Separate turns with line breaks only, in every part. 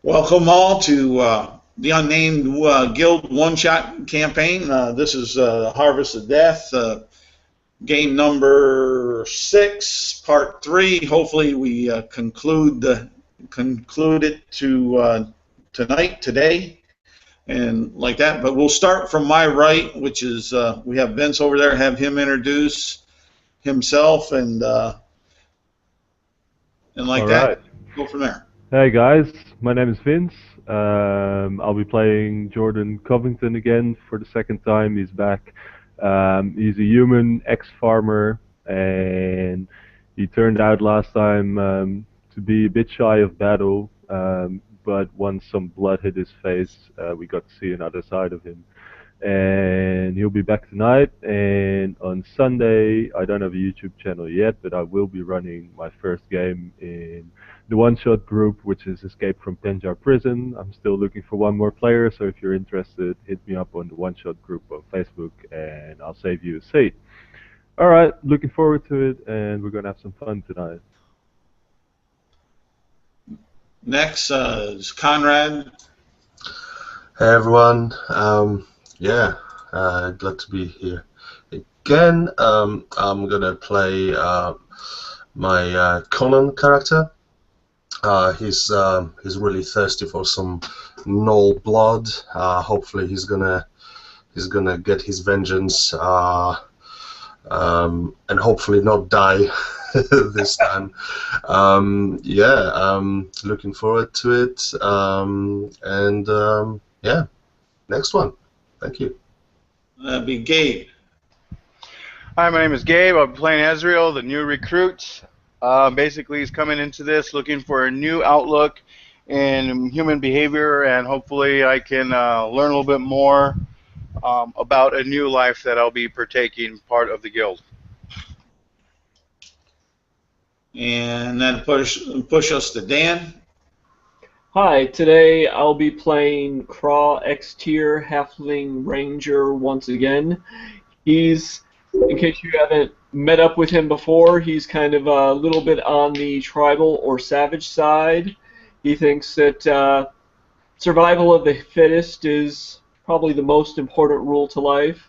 Welcome all to the Unnamed Guild one-shot campaign. This is Harvest of Death, game number 6, part 3. Hopefully we conclude it today, and like that. But we'll start from my right, which is we have Vince over there. Have him introduce himself, and like
All
that.
right.
Go from there.
Hey guys, my name is Vince. I'll be playing Jordan Covington again for the second time. He's back. He's a human ex-farmer, and he turned out last time to be a bit shy of battle, but once some blood hit his face, we got to see another side of him. And he'll be back tonight, and on Sunday, I don't have a YouTube channel yet, but I will be running my first game in the one-shot group, which is Escape from Penjar Prison. I'm still looking for one more player, so if you're interested, hit me up on the one-shot group on Facebook, and I'll save you a seat. Alright, looking forward to it, and we're gonna have some fun tonight.
Next is Conrad.
Hey everyone, glad to be here again. I'm gonna play my Conan character. He's really thirsty for some Knoll blood. Hopefully he's gonna get his vengeance, and hopefully not die this time. Looking forward to it. Next one. Thank you.
That'd be Gabe.
Hi, my name is Gabe. I'm playing Ezreal, the new recruit. Basically, he's coming into this looking for a new outlook in human behavior, and hopefully I can learn a little bit more about a new life that I'll be partaking part of the guild.
And then push us to Dan.
Hi, today I'll be playing Craw X-Tier Halfling Ranger once again. He's, in case you haven't met up with him before, he's kind of a little bit on the tribal or savage side. He thinks that survival of the fittest is probably the most important rule to life,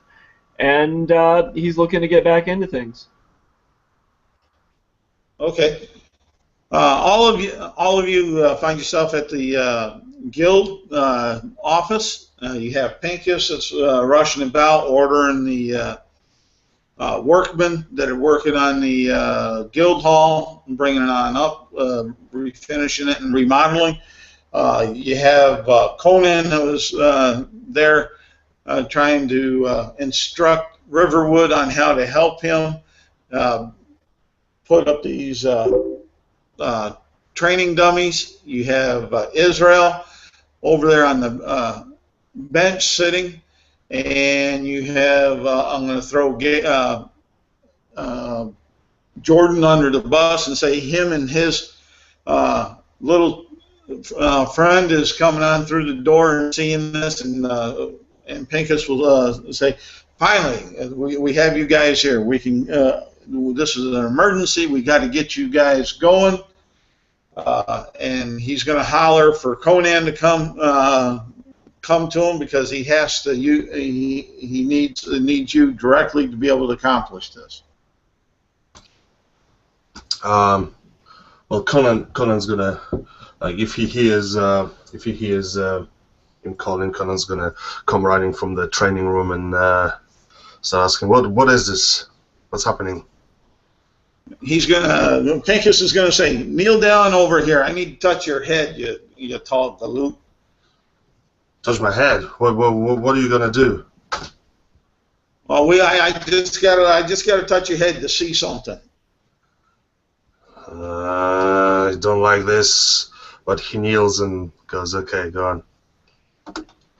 and he's looking to get back into things.
Okay. All of you find yourself at the guild office. You have Pincus that's rushing about, ordering the workmen that are working on the guild hall and bringing it on up, refinishing it and remodeling. You have Conan who's there trying to instruct Riverwood on how to help him put up these training dummies. You have Israel over there on the bench sitting, and you have I'm going to throw Jordan under the bus and say him and his little friend is coming on through the door and seeing this, and Pincus will say, finally, we have you guys here. We can. This is an emergency. We got to get you guys going. And he's going to holler for Conan to come to him because he has to. He needs you directly to be able to accomplish this.
Well, Conan's gonna if he hears him calling, Conan's gonna come running from the training room and start asking, what is this? What's happening?
Pincus is gonna say, kneel down over here. I need to touch your head, you tall galoot.
Touch my head? What are you gonna do?
Well, I just gotta touch your head to see something.
I don't like this, but he kneels and goes, okay, go on.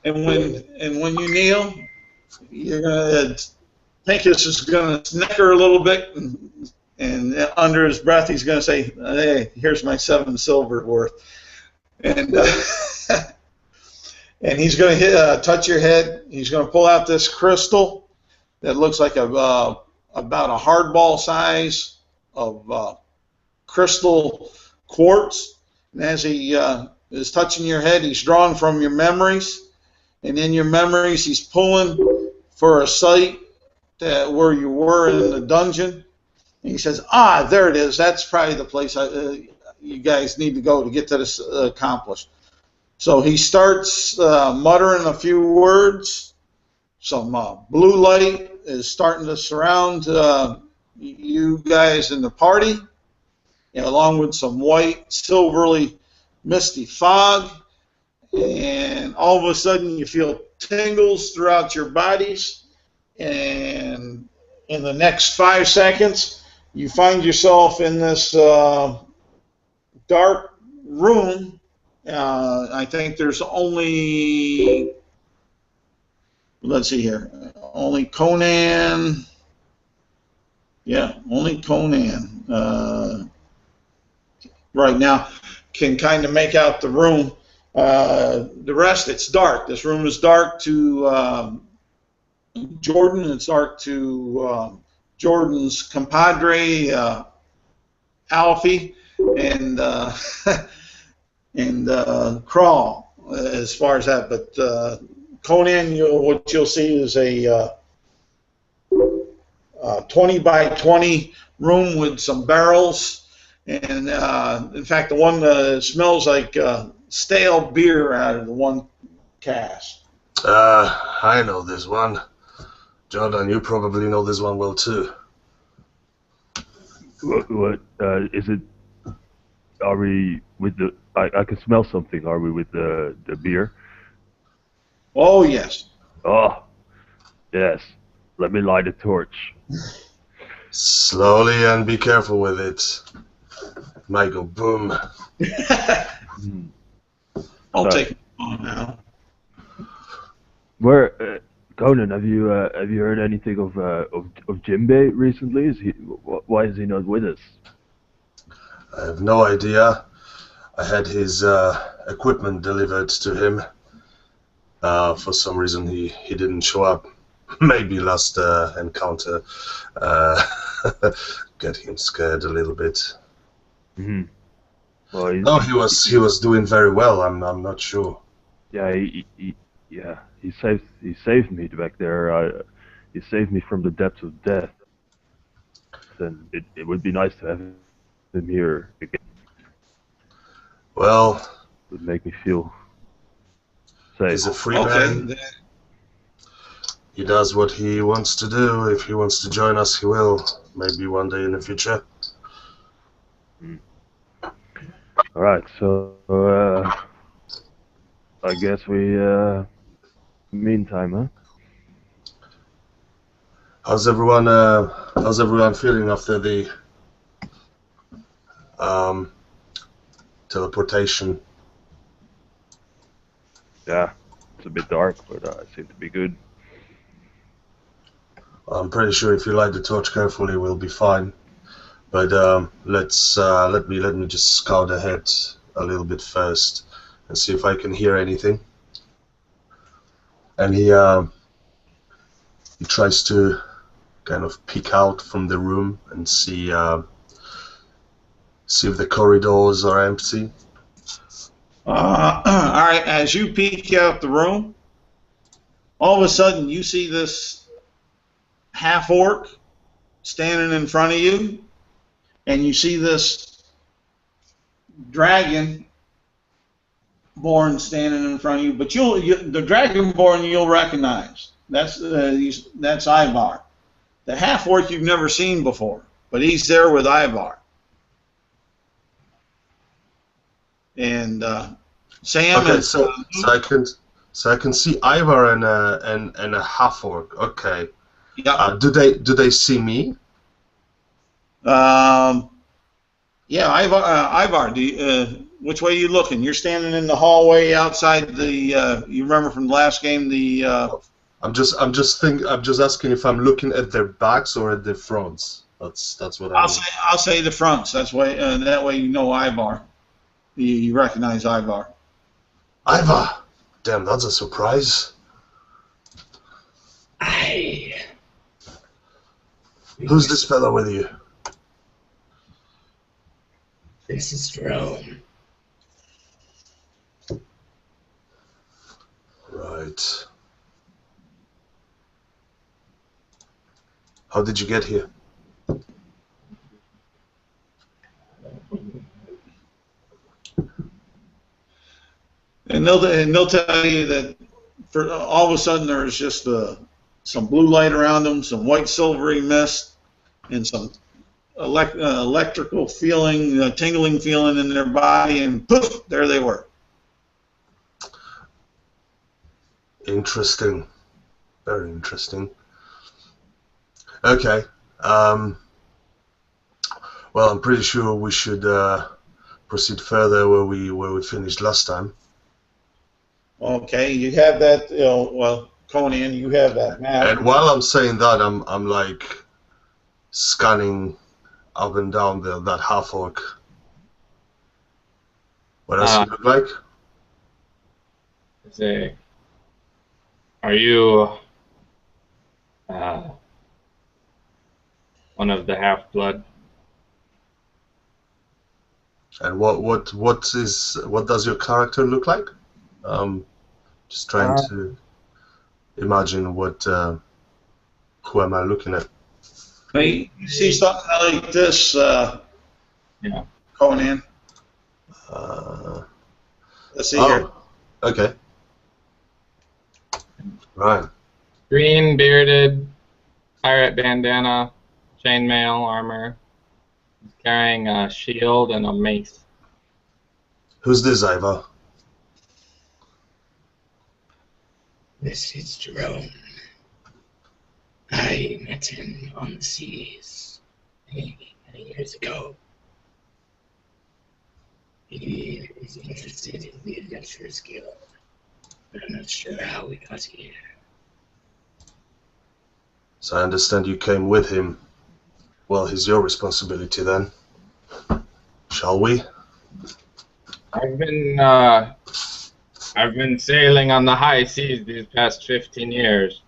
And when you kneel, Pincus is gonna snicker a little bit. And under his breath, he's going to say, "Hey, here's my 7 silver worth," and and he's going to touch your head. He's going to pull out this crystal that looks like about a hardball size of crystal quartz. And as he is touching your head. He's drawing from your memories, and in your memories, he's pulling for a site where you were in the dungeon. And he says, "Ah, there it is. That's probably the place you guys need to go to get this accomplished." So he starts muttering a few words. Some blue light is starting to surround you guys in the party, along with some white, silvery, misty fog. And all of a sudden you feel tingles throughout your bodies. And in the next 5 seconds, you find yourself in this dark room. I think there's only, let's see here, only Conan. Yeah, only Conan right now can kind of make out the room. The rest, it's dark. This room is dark to Jordan. It's dark to Jordan's compadre, Alfie, and Crawl, as far as that. But Conan, what you'll see is a 20 by 20 room with some barrels, and in fact, the one smells like stale beer out of the one cask.
I know this one. Jordan, you probably know this one well too.
What is it? Are we with the? I can smell something. Are we with the beer?
Oh yes.
Oh, yes. Let me light a torch.
Slowly and be careful with it. Might go boom.
I'll take it on now.
Where, Conan? Have you heard anything of Jimbei recently? Why is he not with us?
I have no idea. I had his equipment delivered to him. For some reason, he didn't show up. Maybe last encounter got him scared a little bit.
Mm-hmm. Well,
no, he was doing very well. I'm not sure.
Yeah, he saved me back there. He saved me from the depths of death. And it would be nice to have him here again.
Well,
it would make me feel safe.
He's a free man. He does what he wants to do. If he wants to join us, he will. Maybe one day in the future.
All right, so I guess we meantime, huh?
How's everyone feeling after the teleportation?
Yeah, it's a bit dark, but I seem to be good.
I'm pretty sure if you light the torch carefully, we'll be fine. But let me just scout ahead a little bit first and see if I can hear anything. And he tries to kind of peek out from the room and see if the corridors are empty.
All right, as you peek out the room, all of a sudden you see this half-orc standing in front of you, and you see this dragonborn standing in front of you. But the dragonborn you'll recognize. That's Ivar. The half-orc you've never seen before, but he's there with Ivar. And Sam.
Okay, so I can see Ivar and a half-orc. Okay.
Yeah.
Do they see me?
Yeah, Ivar. Which way are you looking? You're standing in the hallway outside the. You remember from the last game the.
I'm just asking if I'm looking at their backs or at their fronts. That's what
I'll say the fronts. That way you know Ivar. You recognize Ivar.
Ivar, damn, that's a surprise. Who's this fellow with you?
This is Drone.
it. How did you get here?
And they'll tell you that for all of a sudden there's just some blue light around them, some white silvery mist, and some electrical feeling, tingling feeling in their body, and poof, there they were.
Interesting. Very interesting. Okay. Well, I'm pretty sure we should proceed further where we finished last time.
Okay, you have that. Well, Conan, you have that map.
And while I'm saying that, I'm like scanning up and down that half orc. What does he look like?
Say, are you one of the half-blood?
And what does your character look like? Just trying to imagine who am I looking at?
Hey, you see something like this,
Yeah.
Conan? Let's see here.
Okay. Right.
Green, bearded, pirate bandana, chainmail armor. He's carrying a shield and a mace.
Who's this, Ivar?
This is Jerome. I met him on the seas many years ago. He is interested in the Adventures Guild, but I'm not sure how we got here.
So I understand you came with him. Well, he's your responsibility then. Shall we?
I've been sailing on the high seas these past 15 years.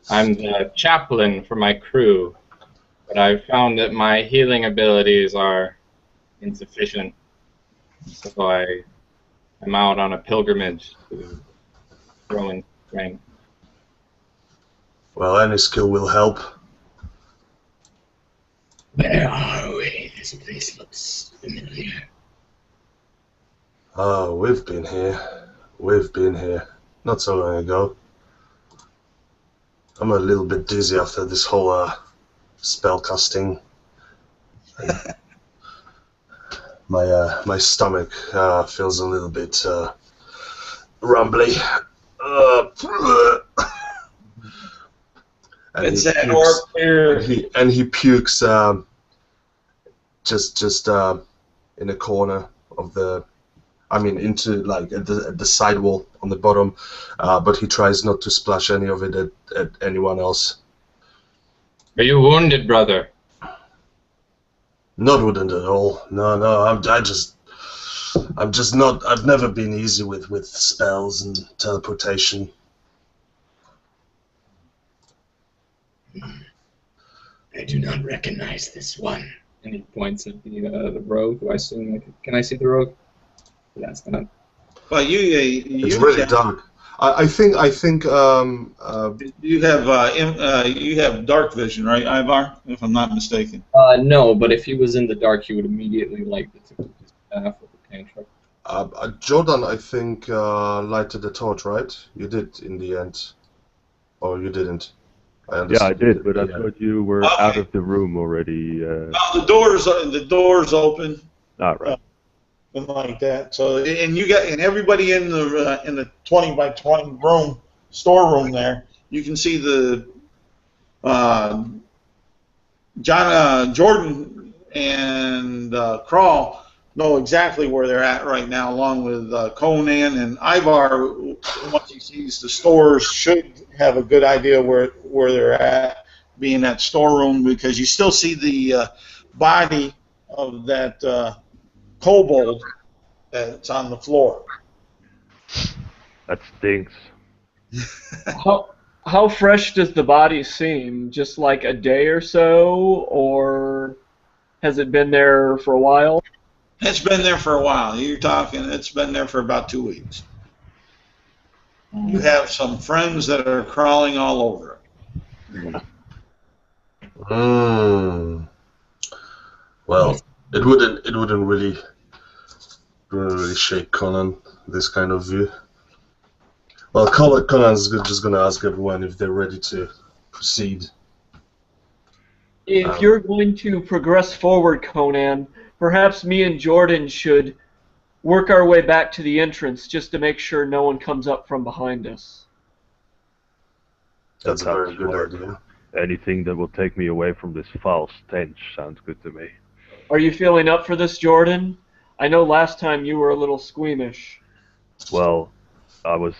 I'm the chaplain for my crew, but I've found that my healing abilities are insufficient. So I'm out on a pilgrimage to grow in strength.
Well, any skill will help.
Where are we? This place looks familiar.
Oh, we've been here. We've been here. Not so long ago. I'm a little bit dizzy after this whole spell casting. My stomach feels a little bit rumbly. And
It's
he
that
pukes,
orc here.
and he pukes just in a corner of the. I mean, into like at the sidewall on the bottom, but he tries not to splash any of it at anyone else.
Are you wounded, brother?
Not wounded at all. No. I'm just not. I've never been easy with spells and teleportation.
I do not recognize this one.
And he points at the rogue. Do I assume? Can I see the rogue? That's not.
Well,
It's really dark. I think.
You have dark vision, right, Ivar? If I'm not mistaken.
No, but if he was in the dark, he would immediately light the tip of his path with the cantrip.
Jordan, I think, lighted the torch, right? You did in the end, or you didn't?
Yeah, I did, but I thought you were out of the room already.
The doors open.
All right.
Something like that. So, and everybody in the 20 by 20 room storeroom there, you can see the Jordan and Crawl know exactly where they're at right now, along with Conan and Ivar. Once he sees the stores, should have a good idea where they're at, being that storeroom, because you still see the body of that kobold that's on the floor.
That stinks.
How fresh does the body seem? Just like a day or so, or has it been there for a while?
It's been there for a while. You're talking, it's been there for about 2 weeks. you have some friends that are crawling all over it.
Well, it wouldn't really shake Conan, this kind of view. Well, Conan's just gonna ask everyone if they're ready to proceed.
If you're going to progress forward, Conan, perhaps me and Jordan should work our way back to the entrance just to make sure no one comes up from behind us.
That's a very good idea.
Anything that will take me away from this foul stench sounds good to me.
Are you feeling up for this, Jordan? I know last time you were a little squeamish.
Well, I was...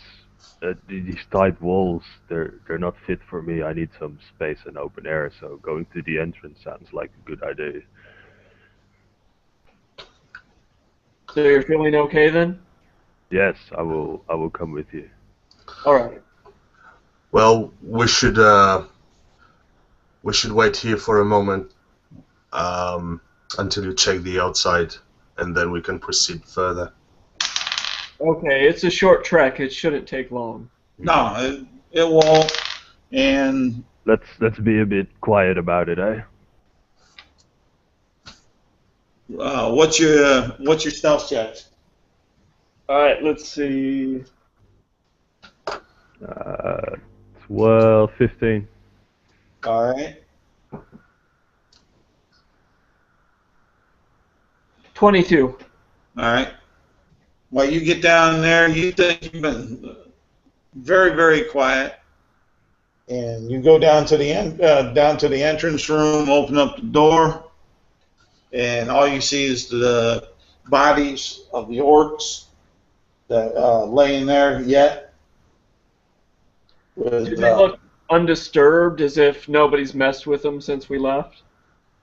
these tight walls, they're not fit for me. I need some space and open air, so going to the entrance sounds like a good idea.
So you're feeling okay then?
Yes, I will come with you.
All right.
Well, we should wait here for a moment until you check the outside, and then we can proceed further.
Okay, it's a short trek. It shouldn't take long.
No, it won't. And
let's be a bit quiet about it, eh?
what's your stealth check?
All right, let's see.
12, 15.
All right.
22.
All right. While you get down there, you think you've been very, very quiet, and you go down to the entrance room, open up the door, and all you see is the bodies of the orcs that laying there yet.
Do they look undisturbed, as if nobody's messed with them since we left?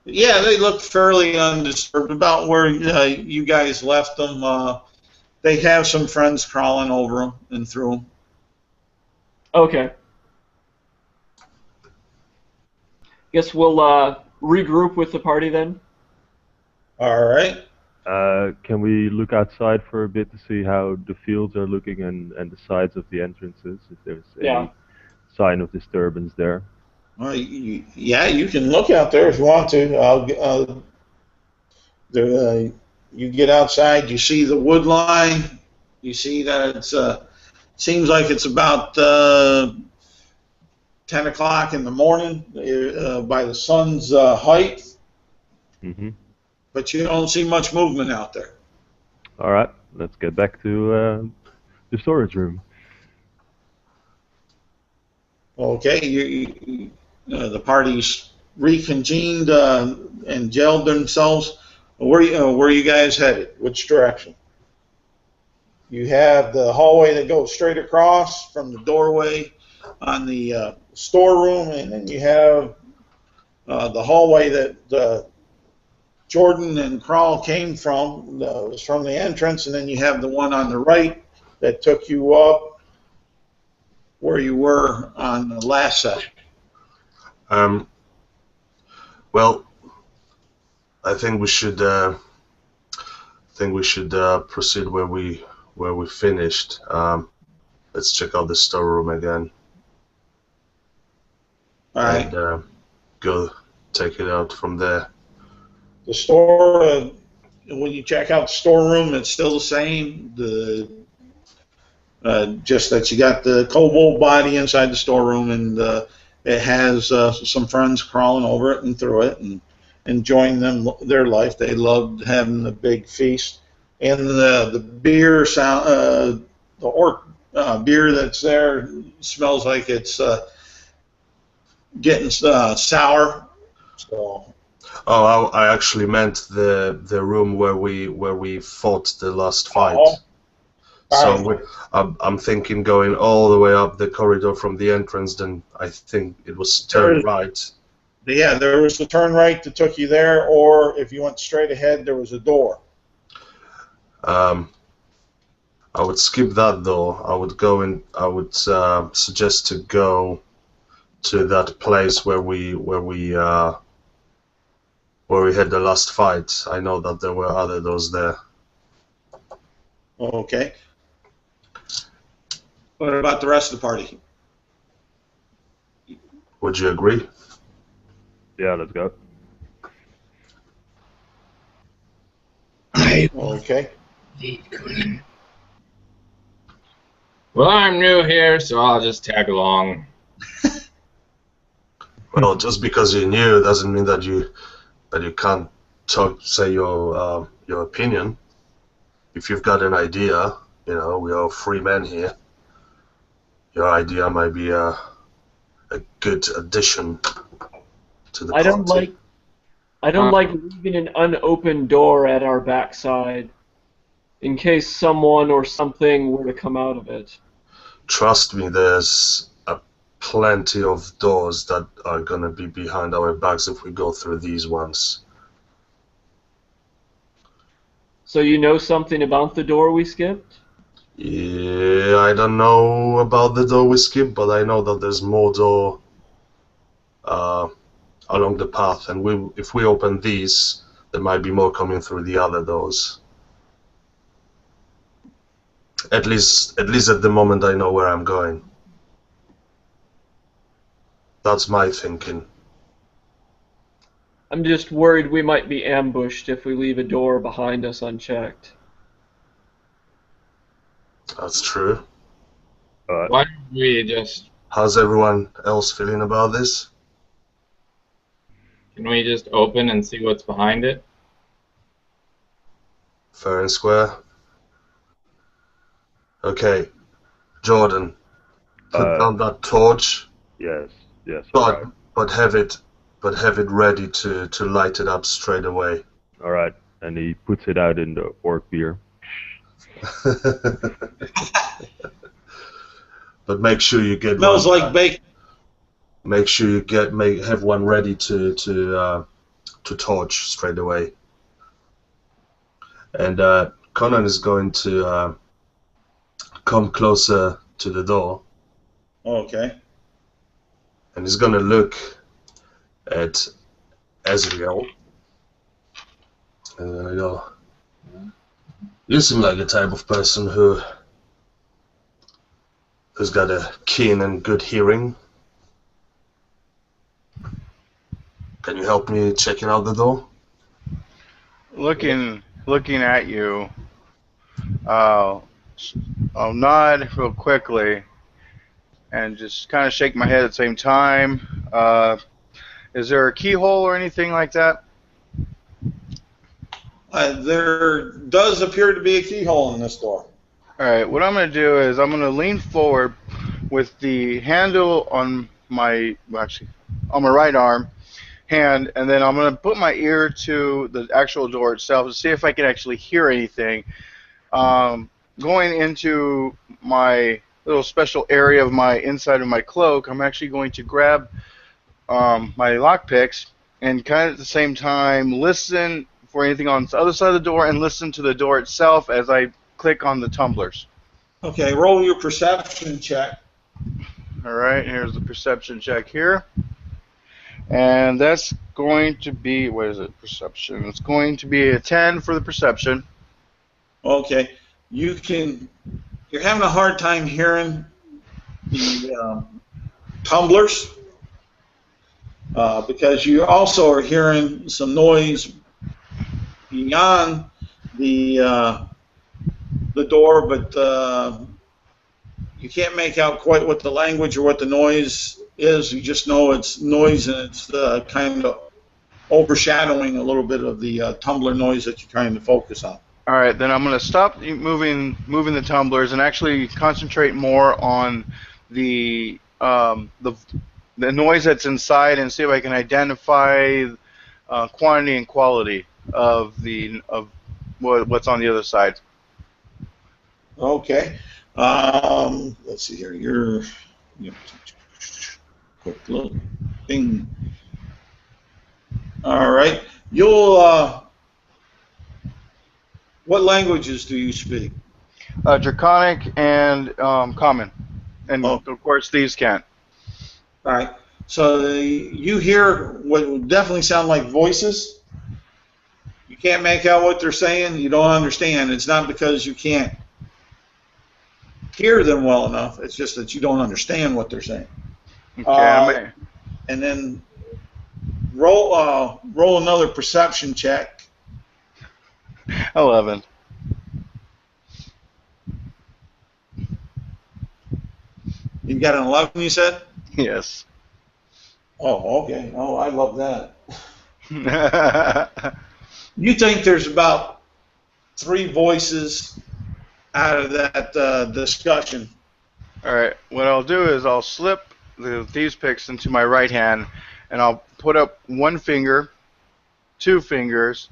Yeah, they look fairly undisturbed. About where you guys left them. They have some friends crawling over them and through them.
Okay. Guess we'll regroup with the party then.
All right.
Can we look outside for a bit to see how the fields are looking and the sides of the entrances, if there's any sign of disturbance there?
Well, yeah, you can look out there if you want to. You get outside, you see the wood line, you see that it's seems like it's about 10 o'clock in the morning by the sun's height.
Mm-hmm.
But you don't see much movement out there.
All right, let's get back to the storage room.
Okay, the party's reconvened and gelled themselves. Where are you guys headed? Which direction? You have the hallway that goes straight across from the doorway on the storeroom, and then you have the hallway that Jordan and Kral came from. Was from the entrance, and then you have the one on the right that took you up where you were on the last session.
Well, I think we should proceed where we finished. Let's check out the storeroom again.
All right.
And go take it out from there.
The store, when you check out the storeroom, it's still the same. Just that you got the kobold body inside the storeroom, and it has some friends crawling over it and through it and enjoying their life. They loved having the big feast, and the beer the orc beer that's there smells like it's getting sour. So.
Oh, I actually meant the room where we fought the last fight. So I'm thinking going all the way up the corridor from the entrance. Then I think it was turn right.
Yeah, there was the turn right that took you there, or if you went straight ahead, there was a door.
I would skip that door. I would go in. I would suggest to go to that place where we had the last fight. I know that there were other doors there.
Okay. What about the rest of the party?
Would you agree?
Yeah, let's go.
I will
Okay.
lead Conan.
Well, I'm new here, so I'll just tag along.
Well, just because you're new doesn't mean that you can't say your opinion. If you've got an idea, we are free men here. Your idea might be a good addition to the
I
party.
don't like leaving an unopened door at our backside in case someone or something were to come out of it.
Trust me, there's plenty of doors that are going to be behind our backs if we go through these ones.
So you know something about the door we skipped?
Yeah, I don't know about the door we skipped, but I know that there's more door along the path, and if we open these, there might be more coming through the other doors. At least at the moment I know where I'm going. That's my thinking.
I'm just worried we might be ambushed if we leave a door behind us unchecked.
That's true.
Why don't we just...
How's everyone else feeling about this?
Can we just open and see what's behind it?
Fair and square. Okay, Jordan, put down that torch.
Yes.
But have it ready to light it up straight away.
All right. And he puts it out in the orc beer.
But make sure you get
Smells
one,
like bacon.
Make sure you have one ready to torch straight away. And Conan is going to come closer to the door.
Okay.
And he's going to look at Azrael. And I go, you seem like the type of person who's got a keen and good hearing. Can you help me checking out the door?
Looking at you, I'll nod real quickly and just kind of shake my head at the same time. Is there a keyhole or anything like that?
There does appear to be a keyhole in this door.
Alright, what I'm going to do is I'm going to lean forward with the handle on my right arm hand, and then I'm going to put my ear to the actual door itself to see if I can actually hear anything. Going into my little special area of my inside of my cloak, I'm actually going to grab my lockpicks and kind of at the same time listen for anything on the other side of the door and listen to the door itself as I click on the tumblers.
Okay, roll your perception check.
Alright, here's the perception check here. And that's going to be, what is it, perception? It's going to be a 10 for the perception.
Okay, you're having a hard time hearing the tumblers because you also are hearing some noise beyond the door, but you can't make out quite what the language or what the noise is. You just know it's noise, and it's kind of overshadowing a little bit of the tumbler noise that you're trying to focus on.
All right, then I'm going to stop moving the tumblers and actually concentrate more on the noise that's inside and see if I can identify quantity and quality of what's on the other side.
Okay. Let's see here. Quick little thing. All right. What languages do you speak?
Draconic and Common, and of course thieves can't.
All right. So you hear what would definitely sound like voices. You can't make out what they're saying. You don't understand. It's not because you can't hear them well enough. It's just that you don't understand what they're saying.
Okay.
And then roll another perception check.
11.
You got an 11, you said?
Yes.
Oh, okay. Oh, I love that. You think there's about 3 voices out of that discussion.
All right. What I'll do is I'll slip the thieves' picks into my right hand, and I'll put up 1 finger, 2 fingers,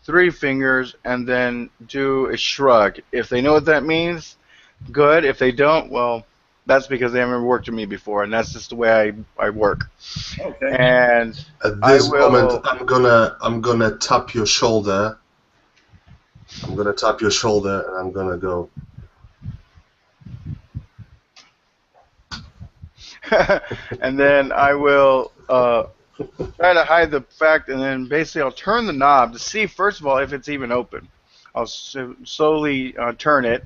3 fingers, and then do a shrug. If they know what that means, good. If they don't, well, that's because they haven't worked with me before, and that's just the way I work.
Okay.
And
At this moment, I'm gonna tap your shoulder. I'm gonna tap your shoulder, and I'm gonna go.
and then I will try to hide the fact, and then basically I'll turn the knob to see, first of all, if it's even open. I'll slowly turn it.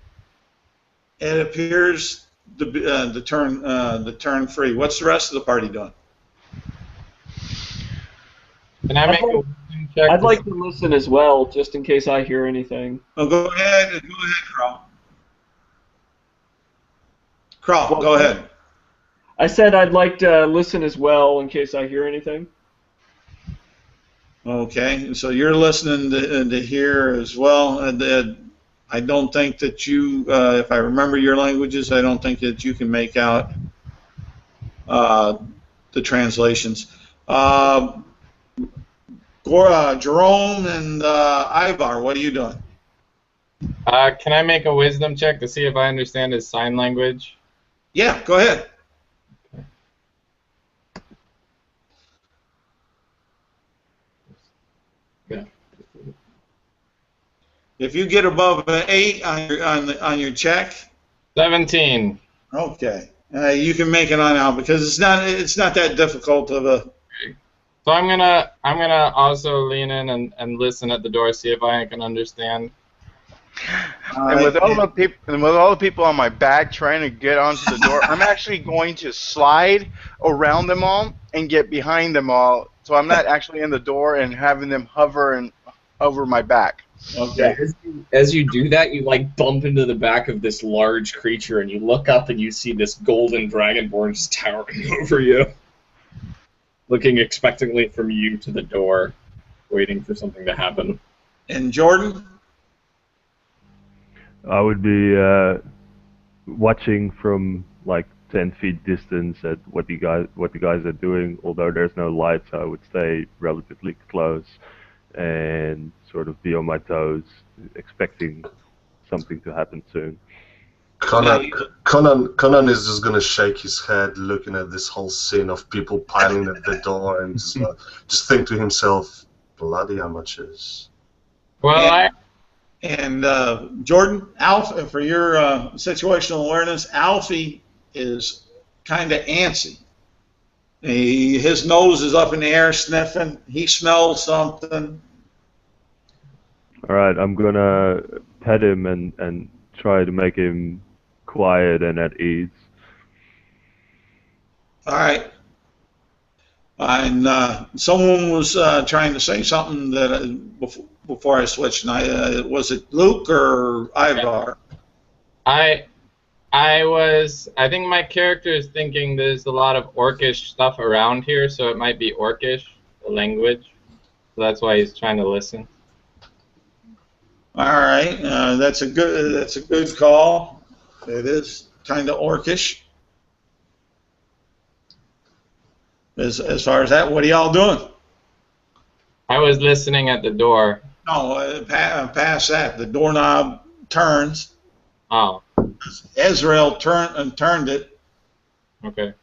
It appears the turn free. What's the rest of the party doing?
Can I make a wisdom check?
I'd like to listen as well, just in case I hear anything.
Oh, go ahead, Carl. Carl, go ahead.
I said I'd like to listen as well in case I hear anything.
Okay, so you're listening to hear as well. I don't think that you, if I remember your languages, I don't think that you can make out the translations. Jerome and Ivar, what are you doing?
Can I make a wisdom check to see if I understand his sign language?
Yeah, go ahead.
Yeah.
If you get above an 8 on your check,
17.
okay, you can make it on out because it's not that difficult of a.
So I'm gonna also lean in and listen at the door, see if I can understand.
And with all the people on my back trying to get onto the door, I'm actually going to slide around them all and get behind them all, so I'm not actually in the door and having them hover and over my back.
Okay.
Yeah, as you do that, you like bump into the back of this large creature, and you look up and you see this golden dragonborn just towering over you, looking expectantly from you to the door, waiting for something to happen.
And Jordan?
I would be watching from like 10 feet distance at what the guys are doing. Although there's no lights, I would stay relatively close and sort of be on my toes, expecting something to happen soon.
Conan is just gonna shake his head, looking at this whole scene of people piling at the door, and just think to himself, "Bloody amateurs."
Well,
And Jordan, Alfie, for your situational awareness, Alfie is kind of antsy. His nose is up in the air, sniffing. He smells something.
All right, I'm gonna pet him and try to make him quiet and at ease.
All right. And someone was trying to say something that before I switched. And was it Luke or Ivar?
I think my character is thinking there's a lot of Orcish stuff around here, so it might be Orcish, the language. So that's why he's trying to listen.
All right, that's a good call. It is kind of Orcish. As far as that, what are y'all doing?
I was listening at the door.
No, past that, the doorknob turns.
Oh.
Ezreal turned it.
Okay.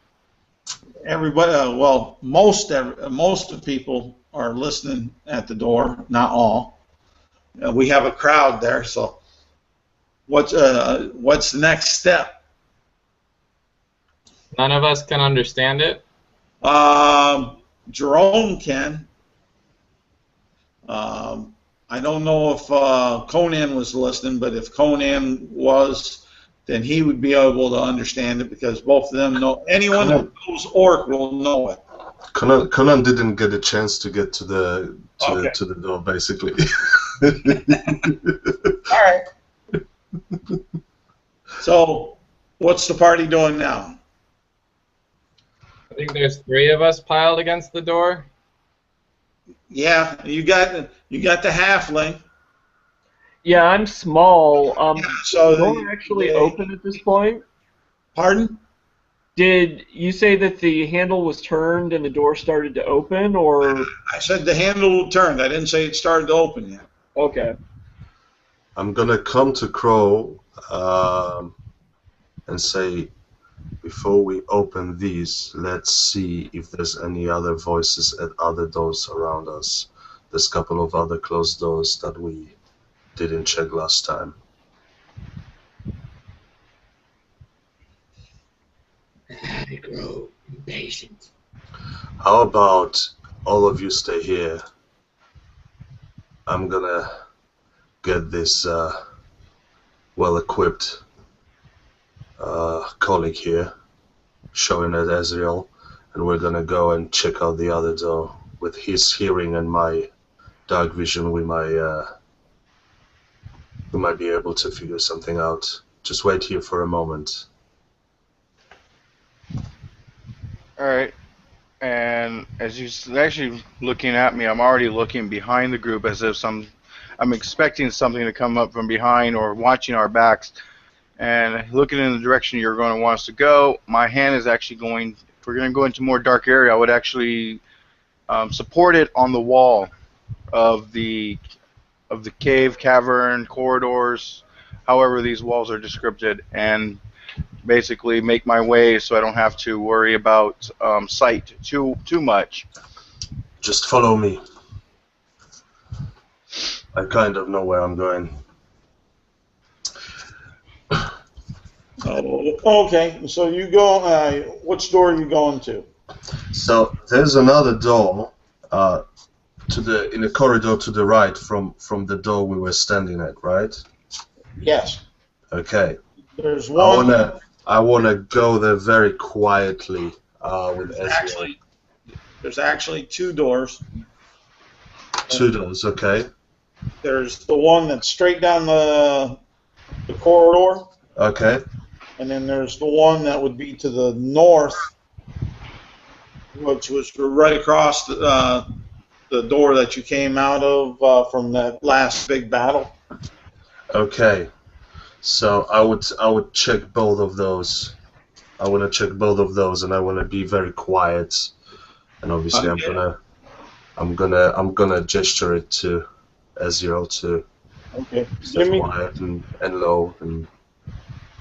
Everybody, well, most of the people are listening at the door. Not all. We have a crowd there, so what's the next step?
None of us can understand it.
Jerome can. I don't know if Conan was listening, but if Conan was, then he would be able to understand it because both of them know. Anyone that knows Orc will know it.
Conan didn't get a chance to get to the
Okay.
to the door, basically.
All right. So, what's the party doing now?
I think there's 3 of us piled against the door.
Yeah, you got the halfling.
Yeah, I'm small.
So
is the door actually open at this point?
Pardon?
Did you say that the handle was turned and the door started to open, or?
I said the handle turned. I didn't say it started to open yet.
Okay.
I'm gonna come to Crow and say, before we open these, let's see if there's any other voices at other doors around us. There's a couple of other closed doors that we didn't check last time.
I grow impatient.
How about all of you stay here? I'm gonna get this well-equipped colleague here, showing at Ezreal, and we're gonna go and check out the other door. With his hearing and my dark vision, we might be able to figure something out. Just wait here for a moment.
All right. And as you're actually looking at me, I'm already looking behind the group as if I'm expecting something to come up from behind or watching our backs. And looking in the direction you're going to want us to go, my hand is actually going, if we're going to go into more dark area, I would actually support it on the wall of the cave, cavern, corridors, however these walls are descripted, and basically make my way so I don't have to worry about sight too much.
Just follow me. I kind of know where I'm going.
Oh, okay. So you go. Which door are you going to?
So there's another door in the corridor to the right from the door we were standing at, right?
Yes.
Okay.
There's one.
I wanna go there very quietly with Ezreal.
There's actually 2 doors.
2 doors, okay.
There's the one that's straight down the corridor.
Okay.
And then there's the one that would be to the north, which was right across the door that you came out of from that last big battle.
Okay. So I would check both of those. I want to check both of those, and I want to be very quiet. And obviously,
Okay.
I'm gonna gesture it to Ezreal to
Okay.
stay quiet and low and.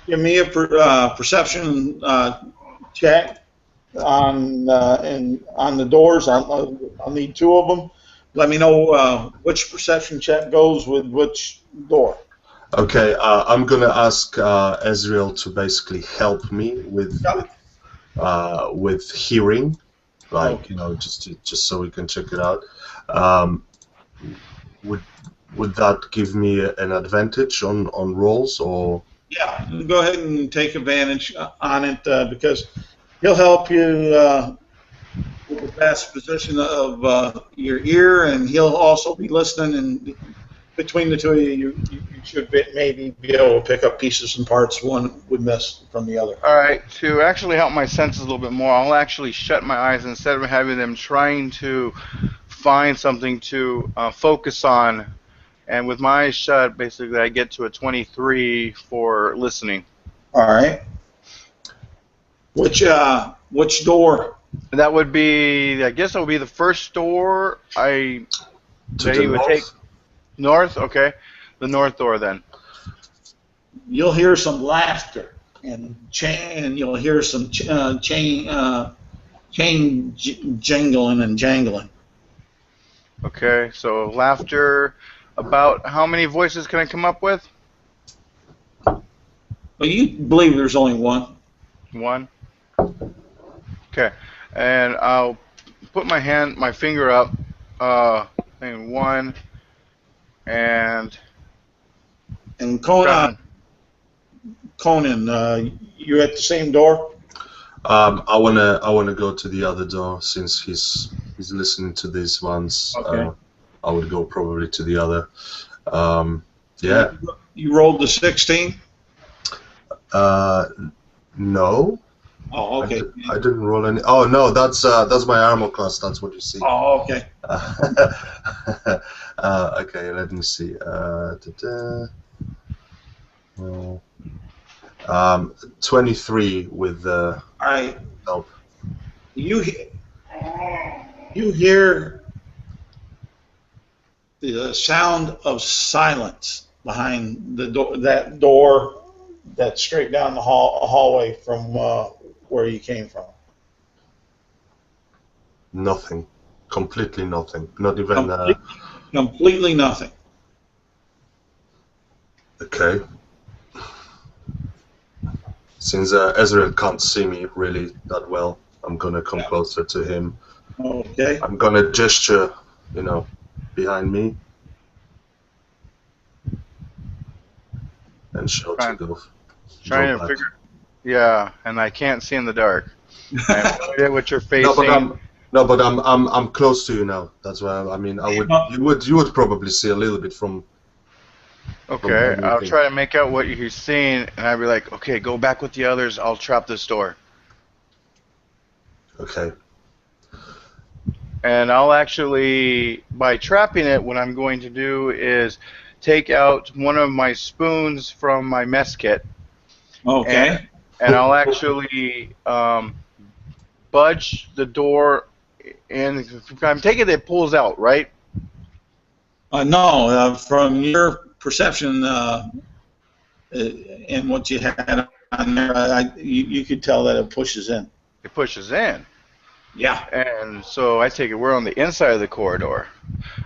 Give me a perception check on the doors. I'll need 2 of them. Let me know which perception check goes with which door.
Okay, I'm gonna ask Ezreal to basically help me with hearing, like just so we can check it out. Would that give me an advantage on rolls or?
Yeah, go ahead and take advantage on it because he'll help you with the best position of your ear, and he'll also be listening. And between the 2 of you, you should maybe be able to pick up pieces and parts one would miss from the other.
All right, to actually help my senses a little bit more, I'll actually shut my eyes instead of having them trying to find something to focus on. And with my eyes shut, basically, I get to a 23 for listening.
All right. Which door?
That would be, I guess, that would be the first door. That he would take north. Okay, the north door then.
You'll hear some laughter and you'll hear some chain jingling and jangling.
Okay, so laughter. About how many voices can I come up with?
Well, you believe there's only one.
1. Okay, and I'll put my finger up. Saying 1, and
Conan, Conan, you at the same door?
I wanna go to the other door since he's listening to these ones.
Okay.
I would go probably to the other. Yeah.
You rolled the 16?
No.
Oh, okay.
I didn't roll any. Oh no, that's my armor class. That's what you see.
Oh, okay.
Okay, let me see. 23 with
All right.
help.
You hear the sound of silence behind the door, that door that's straight down the hallway from where you came from.
Nothing. Completely nothing. Not even.
Completely nothing.
Okay. Since Ezreal can't see me really that well, I'm gonna come closer to him.
Okay.
I'm gonna gesture, behind me, and shout to go.
Trying to figure. Yeah, and I can't see in the dark. I have no idea what you're facing.
No, but I'm close to you now. That's why I mean you would probably see a little bit from.
Okay, I'll try to make out what you're seeing, and I'll be like, okay, go back with the others. I'll trap this door.
Okay.
And I'll actually, by trapping it, what I'm going to do is take out one of my spoons from my mess kit.
Okay.
And I'll actually budge the door, and I'm taking it pulls out, right?
No, from your perception and what you had on there, you could tell that it pushes in.
It pushes in.
Yeah.
And so I take it we're on the inside of the corridor.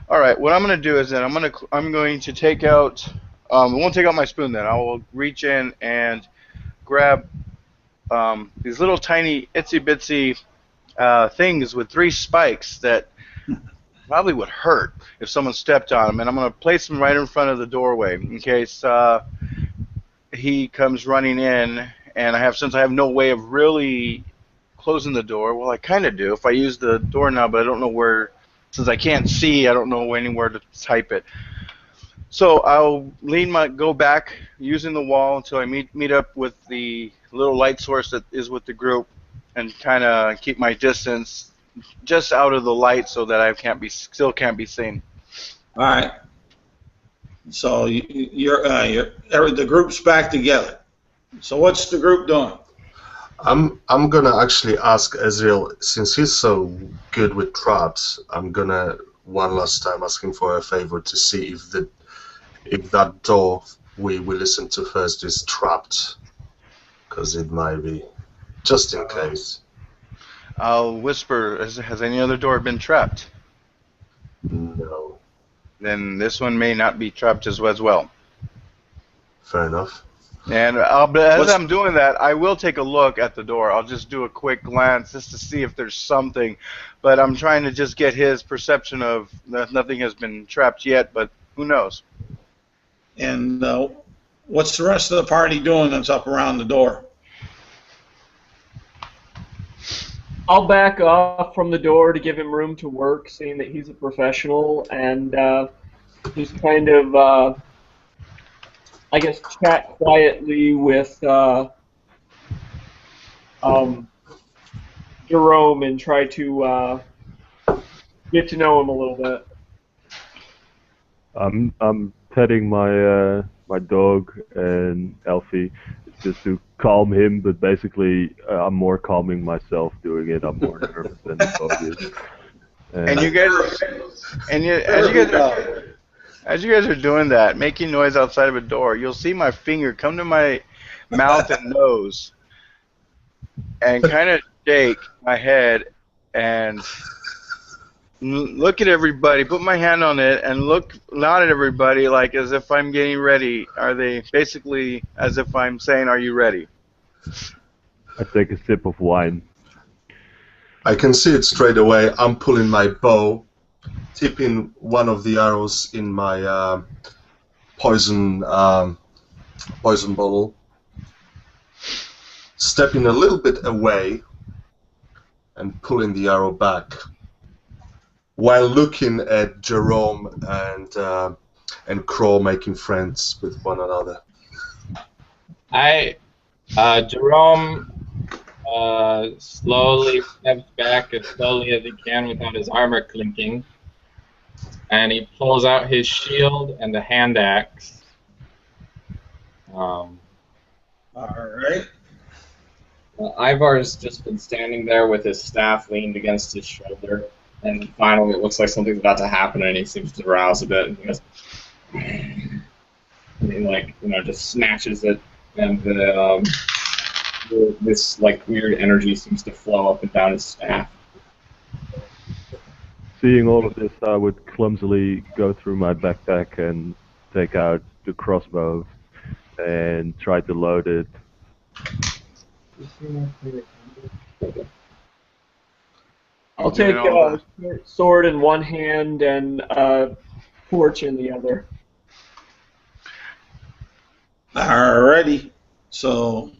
All right. What I'm going to do is then I'm going to take out. I won't take out my spoon then. I will reach in and grab these little tiny itsy bitsy things with 3 spikes that probably would hurt if someone stepped on them, and I'm going to place them right in front of the doorway in case he comes running in, and since I have no way of really closing the door. Well, I kind of do if I use the doorknob, but I don't know where. Since I can't see, I don't know anywhere to type it. So I'll go back using the wall until I meet up with the little light source that is with the group, and kind of keep my distance just out of the light so that I still can't be seen.
All right. So the group's back together. So what's the group doing?
I'm gonna actually ask Ezreal, since he's so good with traps. I'm gonna one last time ask him for a favor to see if that door we listen to first is trapped, because it might be, just in case.
I'll whisper, has any other door been trapped?
No.
Then this one may not be trapped as well.
Fair enough.
And as I'm doing that, I will take a look at the door. I'll just do a quick glance just to see if there's something. But I'm trying to just get his perception of that nothing has been trapped yet, but who knows?
And what's the rest of the party doing that's up around the door?
I'll back off from the door to give him room to work, seeing that he's a professional, and just kind of, I guess, chat quietly with Jerome and try to get to know him a little bit.
I'm petting my dog and Elfie just to calm him, but basically I'm more calming myself doing it. I'm more nervous than the dog is.
And you guys, as you guys are doing that, making noise outside of a door, you'll see my finger come to my mouth and nose, and kind of shake my head and look at everybody, put my hand on it, and nod at everybody like as if I'm getting ready. Are they basically as if I'm saying, "Are you ready?"
I take a sip of wine.
I can see it straight away. I'm pulling my bow, tipping one of the arrows in my poison bottle, stepping a little bit away and pulling the arrow back, while looking at Jerome and Crow making friends with one another.
Jerome slowly steps back as slowly as he can without his armor clinking, and he pulls out his shield and the hand axe.
All right.
Ivar's just been standing there with his staff leaned against his shoulder, and finally it looks like something's about to happen, and he seems to rouse a bit, and he goes, and he just snatches it, and this weird energy seems to flow up and down his staff.
Seeing all of this, I would clumsily go through my backpack and take out the crossbow and try to load it.
I'll take a sword in one hand and a torch in the other.
Alrighty. So.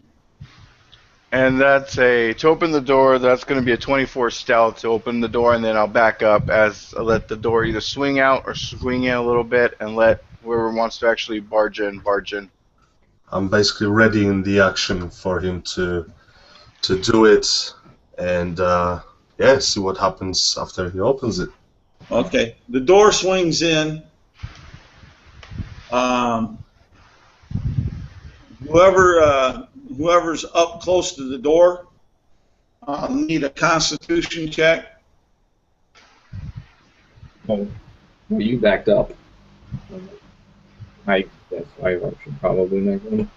And to open the door, that's going to be a 24 stealth to open the door, and then I'll back up as I let the door either swing out or swing in a little bit and let whoever wants to actually barge in.
I'm basically readying the action for him to do it, and see what happens after he opens it.
Okay, the door swings in. Whoever's up close to the door, need a Constitution check.
Oh, you backed up. I guess I should probably make one.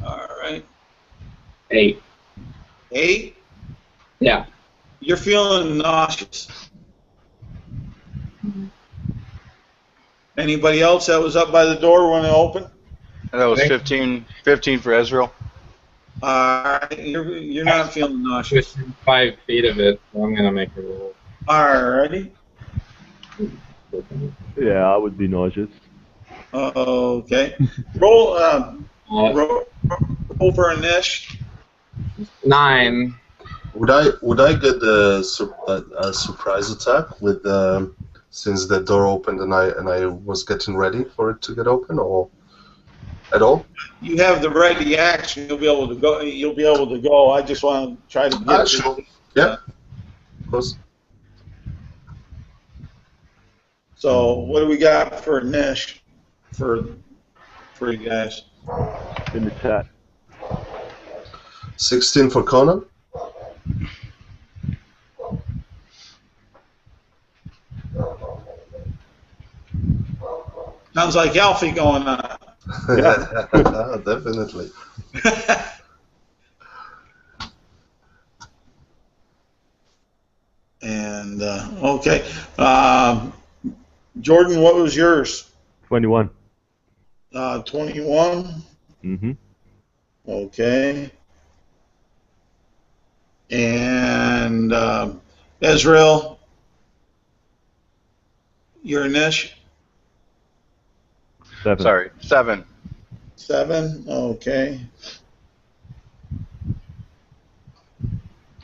All right.
8.
8?
Yeah.
You're feeling nauseous. Anybody else that was up by the door when it opened?
That was 15 for Ezreal.
Alright, you're not feeling nauseous.
Within 5 feet of it, so I'm gonna make a roll.
Alrighty.
Yeah, I would be nauseous.
Okay. Roll for a niche.
9.
Would I get a surprise attack with since the door opened and I was getting ready for it to get open, or at all?
You have the ready action. You'll be able to go. I just want to try to get.
Sure. Yeah. Of course.
So what do we got for niche for you guys?
In the chat.
16 for Conan.
Sounds like Alfie going on.
Yeah, definitely.
And okay, Jordan, what was yours?
21.
21.
Mm-hmm.
Okay. And Ezreal, your niche?
7.
Sorry, 7.
7. Okay.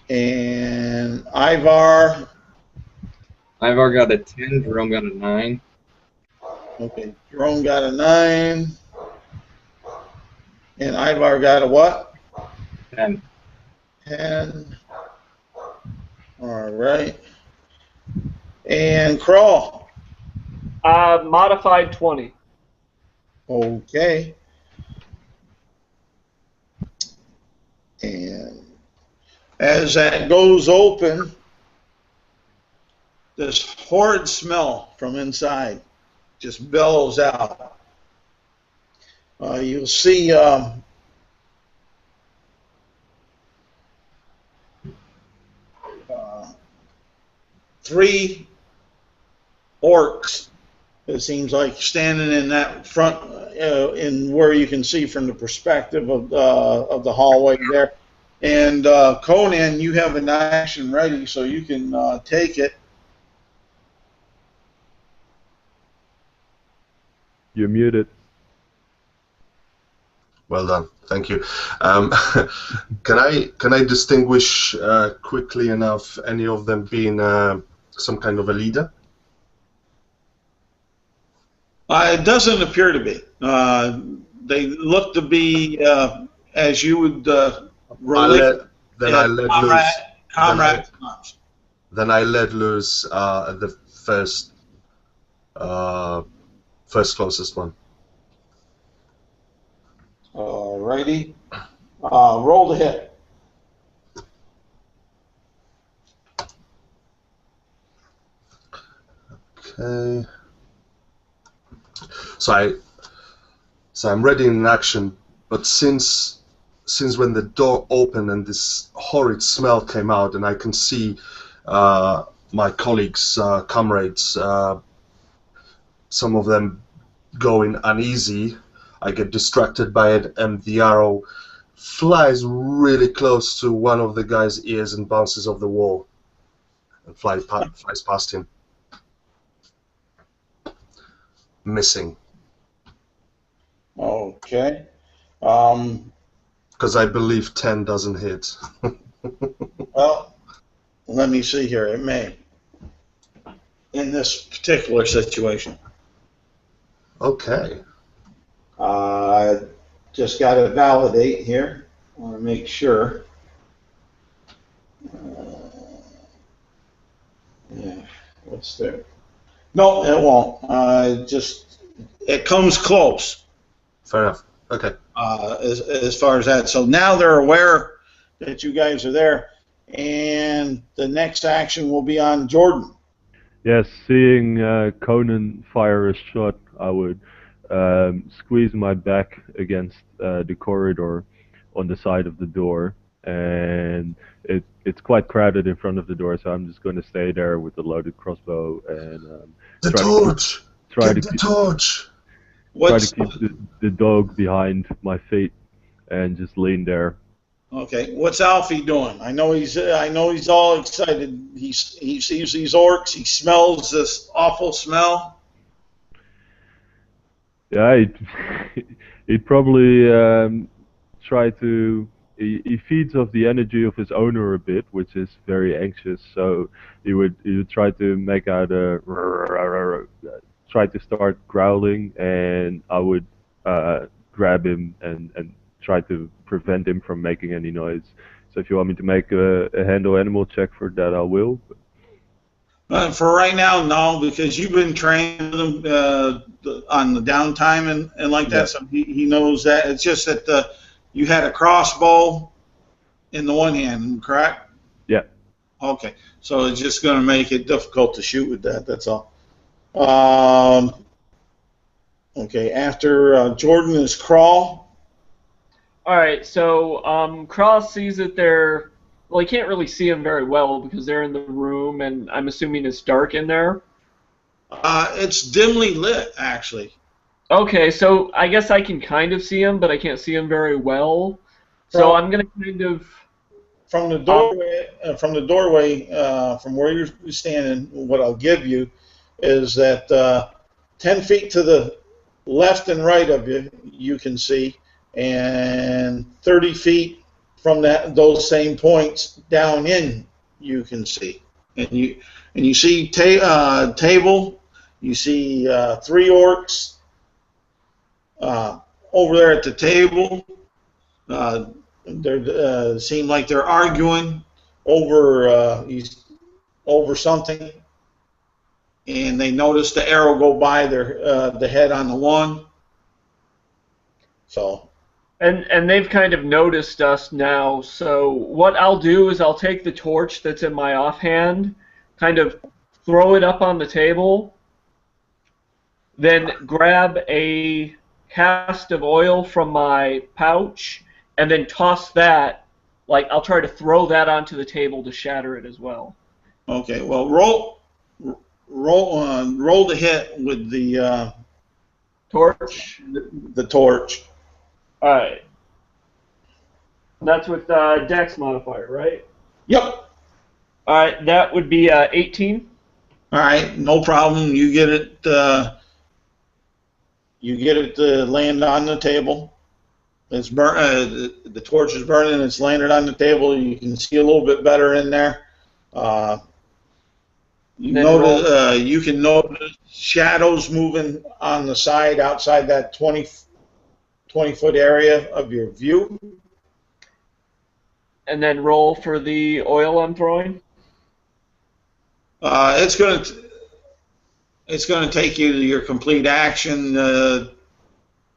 And Ivar.
Ivar got a 10. Jerome got a 9.
Okay. Jerome got a 9. And Ivar got a what?
10.
10. All right. And Crawl.
Modified 20.
Okay. And as that goes open, this horrid smell from inside just bellows out. You'll see 3 orcs, it seems like, standing in that front, in where you can see from the perspective of the hallway there. And Conan, you have an action ready, so you can take it.
You're muted.
Well done, thank you. Can I distinguish quickly enough any of them being some kind of a leader?
It doesn't appear to be. They look to be, as you would relate.
I let loose.
Comrade.
Then I let loose the first closest one.
Alrighty. Roll the hit.
Okay. So I'm ready in action, but since when the door opened and this horrid smell came out, and I can see my colleagues, comrades, some of them going uneasy, I get distracted by it, and the arrow flies really close to one of the guy's ears and bounces off the wall and flies past him. Missing.
Okay.
Because I believe 10 doesn't hit.
Well, let me see here. It may. In this particular situation.
Okay.
Just got to validate here. I want to make sure. Yeah. What's there? No, it won't. It comes close.
Fair enough. Okay.
As far as that. So now they're aware that you guys are there, and the next action will be on Jordan.
Yes, seeing Conan fire a shot, I would squeeze my back against the corridor on the side of the door, and it's quite crowded in front of the door, so I'm just going to stay there with the loaded crossbow and try to keep the dog behind my feet and just lean there.
Okay, what's Alfie doing? I know he's all excited. He sees these orcs. He smells this awful smell.
Yeah, he'd probably try to. He feeds off the energy of his owner a bit, which is very anxious. So he would try to make out try to start growling, and I would grab him and try to prevent him from making any noise. So if you want me to make a handle animal check for that, I will.
For right now, no, because you've been training them on the downtime and like that, yeah. So he knows that. It's just that you had a crossbow in the one hand, correct?
Yeah.
Okay, so it's just going to make it difficult to shoot with that, that's all. Okay, after Jordan is Crawl.
Alright, so Crawl sees that they're... Well, he can't really see them very well because they're in the room, and I'm assuming it's dark in there.
It's dimly lit, actually.
Okay, so I guess I can kind of see him, but I can't see him very well. So I'm gonna kind of
from the doorway. From where you're standing, what I'll give you is that 10 feet to the left and right of you, you can see, and 30 feet from those same points down in, you can see, and you see table. You see 3 orcs over there at the table. They seem like they're arguing over something, and they notice the arrow go by the head on the one. So.
And they've kind of noticed us now, so what I'll do is I'll take the torch that's in my offhand, kind of throw it up on the table, then grab a cast of oil from my pouch, and then toss that, like I'll try to throw that onto the table to shatter it as well.
Okay, well roll the hit with the
torch.
The torch.
Alright. That's with Dex modifier, right?
Yep.
Alright, that would be 18.
Alright, no problem. You get it. You get it to land on the table. It's the torch is burning. It's landed on the table. You can see a little bit better in there. You can notice shadows moving on the side outside that 20-foot area of your view.
And then roll for the oil I'm throwing.
It's going to take you to your complete action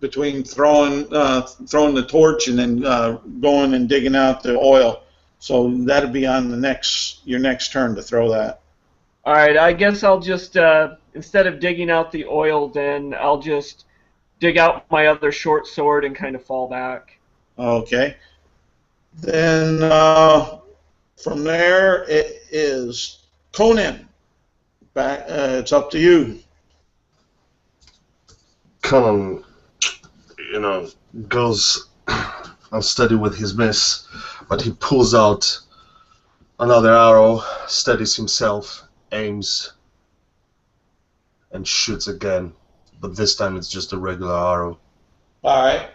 between throwing the torch and then going and digging out the oil. So that'll be on your next turn to throw that.
All right, I guess I'll just instead of digging out the oil, then I'll just dig out my other short sword and kind of fall back.
Okay. Then from there it is Conan. Back. It's up to you.
Conan, goes unsteady with his miss, but he pulls out another arrow, steadies himself, aims, and shoots again. But this time it's just a regular arrow.
All right.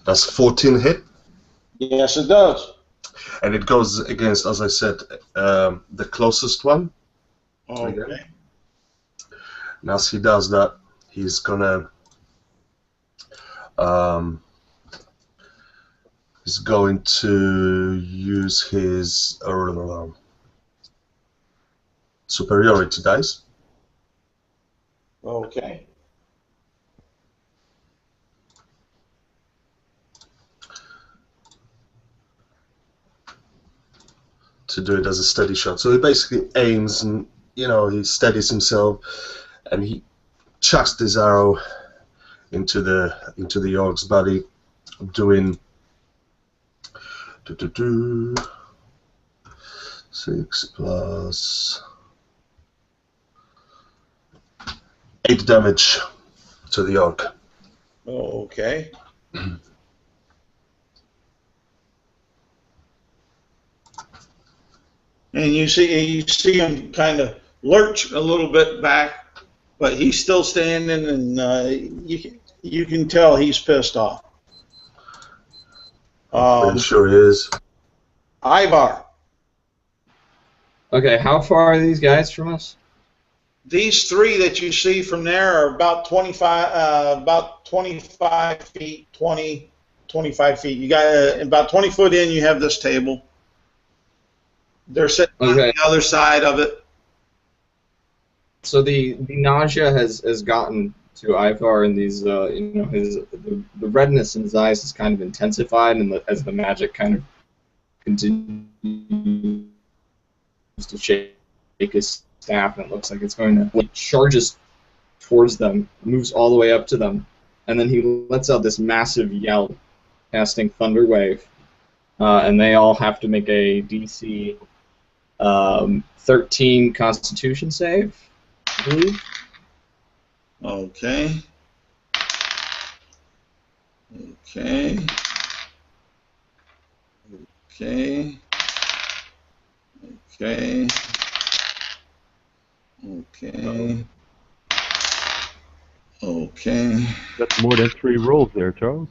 Does 14 hit?
Yes, it does.
And it goes against, as I said, the closest one.
Okay.
And as he does that, he's gonna use his superiority dice.
Okay.
To do it as a steady shot. So he basically aims and, he steadies himself and he chucks this arrow into the orc's body, doing 6 plus 8 damage to the orc.
Okay. And you see him kind of lurch a little bit back, but he's still standing, and you can tell he's pissed off.
I'm sure he is.
Ivar.
Okay, how far are these guys from us?
These three that you see from there are about 25 feet, 25 feet. You got about 20 foot in. You have this table. They're sitting on the other side of it.
So the nausea has gotten to Ivar, and these the redness in his eyes is kind of intensified, and as the magic kind of continues to shake his staff, and it looks like it's going to charges towards them, moves all the way up to them, and then he lets out this massive yell, casting Thunder Wave, and they all have to make a DC 13 Constitution save, I believe.
Okay. Okay. Okay. Okay. Okay. Okay.
That's more than 3 rolls there, Charles.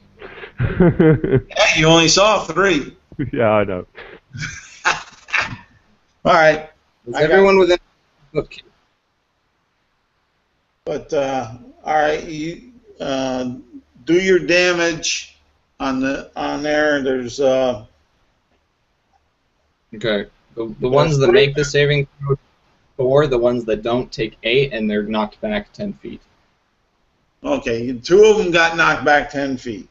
Yeah, you only saw 3.
Yeah, I know.
All right.
Is everyone within? Okay.
But all right, you do your damage on there. There's
okay. The ones that make the saving throw 4, the ones that don't take 8, and they're knocked back 10 feet.
Okay, 2 of them got knocked back 10 feet.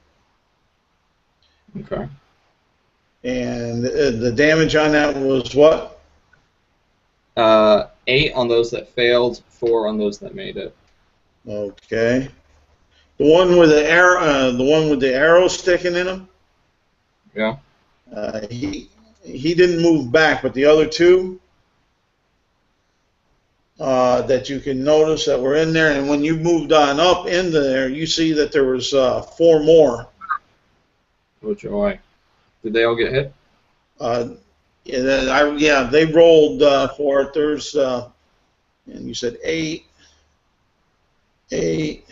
Okay.
And the damage on that was what?
8 on those that failed, 4 on those that made it.
Okay. The one with the arrow sticking in him.
Yeah.
He didn't move back, but the other 2 that you can notice that were in there, and when you moved on up into there, you see that there was 4 more.
Oh joy! Did they all get hit?
Yeah, they rolled for it. There's, and you said 8, 8,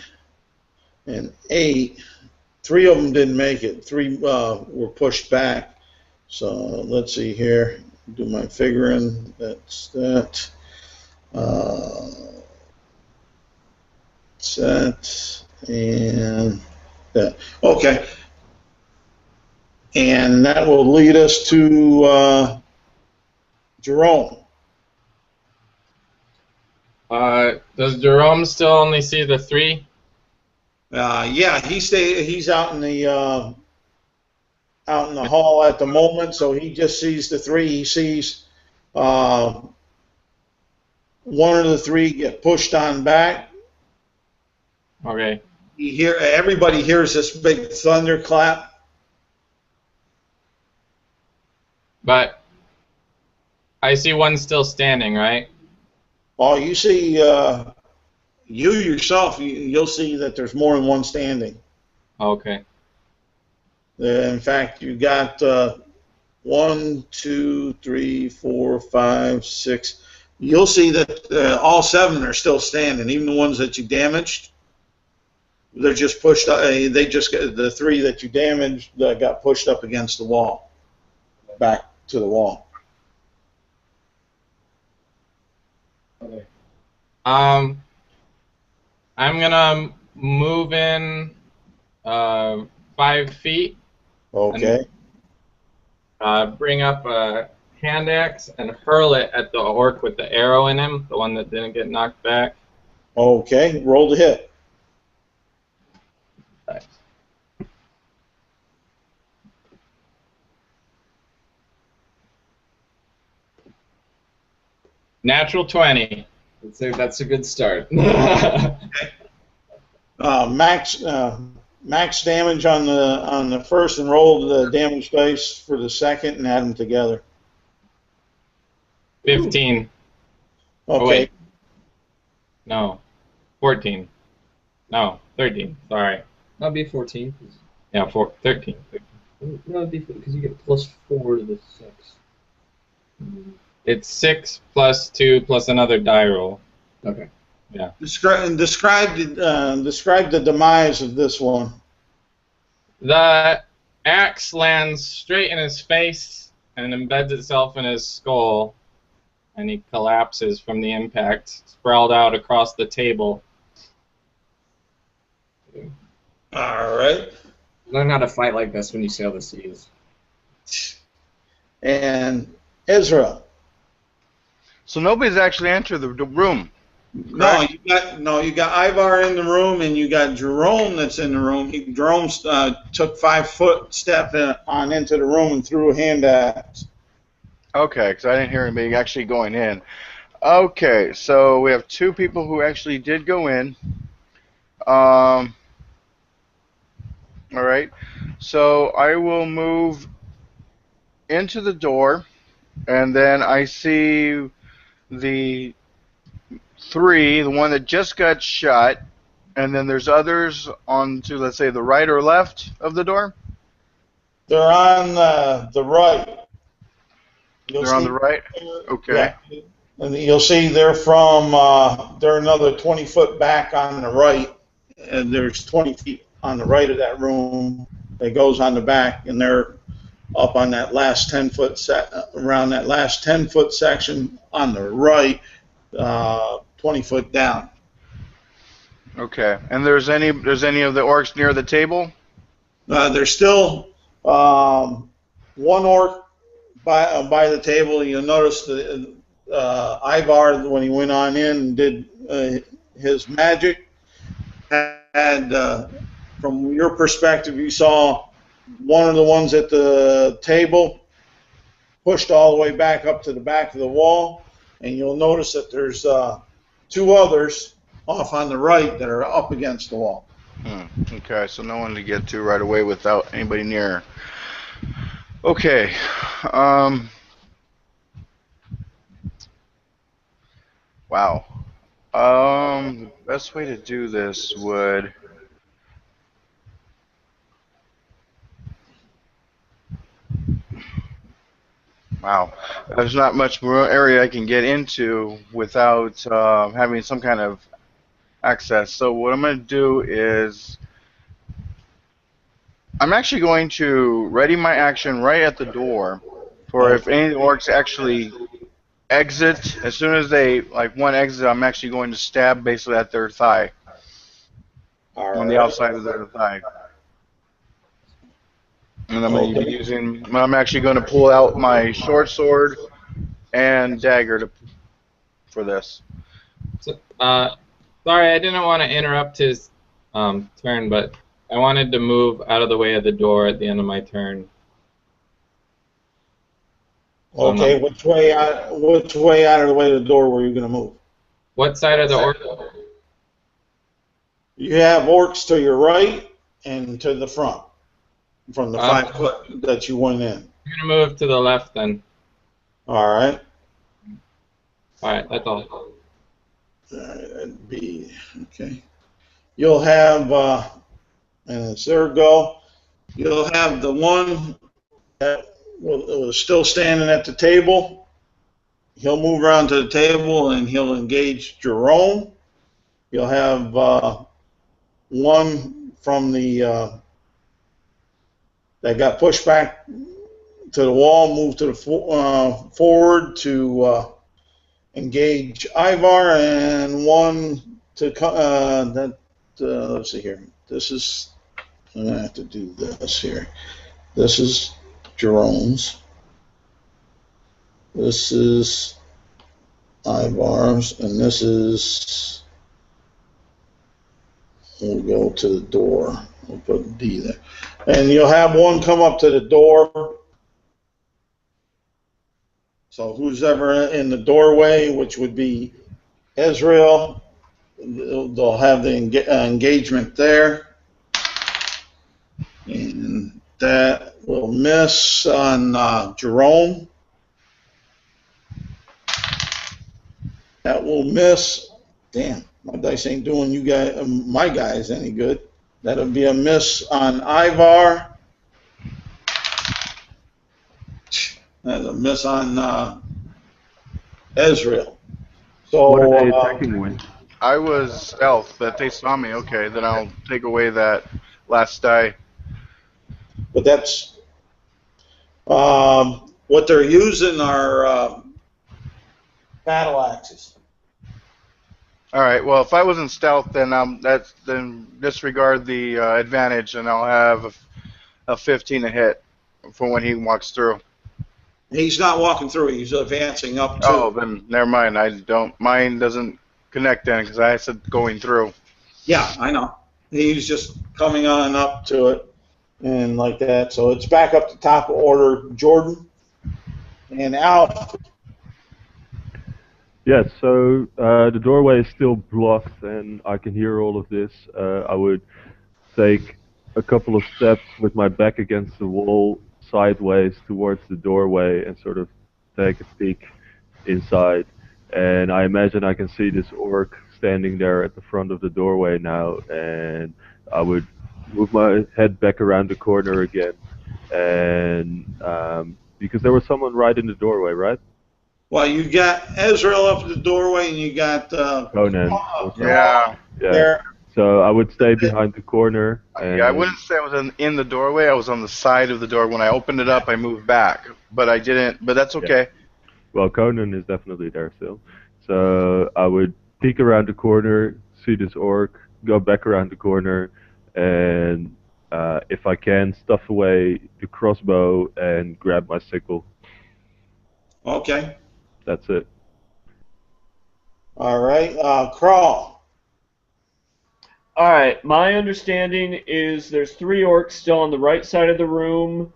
and 8. 3 of them didn't make it. 3 were pushed back. So let's see here. Do my figuring. That's that. Set and that. Okay. And that will lead us to Jerome.
Does Jerome still only see the 3?
Yeah, he's out in the hall at the moment, so he just sees the 3. He sees one of the 3 get pushed on back.
Okay.
Everybody hears this big thunderclap.
But I see one still standing, right?
Oh, you see, you yourself, you'll see that there's more than one standing.
Okay.
In fact, you got 1, 2, 3, 4, 5, 6. You'll see that all 7 are still standing, even the ones that you damaged. They're just pushed. They just the 3 that you damaged got pushed up against the wall, back to the wall.
Okay. I'm gonna move in 5 feet.
Okay.
And, bring up a hand axe and hurl it at the orc with the arrow in him, the one that didn't get knocked back.
Okay. Roll to hit.
Nice. Natural 20.
That's a good start.
Max damage on the first, and roll the damage dice for the second, and add them together.
15.
Okay.
Oh, wait. No. 14. No, 13. Sorry.
That'd be 14.
Yeah, 13.
No, it'd be because you get +4 to the 6.
It's 6 plus 2 plus another die roll.
Okay.
Yeah.
Describe the demise of this one.
The axe lands straight in his face and embeds itself in his skull, and he collapses from the impact, sprawled out across the table.
All right.
Learn how to fight like this when you sail the seas.
And Ezra.
So nobody's actually entered the room.
No, you got Ivar in the room, and you got Jerome that's in the room. Jerome took 5-foot step on into the room and threw a hand axe.
Okay, because I didn't hear anybody actually going in. Okay, so we have 2 people who actually did go in. All right, so I will move into the door, and then I see the 3, the one that just got shot, and then there's others on to, let's say, the right or left of the door?
They're on the right.
They're on the right? Okay.
Yeah. And you'll see they're they're another 20 foot back on the right, and there's 20 feet on the right of that room that goes on the back, and they're up on that last 10 foot around that last 10 foot section on the right, 20 foot down.
Okay. And there's any of the orcs near the table?
There's still one orc by the table. You'll notice that Ivar, when he went on in and did his magic, had from your perspective, you saw one of the ones at the table pushed all the way back up to the back of the wall, and you'll notice that there's 2 others off on the right that are up against the wall.
Okay, so no one to get to right away without anybody near. Okay. Wow. The best way to do this would... Wow. There's not much more area I can get into without having some kind of access. So what I'm going to do is I'm actually going to ready my action right at the door for if any of the orcs actually exit. As soon as they, like, one exit, I'm actually going to stab basically at their thigh. On the outside of their thigh. And I'm going to be using, I'm actually going to pull out my short sword and dagger for this.
So, sorry, I didn't want to interrupt his turn, but I wanted to move out of the way of the door at the end of my turn. So
Okay, which way out of the way of the door were you going to move?
What side of the orc?
You have orcs to your right and to the front, from the 5 foot that you went in.
I'm going to move to the left then.
All right.
All right, that's all.
All right, that'd be, okay. You'll have, and it's their go, you'll have the one that was still standing at the table. He'll move around to the table and he'll engage Jerome. You'll have one from the that got pushed back to the wall, move to the forward to engage Ivar, and one to let's see here. This is, I'm gonna have to do this here. This is Jerome's. This is Ivar's, and this is. We'll go to the door. We'll put D there. And you'll have one come up to the door. So who's ever in the doorway, which would be Israel, they'll have the engagement there. And that will miss on Jerome. That will miss. Damn. My dice ain't doing you guys, my guys, any good. That'll be a miss on Ivar. That's a miss on Israel. So,
what are they attacking with?
I was stealth, but if they saw me, okay, then I'll take away that last die.
But that's what they're using are battle axes.
All right. Well, if I wasn't stealth, then then disregard the advantage, and I'll have a 15 to hit for when he walks through.
He's not walking through. He's advancing up to.
Oh, then never mind. I don't. Mine doesn't connect then because I said going through.
Yeah, I know. He's just coming on up to it and like that. So it's back up to top of order, Jordan and Al.
Yes, so the doorway is still blocked and I can hear all of this. I would take a couple of steps with my back against the wall sideways towards the doorway and sort of take a peek inside. And I imagine I can see this orc standing there at the front of the doorway now, and I would move my head back around the corner again. And because there was someone right in the doorway, right?
Well, you got Israel up at the doorway, and you got
Conan.
Yeah.
there.
So I would stay behind the corner. And
Yeah, I wouldn't say I was in the doorway. I was on the side of the door. When I opened it up, I moved back, but I didn't. But that's okay.
Yeah. Well, Conan is definitely there still. So I would peek around the corner, see this orc, go back around the corner, and if I can, stuff away the crossbow and grab my sickle.
Okay.
That's it.
All right. Crawl.
All right. My understanding is there's 3 orcs still on the right side of the room.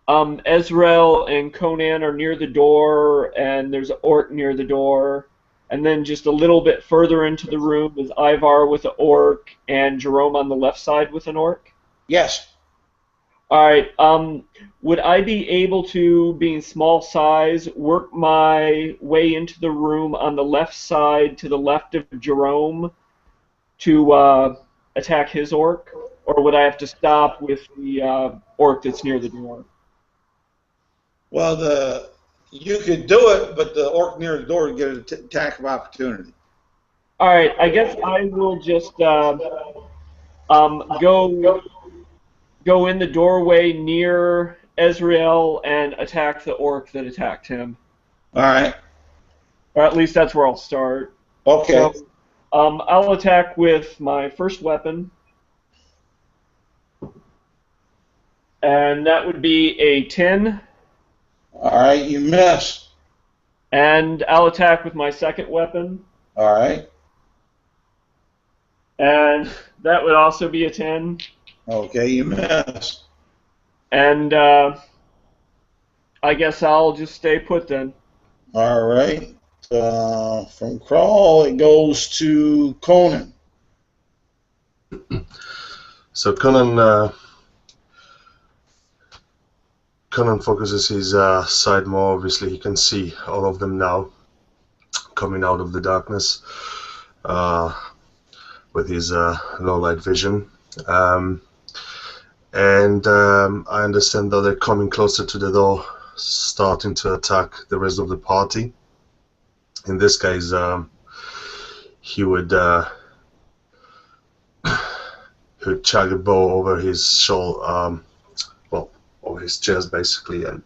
Ezreal and Conan are near the door, and there's an orc near the door. And then just a little bit further into the room is Ivar with an orc and Jerome on the left side with an orc.
Yes.
All right. Would I be able to, being small size, work my way into the room on the left side to the left of Jerome to attack his orc? Or would I have to stop with the orc that's near the door?
Well, You could do it, but the orc near the door would get an attack of opportunity.
All right, I guess I will just go in the doorway near Ezreal and attack the orc that attacked him.
All right.
Or at least that's where I'll start.
Okay.
So, I'll attack with my first weapon. And that would be a 10.
All right, you miss.
And I'll attack with my second weapon.
All right.
And that would also be a 10.
Okay, you miss.
And I guess I'll just stay put then.
All right. From Crawl, it goes to Conan.
So Conan focuses his side more. Obviously, he can see all of them now coming out of the darkness with his low light vision. I understand that they're coming closer to the door, starting to attack the rest of the party. In this case, he would chuck a bow over his shoulder, over his chest basically, and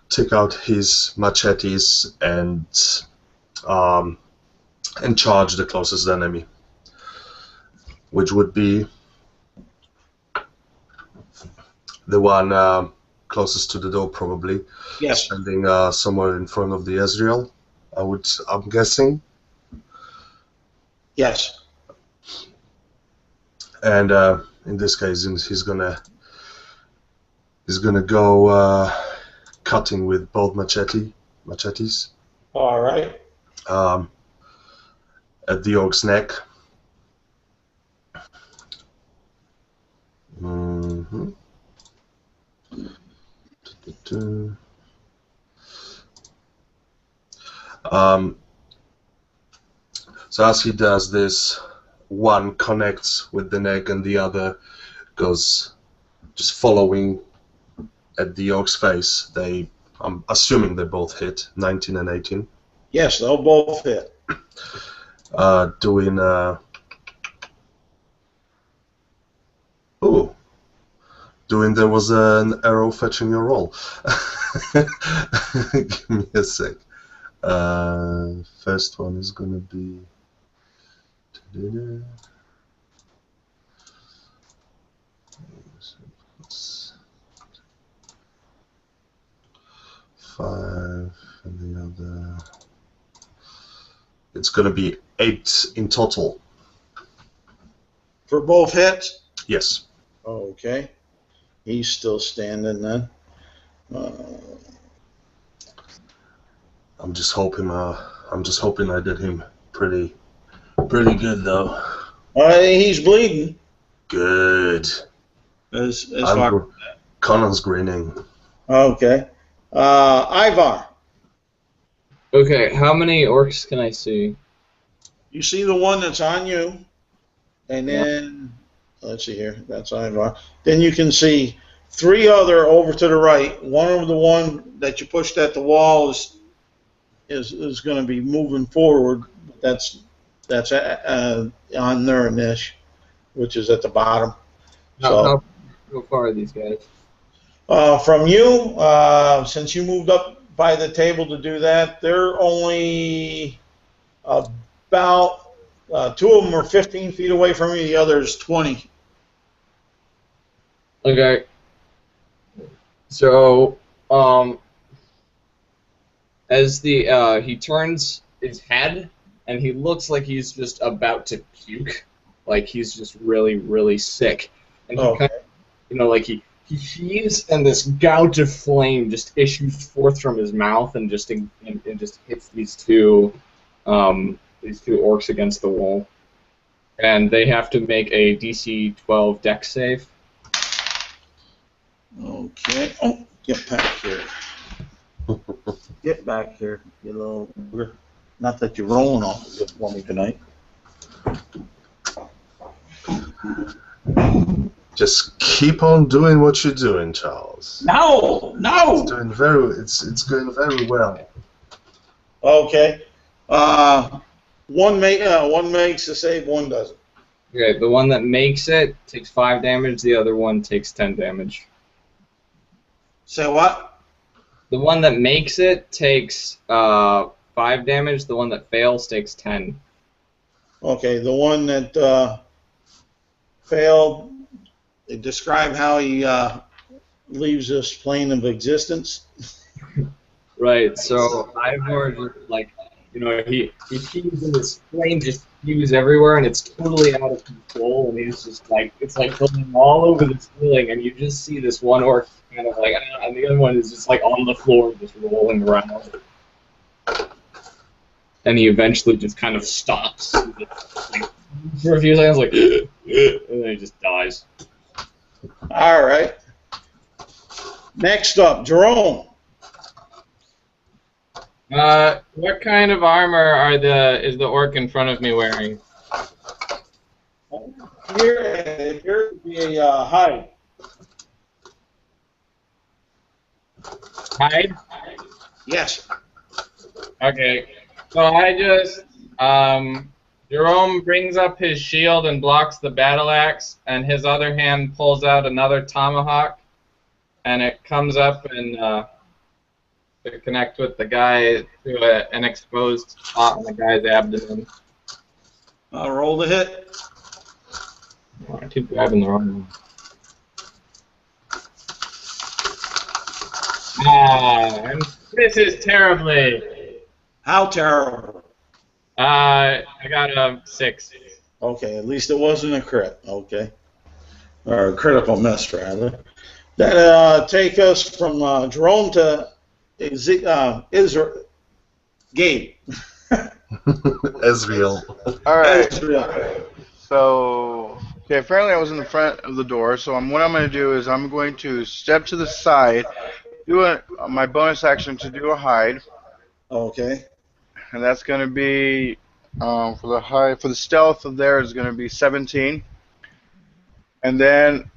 take out his machetes and charge the closest enemy, which would be the one closest to the door, probably.
Yes.
Standing somewhere in front of the Ezreal, I'm guessing.
Yes.
And in this case, he's gonna go cutting with both machetes.
All right.
At the orc's neck. Mm-hmm. So as he does this, one connects with the neck and the other goes just following at the orc's face. I'm assuming they both hit, 19 and 18.
Yes, they'll both hit.
There was an arrow fetching a roll. Give me a sec. First one is gonna be 5, and the other. It's gonna be 8 in total.
For both hits?
Yes.
Okay. He's still standing then.
I'm just hoping I did him pretty good though.
He's bleeding.
Good.
As far.
Conan's grinning.
Okay. Ivar.
Okay, how many orcs can I see?
You see the one that's on you, and then let's see here. That's Ivar. Then you can see 3 other over to the right. One of the one that you pushed at the wall is going to be moving forward. That's on their niche, which is at the bottom.
How far are these guys?
From you, since you moved up by the table to do that, they're only about 2 of them are 15 feet away from you. The other is 20.
Okay. So, as he turns his head, and he looks like he's just about to puke, like he's just really, really sick, and he kind of, like he heaves, and this gouge of flame just issues forth from his mouth, and just hits these two orcs against the wall, and they have to make a DC 12 Dex save.
Okay. Oh, get back here. Get back here, you little. Not that you're rolling off of it for me tonight.
Just keep on doing what you're doing, Charles.
No!
It's doing it's going very well.
Okay. One makes the save, one doesn't.
Okay, the one that makes it takes 5 damage, the other one takes 10 damage.
Say what?
The one that makes it takes 5 damage, the one that fails takes 10.
Okay, the one that failed, describe how he leaves this plane of existence.
Right, so Ivor, like, you know, he pees and his flame just spews everywhere, and it's totally out of control, and he's just like, it's like going all over the ceiling, and you just see this one orc kind of like, and the other one is just like on the floor, just rolling around. And he eventually just kind of stops, like, for a few seconds, like, and then he just dies.
All right. Next up, Jerome.
What kind of armor is the orc in front of me wearing?
Here to be a hide.
Hide?
Yes.
Okay. So I just, Jerome brings up his shield and blocks the battle axe, and his other hand pulls out another tomahawk, and it comes up and to connect with the guy to an exposed spot on the guy's abdomen.
I'll roll the hit.
Oh, I keep grabbing the wrong one. And this is terribly.
How terrible.
I got a 6.
Okay, at least it wasn't a crit. Okay. Or a critical miss, rather. That take us from Jerome to Israel. Gabe.
Ezreal.
All right.
Israel.
So, okay, apparently I was in the front of the door, so what I'm going to do is I'm going to step to the side, do my bonus action to do a hide,
Okay.
and that's going to be, for the stealth of there is going to be 17, and then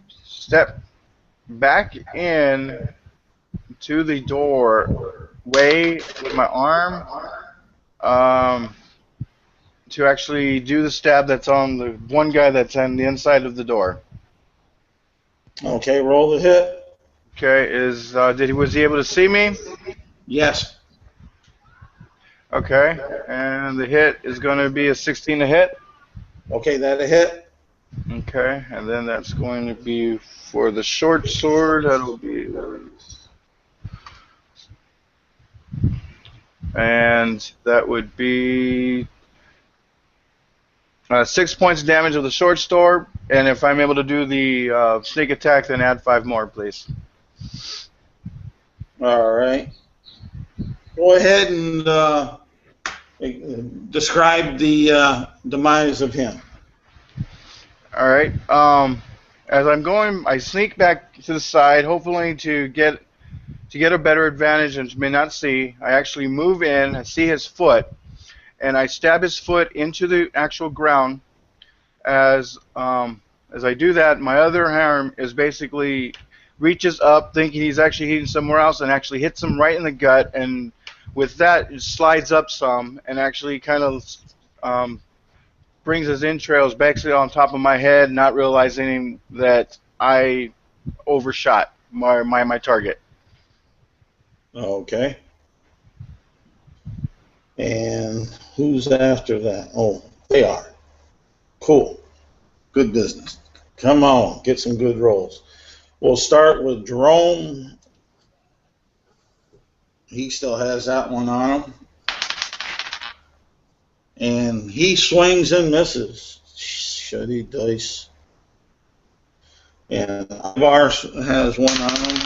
step back in to the doorway with my arm, to actually do the stab that's on the one guy that's on the inside of the door.
Okay, roll the hit.
Okay, was he able to see me?
Yes.
Okay, and the hit is going to be a 16 to hit.
Okay, that a hit.
Okay, and then that's going to be for the short sword. That'll be, and that would be 6 points of damage of the short sword. And if I'm able to do the sneak attack, then add 5 more, please.
All right. Go ahead and describe the demise of him.
All right. As I'm going, I sneak back to the side, hopefully to get a better advantage and may not see. I actually move in, I see his foot, and I stab his foot into the actual ground. As I do that, my other arm is basically reaches up, thinking he's actually hitting somewhere else, and actually hits him right in the gut. And with that, it slides up some, and actually kind of brings his entrails back on top of my head, not realizing that I overshot my target.
Okay. And who's after that? Oh, they are. Cool. Good business. Come on, get some good rolls. We'll start with Jerome. He still has that one on him. And he swings and misses. Shitty dice. And Ivar has one on him.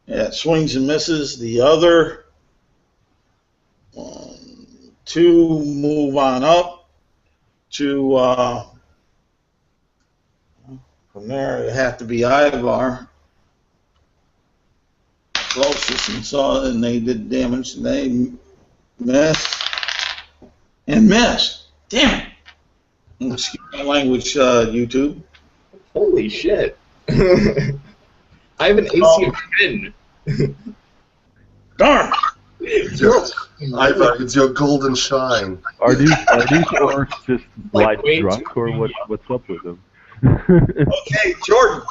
Yeah, swings and misses. The other 2 move on up to from there it have to be Ivar closest and saw it, and they did damage. And they missed and missed. Damn it! Excuse my language, YouTube.
Holy shit. I have an AC of 10.
Darn!
Ivar, it's your golden shine.
Are these orcs just
Like,
blind drunk, or what's up with them?
Okay, Jordan.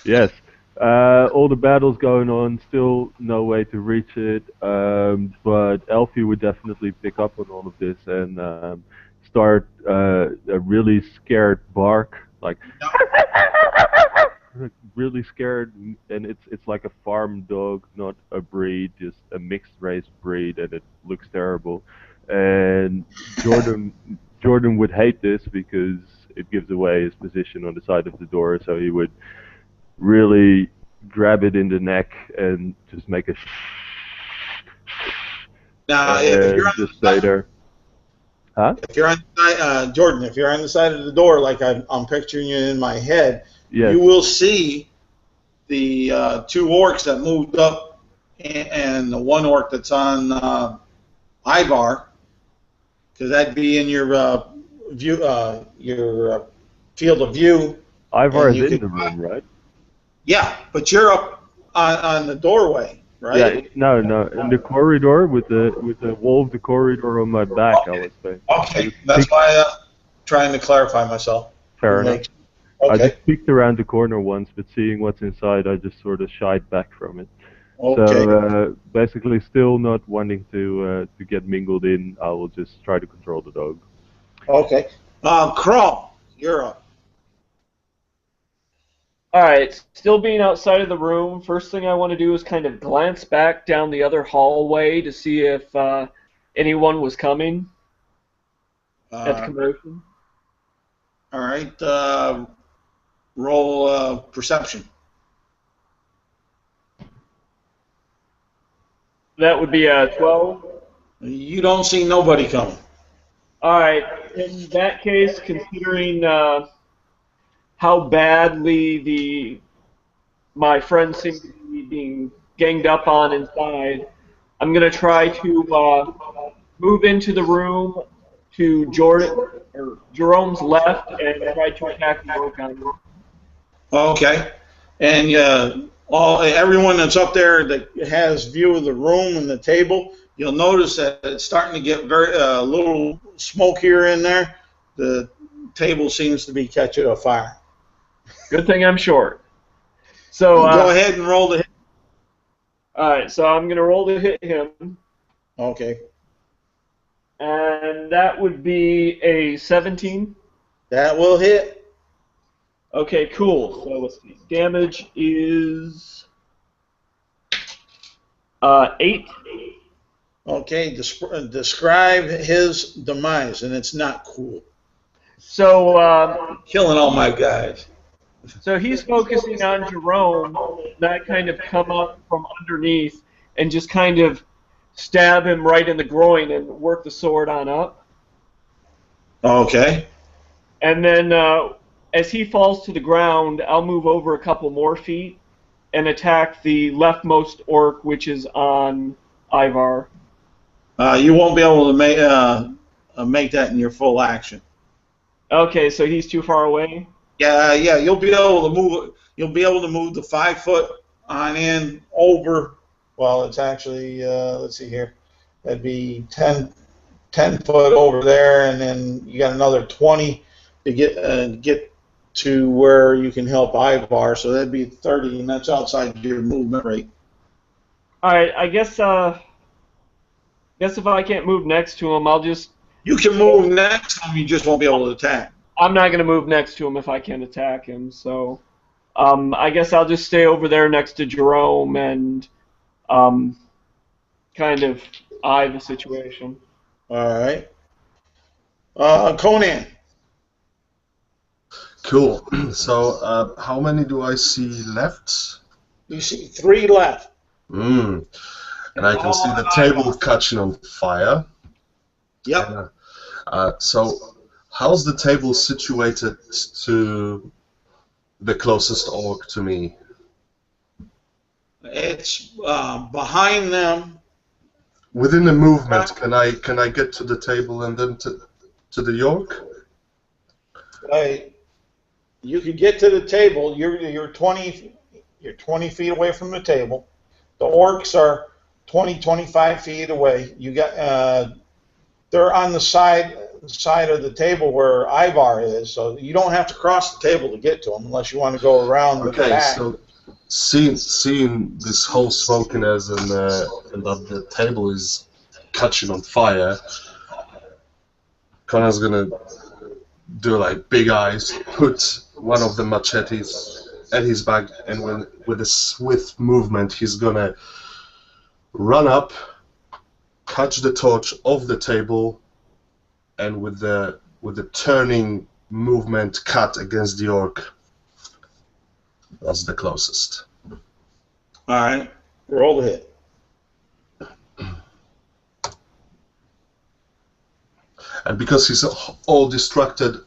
Yes. All the battles going on, still no way to reach it, but Elfie would definitely pick up on all of this and start a really scared bark, like really scared, and it's like a farm dog, not a breed, just a mixed race breed, and it looks terrible. And Jordan would hate this because it gives away his position on the side of the door, so he would really grab it in the neck and just make a
Now, if you're on
just stay there. Huh?
If you're on the side, Jordan, if you're on the side of the door, like I'm picturing you in my head,
Yes.
you will see the two orcs that moved up, and the one orc that's on Ivar, because that'd be in your view, your field of view.
Ivar
and
is
you
in
could-
the room, right?
Yeah, but you're up on the doorway, right?
Yeah, no, in the corridor with the wall of the corridor on my back, I was saying.
Okay, that's why I'm trying to clarify myself.
Fair enough. I
Okay,
just peeked around the corner once, but seeing what's inside, I just sort of shied back from it.
okay.
So basically, still not wanting to get mingled in, I will just try to control the dog.
Okay. Crawl, you're up.
Alright, still being outside of the room, first thing I want to do is kind of glance back down the other hallway to see if anyone was coming at the commotion.
All right. Roll perception.
That would be a 12.
You don't see nobody coming.
Alright, in that case, considering how badly my friends seem to be being ganged up on inside, I'm going to try to move into the room to Jerome's left and try to attack the orc on him.
Okay. And everyone that's up there that has view of the room and the table, you'll notice that it's starting to get very a little smokier in there. The table seems to be catching a fire.
Good thing I'm short. So
go ahead and roll the hit.
Alright, so I'm going to roll to hit him.
Okay.
And that would be a 17.
That will hit.
Okay, cool. So let's see. Damage is 8.
Okay, describe his demise, and it's not cool.
So
Killing all my guys.
so he's focusing on Jerome, and I kind of come up from underneath and just kind of stab him right in the groin and work the sword on up.
Okay.
And then as he falls to the ground, I'll move over a couple more feet and attack the leftmost orc, which is on Ivar.
You won't be able to make that in your full action.
Okay, so he's too far away?
Yeah, you'll be able to move. You'll be able to move the 5 foot on in over. Well, it's actually let's see here. That'd be 10 foot over there, and then you got another 20 to get to where you can help Ivar. So that'd be 30, and that's outside your movement rate.
All right, I guess if I can't move next to him, I'll just.
You can move next to him. You just won't be able to attack.
I'm not going to move next to him if I can't attack him, so I guess I'll just stay over there next to Jerome and kind of eye the situation.
All right. Conan.
Cool. So, how many do I see left?
You see 3 left.
And I can see the table catching on fire.
Yep.
So, how's the table situated to the closest orc to me?
It's behind them.
Within the movement, can I get to the table and then to the orc?
you could get to the table. You're 20 feet away from the table. The orcs are 25 feet away. You got they're on the side of the table where Ivar is, so you don't have to cross the table to get to them unless you want to go around the back.
So seeing this whole smokiness and that the table is catching on fire, Connor's gonna do like big eyes, put one of the machetes at his back, and with a swift movement, he's gonna run up, catch the torch off the table, and with the turning movement, cut against the orc. That's the closest.
All right, roll the hit.
And because he's all distracted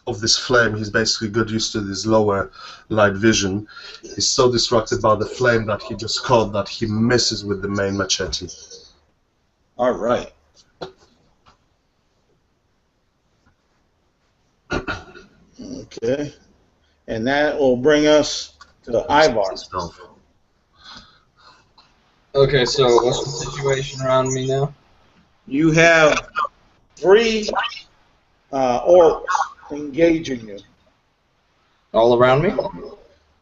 of this flame, he's basically got used to this lower light vision. He's so distracted by the flame that he just caught that he misses with the main machete.
All right. Okay. And that will bring us to Ivar.
Okay, so what's the situation around me now?
You have 3 orcs engaging you.
All around me?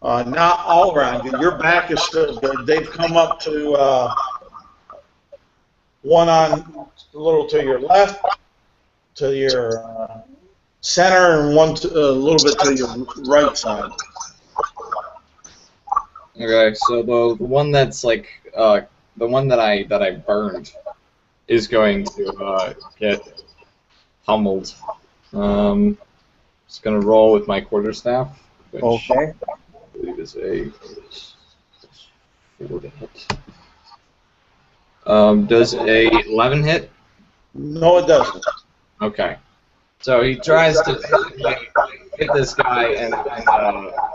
Not all around you. Your back is still good. They've come up to one on a little to your left, to your center, and one a little bit to your right side.
Okay, so the one that's like the one that I burned is going to get pummeled. Just gonna roll with my quarterstaff, which
Okay.
I believe is a 4 to hit. Does a 11 hit?
No, it doesn't.
Okay. So he tries to hit this guy, and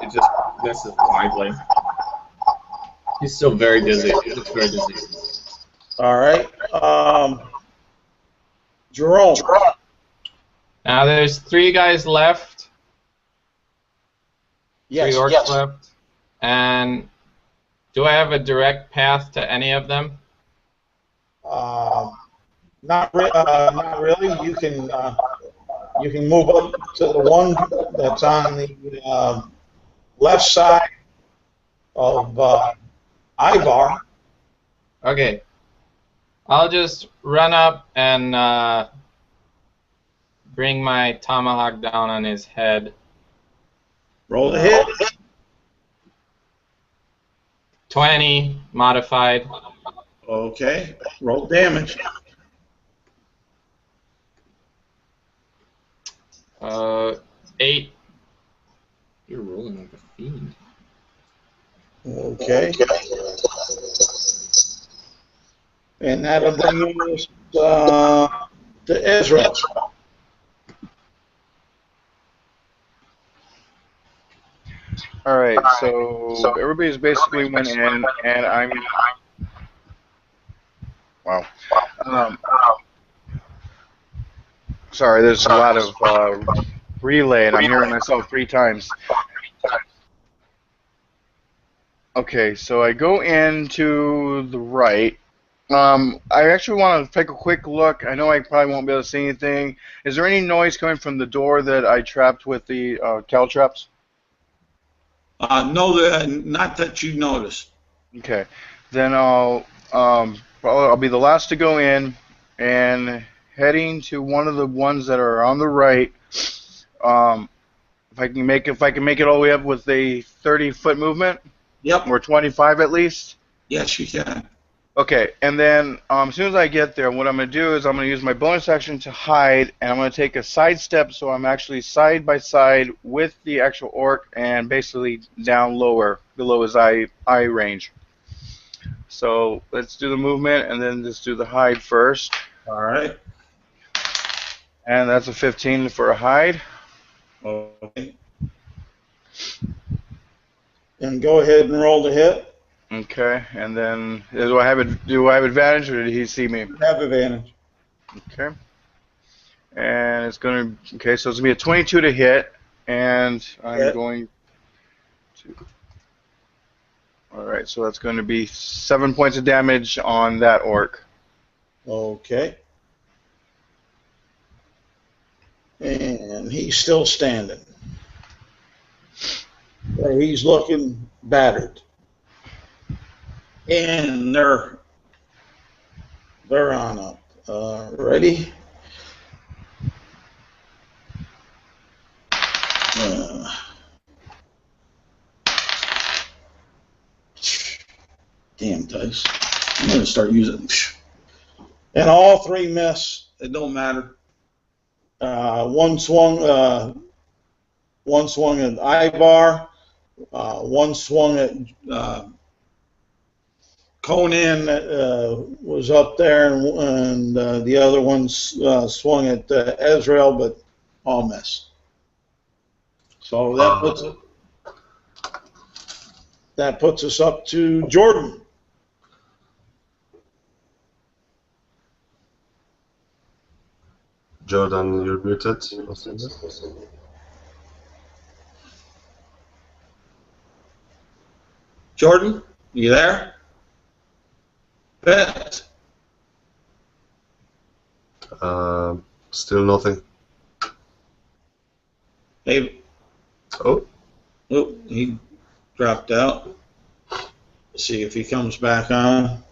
it just misses widely. He's still very dizzy. He looks very dizzy.
All right. Jerome.
Now there's 3 guys left.
Yes.
3 orcs
Yes.
left. And do I have a direct path to any of them?
Not really. You can move up to the one that's on the left side of Ivar.
Okay. I'll just run up and bring my tomahawk down on his head.
Roll the hit.
20 modified.
Okay. Roll damage.
8.
You're rolling like a fiend.
Okay. And that'll bring us to Ezra.
All right, so everybody's basically went in, and I'm wow. Sorry, there's a lot of relay, and I'm hearing myself 3 times. Okay, so I go into the right. I actually want to take a quick look. I know I probably won't be able to see anything. Is there any noise coming from the door that I trapped with the caltrops?
No, not that you noticed.
Okay, then I'll be the last to go in, and heading to one of the ones that are on the right. If I can make it all the way up with a 30-foot movement.
Yep.
Or 25 at least.
Yes, you can.
Okay, and then as soon as I get there, what I'm going to do is I'm going to use my bonus action to hide, and I'm going to take a side step so I'm actually side by side with the actual orc and basically down lower, below his eye range. So let's do the movement and then just do the hide first.
All right.
And that's a 15 for a hide.
Okay. And go ahead and roll the hit.
Okay, and then do I have advantage, or did he see me?
You have advantage.
Okay. And it's gonna so it's gonna be a 22 to hit. and I'm
Yeah.
going to. All right, so that's going to be 7 points of damage on that orc.
Okay. And he's still standing. He's looking battered. And they're on up. Ready? Damn dice. I'm going to start using. And all three miss. It don't matter. One swung at Ivar. One swung at Conan was up there, and the other one swung at Ezreal, but all miss. So that puts us up to Jordan.
Jordan, you're muted.
Jordan, you there? Bet.
Still nothing.
Hey.
Oh.
Oh, he dropped out. Let's see if he comes back on.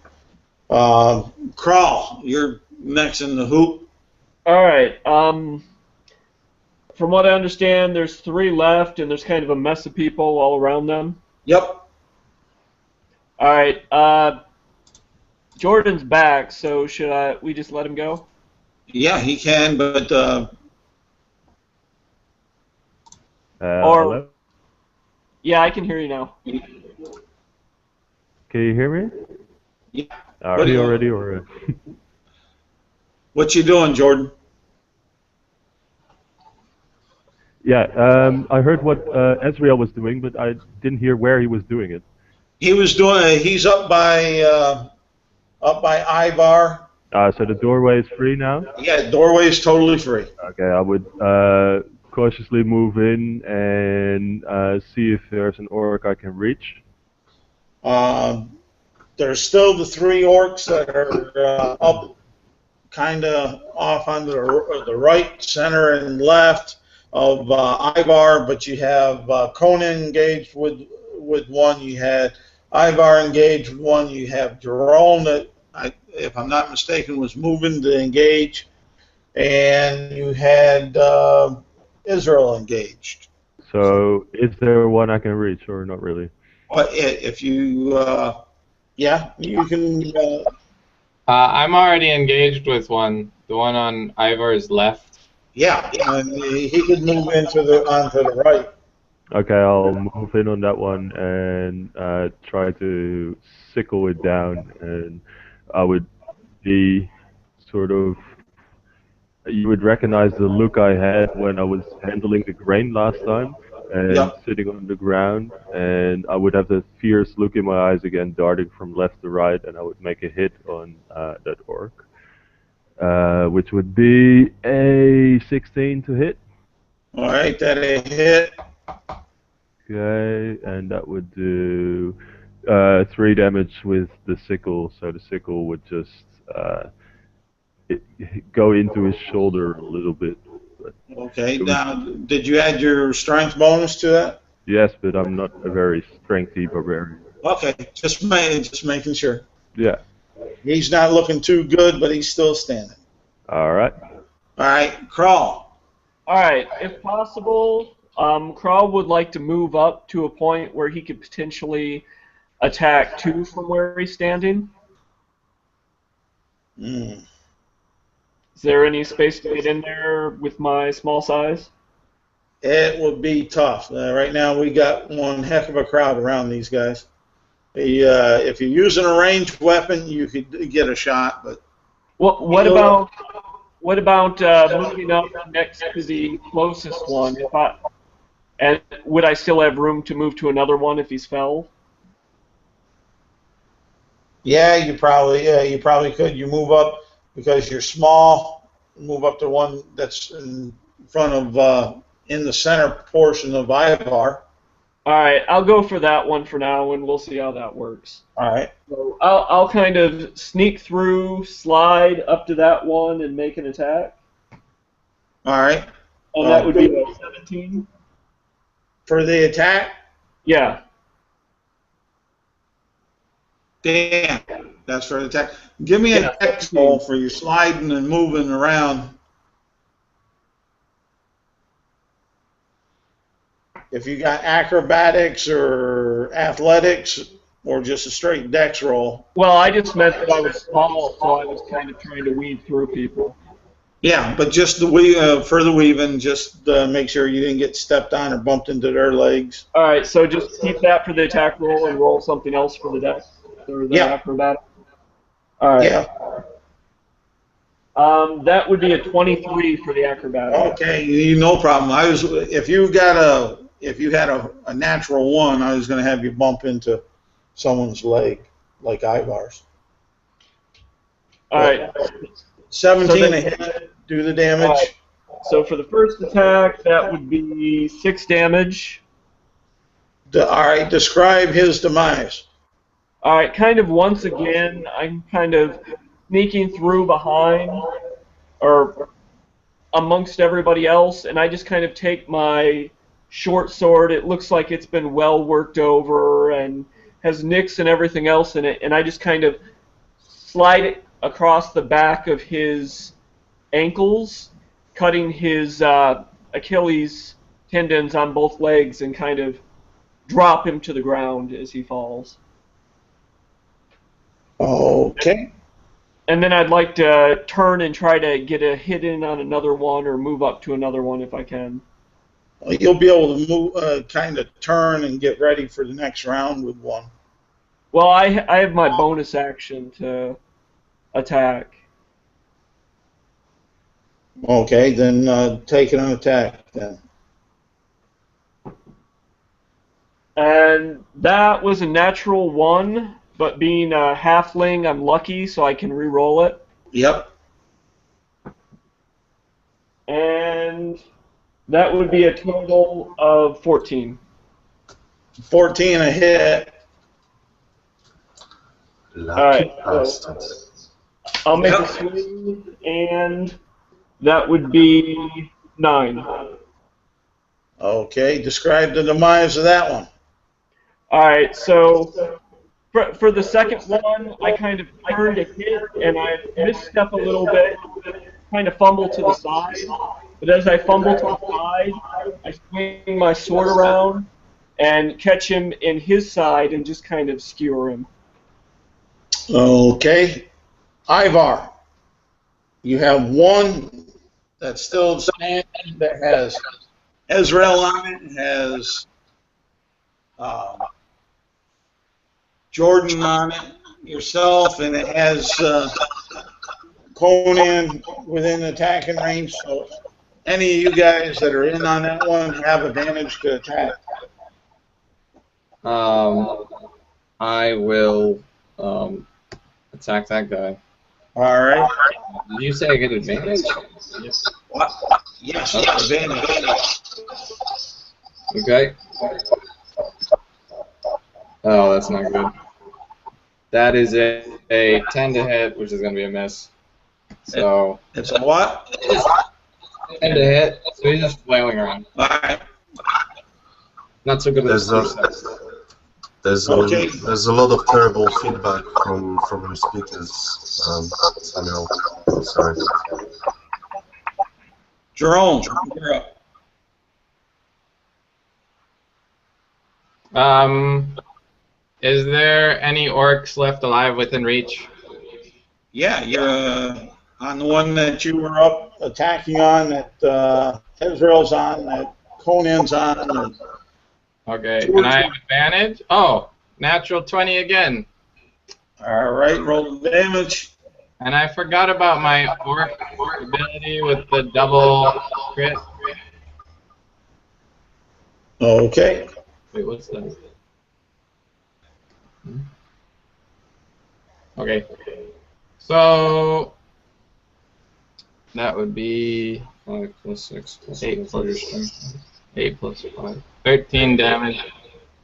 Crawl, you're next in the hoop.
All right. From what I understand, there's 3 left, and there's kind of a mess of people all around them.
Yep.
All right. Jordan's back, so should we just let him go?
Yeah, he can, but
hello?
Yeah, I can hear you now.
Can you hear me?
Yeah.
Already, or?
What you doing, Jordan?
Yeah, I heard what Ezreal was doing, but I didn't hear where he was doing it.
He's up by Ivar.
So the doorway is free now?
Yeah, doorway is totally free.
Okay, I would cautiously move in and see if there's an orc I can reach.
There's still the 3 orcs that are up kind of off on the right, center, and left of Ivar, but you have Conan engaged with one, you had Ivar engaged with one, you have Jerome that, if I'm not mistaken, was moving to engage, and you had Israel engaged.
So is there one I can reach, or not really?
If you, yeah, you can.
I'm already engaged with one. The one on Ivar's left.
Yeah, and he could move onto the right.
Okay, I'll move in on that one and try to sickle it down, and I would be sort of. You would recognize the look I had when I was handling the grain last time and sitting on the ground, and I would have that fierce look in my eyes again, darting from left to right, and I would make a hit on that orc, which would be a 16 to hit.
All right, that a hit.
Okay, and that would do 3 damage with the sickle, so the sickle would just go into his shoulder a little bit.
Okay, now, did you add your strength bonus to that?
Yes, but I'm not a very strengthy barbarian.
Okay, just making sure.
Yeah.
He's not looking too good, but he's still standing.
All right.
All right, Crawl.
All right, if possible, Crawl would like to move up to a point where he could potentially attack 2 from where he's standing. Is there any space to get in there with my small size?
It would be tough. Right now we got one heck of a crowd around these guys. If you're using a ranged weapon, you could get a shot, but...
What about moving up next to the closest one? And would I still have room to move to another one if he's felled?
Yeah, you probably could. You move up because you're small. Move up to one that's in front of in the center portion of Ivar.
All right, I'll go for that one for now, and we'll see how that works.
All right.
So I'll kind of sneak through, slide up to that one, and make an attack.
All right.
And that would be a 17.
For the attack?
Yeah.
Damn. That's for the attack. Give me a dex roll for your sliding and moving around. If you got acrobatics or athletics or just a straight dex roll.
Well, I just meant that I was small, so I was kind of trying to weave through people.
Yeah, but just for the weaving, just make sure you didn't get stepped on or bumped into their legs.
All right, so just keep that for the attack roll and roll something else for the dex or the acrobatic. All right.
Yeah.
That would be a 23 for the acrobatic.
Okay, no problem. If you had a natural 1, I was going to have you bump into someone's leg, like Ivar's.
All right.
17 to hit, do the damage.
Right. So for the first attack, that would be 6 damage.
All right, describe his demise.
All right, kind of once again, I'm kind of sneaking through behind or amongst everybody else, and I just kind of take my short sword. It looks like it's been well worked over and has nicks and everything else in it, and I just kind of slide it across the back of his ankles, cutting his Achilles tendons on both legs, and kind of drop him to the ground as he falls.
Okay.
And then I'd like to turn and try to get a hit in on another one or move up to another one if I can.
Well, you'll be able to move, kind of turn and get ready for the next round with one.
Well, I have my bonus action to attack.
Okay, then take an attack then.
And that was a natural 1, but being a halfling, I'm lucky, so I can re-roll it.
Yep.
And that would be a total of 14.
14 a hit.
Lucky
Alright, so I'll make a swing, and that would be 9.
Okay, describe the demise of that one.
Alright, so for the second one, I kind of turned to hit, and I misstep a little bit, kind of fumble to the side. But as I fumble to the side, I swing my sword around and catch him in his side and just kind of skewer him.
Okay. Ivar, you have one that's still standing that has Ezreal on it, has Jordan on it, yourself, and it has Conan within attacking range. So any of you guys that are in on that one have advantage to attack.
I will attack that guy.
All right.
Did you say I get advantage?
What? Yes, advantage.
Okay. Oh, that's not good. That is a 10 to hit, which is going to be a miss. So
It's a what?
10 to hit, so he's just flailing around.
All right.
Not so good with
There's a lot of terrible feedback from your speakers, Samuel. Sorry.
Jerome, you're up.
Is there any orcs left alive within reach?
Yeah, you're on the one that you were up attacking on, that Ezreal's on, that Conan's on. And
Okay, and I have advantage? Oh, natural 20 again.
all right, roll the damage.
And I forgot about my orc ability with the double crit.
Okay.
Wait, what's that? Okay. So that would be
5 plus 6 plus
8
4
plus
strength.
8 plus 5.
13 damage.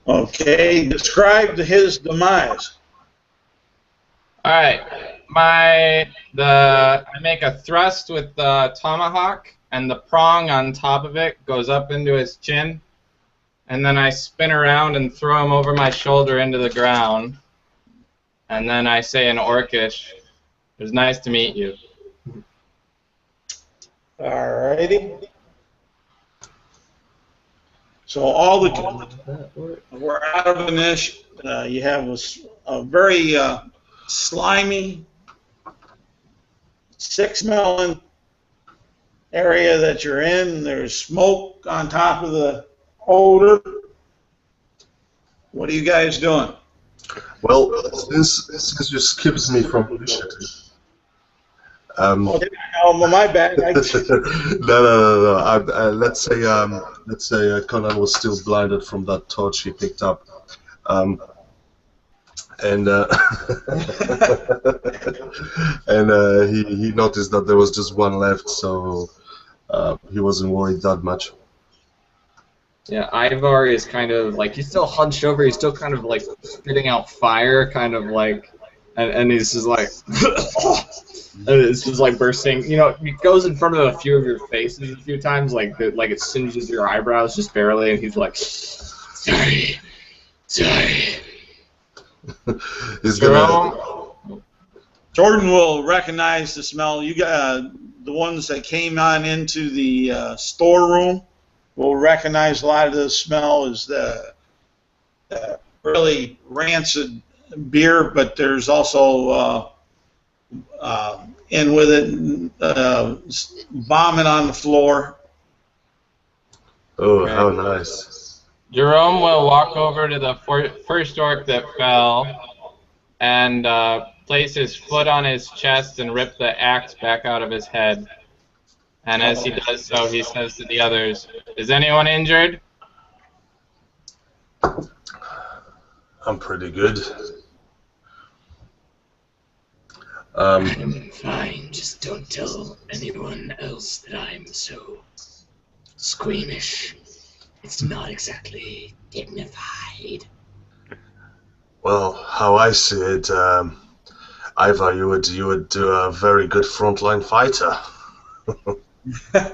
Okay, describe his demise.
All right, I make a thrust with the tomahawk, and the prong on top of it goes up into his chin, and then I spin around and throw him over my shoulder into the ground, and then I say in Orcish, "It was nice to meet you."
Alrighty. So all the we're out of initiative. You have a very slimy 6 melon area that you're in. There's smoke on top of the odor. What are you guys doing?
Well, since you skipped me from initiative.
Okay, oh, my bad.
No. Let's say Conan was still blinded from that torch he picked up, and he noticed that there was just one left, so he wasn't worried that much.
Yeah, Ivar is kind of like, he's still hunched over, he's still kind of like spitting out fire, kind of like, and he's just like, and it's just like bursting. You know, he goes in front of a few of your faces a few times, like it singes your eyebrows just barely, and he's like, sorry.
He's gonna.
Jordan will recognize the smell. You got the ones that came on into the storeroom will recognize a lot of the smell as the really rancid beer, but there's also in with it vomit on the floor.
Oh, how nice.
Jerome will walk over to the first orc that fell and place his foot on his chest and rip the axe back out of his head. And as he does so, he says to the others, "Is anyone injured?"
I'm pretty good.
I'm fine, just don't tell anyone else that I'm so squeamish. It's not exactly dignified.
Well, how I see it, Ivar, you would do a very good frontline fighter.
I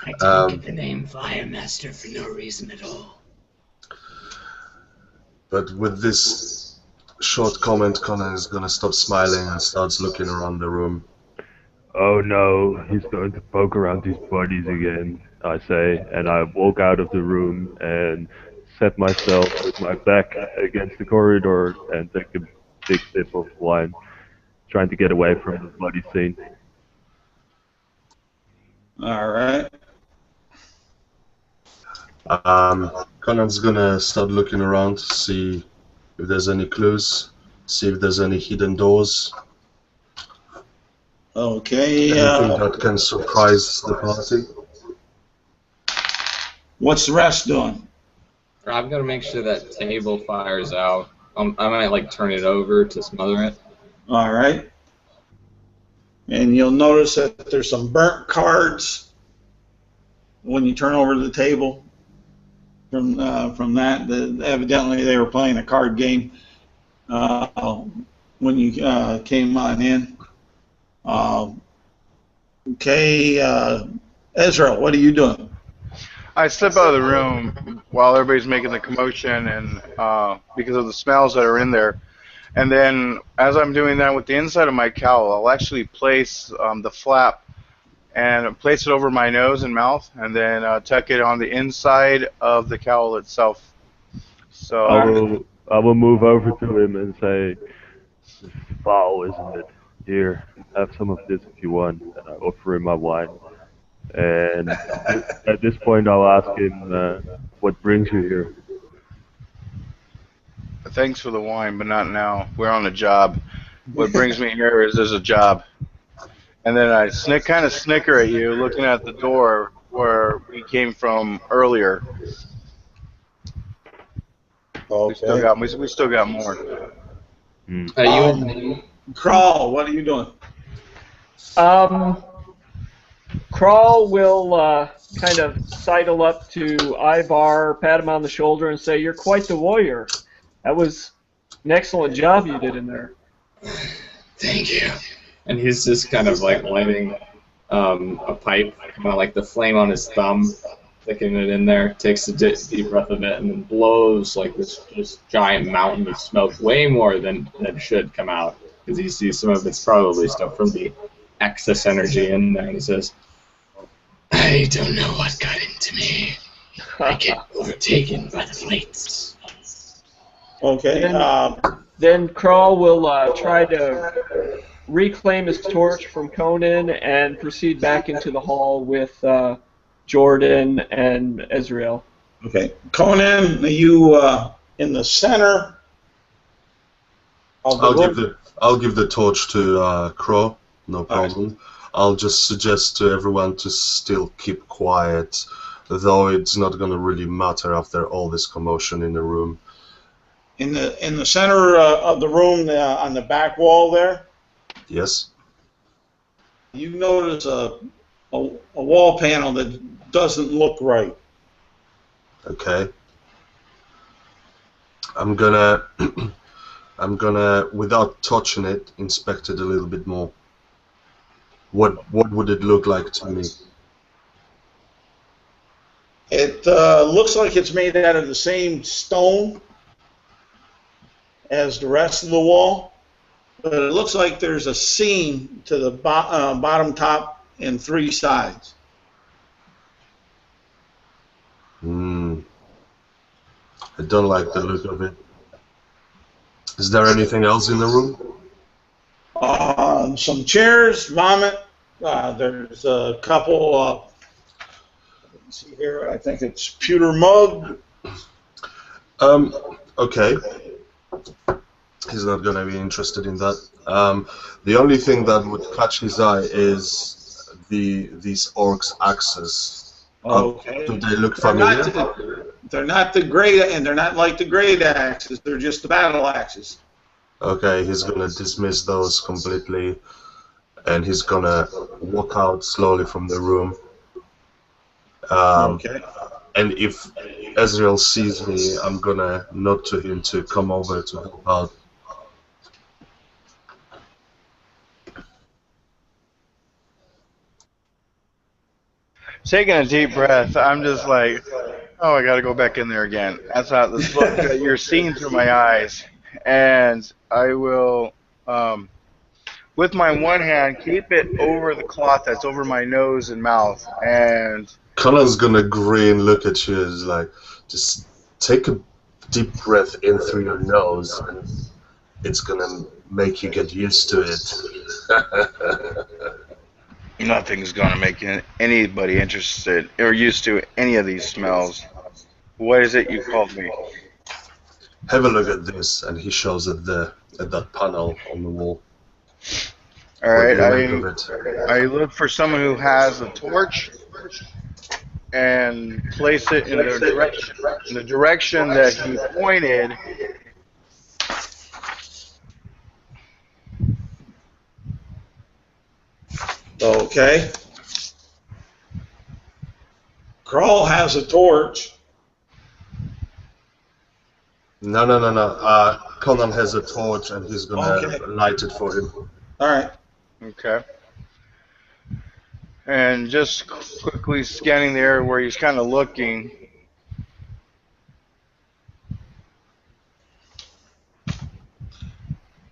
didn't get the name Firemaster for no reason at all.
But with this short comment, Conan is gonna stop smiling and starts looking around the room.
Oh no, he's going to poke around his bodies again, I say, and I walk out of the room and set myself with my back against the corridor and take a big sip of wine, trying to get away from the bloody scene.
All right.
Conan's gonna start looking around to see if there's any clues, see if there's any hidden doors.
Okay.
Anything that can surprise the party.
What's the rest doing?
I'm gonna make sure that table fires out. I might like turn it over to smother it.
All right. And you'll notice that there's some burnt cards when you turn over the table. From that, evidently they were playing a card game when you came on in. Okay, Ezra, what are you doing?
I step out of the room while everybody's making the commotion, and because of the smells that are in there. And then, as I'm doing that with the inside of my cowl, I'll actually place the flap and place it over my nose and mouth, and then tuck it on the inside of the cowl itself. So
I will move over to him and say, "This is foul, isn't it? Here, have some of this if you want." And I offer him my wine. And at this point, I'll ask him, "What brings you here?"
thanks for the wine, but not now. We're on a job. What brings me here is there's a job. And then I kind of snicker at you, looking at the door where we came from earlier.
Okay.
We still got more.
You
Crawl, what are you doing?
Crawl will kind of sidle up to Ivar, pat him on the shoulder, and say, "You're quite the warrior. That was an excellent job you did in there."
Thank you.
And he's just kind of like lighting a pipe, kind of like the flame on his thumb, sticking it in there, takes a deep breath of it, and then blows like this giant mountain of smoke, way more than should come out. Because you see some of it's probably stuff from the excess energy in there, and he says,
I don't know what got into me. I get overtaken by the flames.
Okay.
Then Crawl will try to reclaim his torch from Conan and proceed back into the hall with Jordan and Ezreal.
Okay. Conan, are you in the center of the room?
I'll give the torch to Crow. No problem. Right. I'll just suggest to everyone to still keep quiet, though it's not going to really matter after all this commotion in the room.
In the center of the room, on the back wall there.
Yes.
You notice a wall panel that doesn't look right.
Okay. I'm gonna without touching it, inspect it a little bit more. What would it look like to me?
It looks like it's made out of the same stone as the rest of the wall, but it looks like there's a seam to the bottom, top, and 3 sides.
I don't like the look of it. Is there anything else in the room?
Some chairs, vomit. There's a couple. Let's see here. I think it's pewter mug.
Okay. He's not going to be interested in that. The only thing that would catch his eye is these orcs' axes.
Okay.
Do they look familiar?
They're not the great, and they're not like the great axes. They're just the battle axes.
Okay, he's gonna dismiss those completely, and he's gonna walk out slowly from the room.
Okay.
And if Ezreal sees me, I'm gonna nod to him to come over to help out.
Taking a deep breath, I'm just like, oh, I got to go back in there again. That's how this look that you're seeing through my eyes. And I will, with my one hand, keep it over the cloth that's over my nose and mouth. And
Conan's gonna grin, look at you, is like, just take a deep breath in through your nose, and it's gonna make you get used to it.
nothing's going to make anybody interested or used to any of these smells. What is it you called me?
Have a look at this, and he shows at that panel on the wall.
All right, I look for someone who has a torch and place it in their direction. In the direction that he pointed.
Okay. Crawl has a torch.
No. Conan has a torch, and he's gonna light it for him.
All right.
Okay. And just quickly scanning the area where he's kind of looking.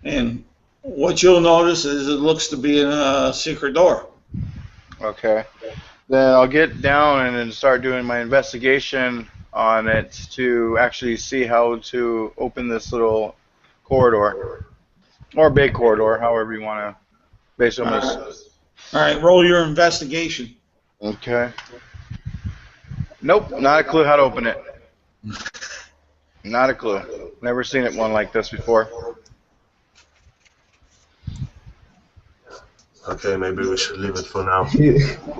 And what you'll notice is it looks to be a secret door.
Okay. Then I'll get down and then start doing my investigation on it to actually see how to open this little corridor. Or big corridor, however you want to base on this.
All right, roll your investigation.
Okay. Nope, not a clue how to open it. Not a clue. Never seen it one like this before.
Okay, maybe we should leave it for now.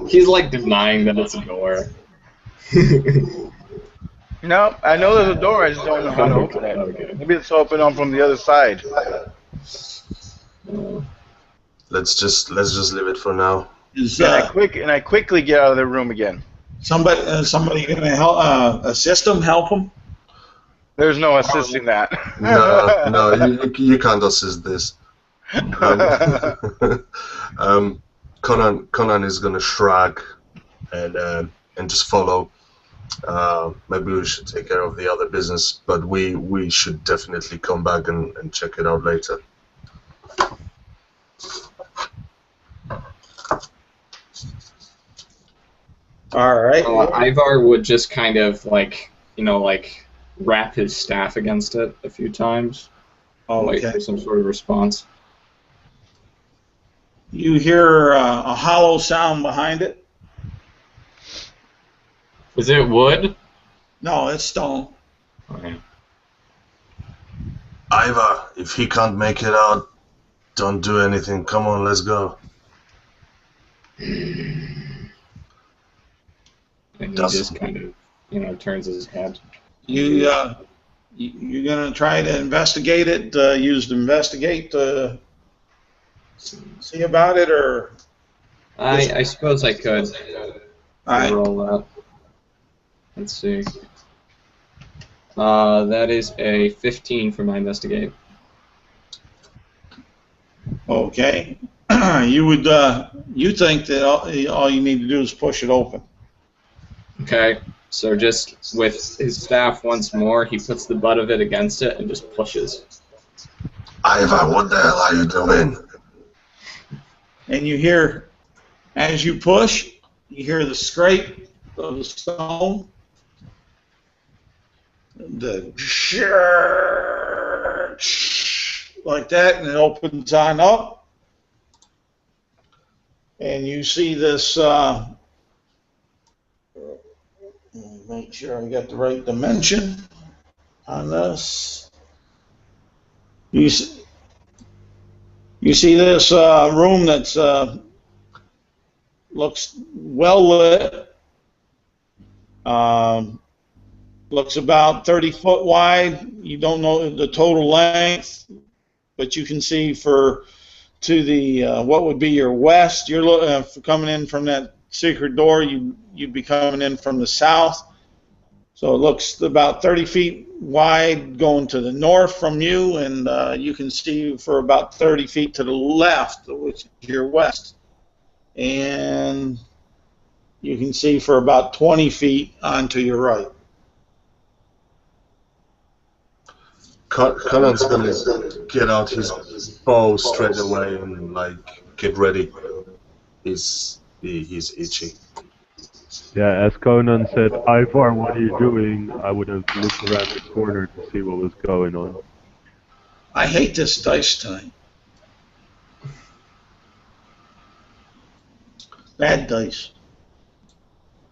He's like denying that it's a door.
No, I know there's a door, I just don't know how to open it.
Okay.
Maybe it's open on from the other side.
Let's just leave it for now.
Is
And I quickly get out of the room again.
somebody going to help assist him? Help him?
There's no assisting that.
No, you can't assist this. Conan is gonna shrug and just follow. Maybe we should take care of the other business, but we should definitely come back and check it out later.
All right.
Ivar would just kind of wrap his staff against it a few times. Wait for some sort of response.
You hear a hollow sound behind it?
Is it wood?
No, it's stone.
Okay.
Ivar, if he can't make it out, don't do anything. Come on, let's go.
And he just kind of, turns his head.
You're gonna try to investigate it. Use to investigate to see about it, or
I suppose I could.
all right.
Roll that. Let's see. That is a 15 for my investigate.
Okay. You think that all you need to do is push it open.
Okay, so just with his staff once more, he puts the butt of it against it and just pushes.
Ivar, what the hell are you doing?
And you hear, as you push, you hear the scrape of the stone. The like that, and it opens on up. And you see this, make sure I got the right dimension on this. You see this room that's looks well lit. Looks about 30 foot wide. You don't know the total length, but you can see to the what would be your west. You're coming in from that secret door. You'd be coming in from the south. So it looks about 30 feet wide going to the north from you, and you can see for about 30 feet to the left, which is your west. And you can see for about 20 feet onto your right.
Conan's gonna get out his bow straight away and get ready. He's itchy.
Yeah, as Conan said, Ivar, what are you doing? I would have looked around the corner to see what was going on.
I hate this dice tonight. Bad dice.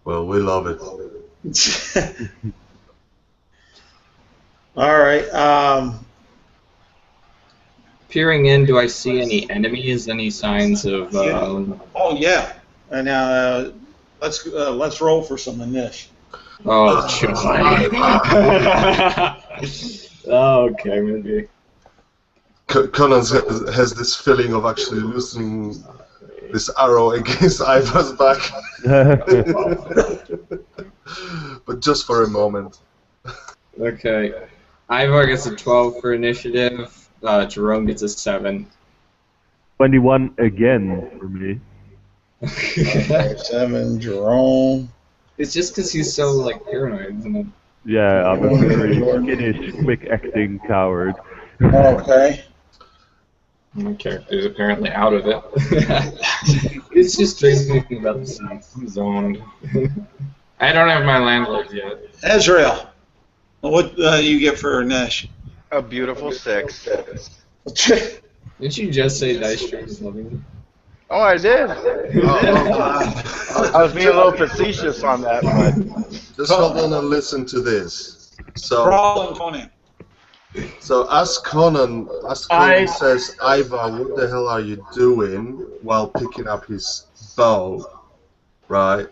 Well, we love it.
All right.
Peering in, do I see any enemies? Any signs of?
Oh yeah. And now let's roll for some initiative.
Oh, okay, maybe.
Conan has this feeling of actually loosening this arrow against Ivar's back, but just for a moment.
Okay. Ivar gets a 12 for initiative. Jerome gets a 7.
21 again for me.
7, Jerome.
It's just because he's so paranoid, isn't it?
Yeah, I'm a very skittish, quick-acting coward.
Okay.
My character is apparently out of it.
It's just thinking about the scene.
I'm zoned. I don't have my landlords yet.
Ezreal, what you get for Nash?
A beautiful 6.
Didn't you just say Dice Stream is loving you?
Oh, I did. I was being a little facetious on that, but
Just hold on and listen to this.
Crawl and Conan.
So as Conan says, Ivar, what the hell are you doing? While picking up his bow, right?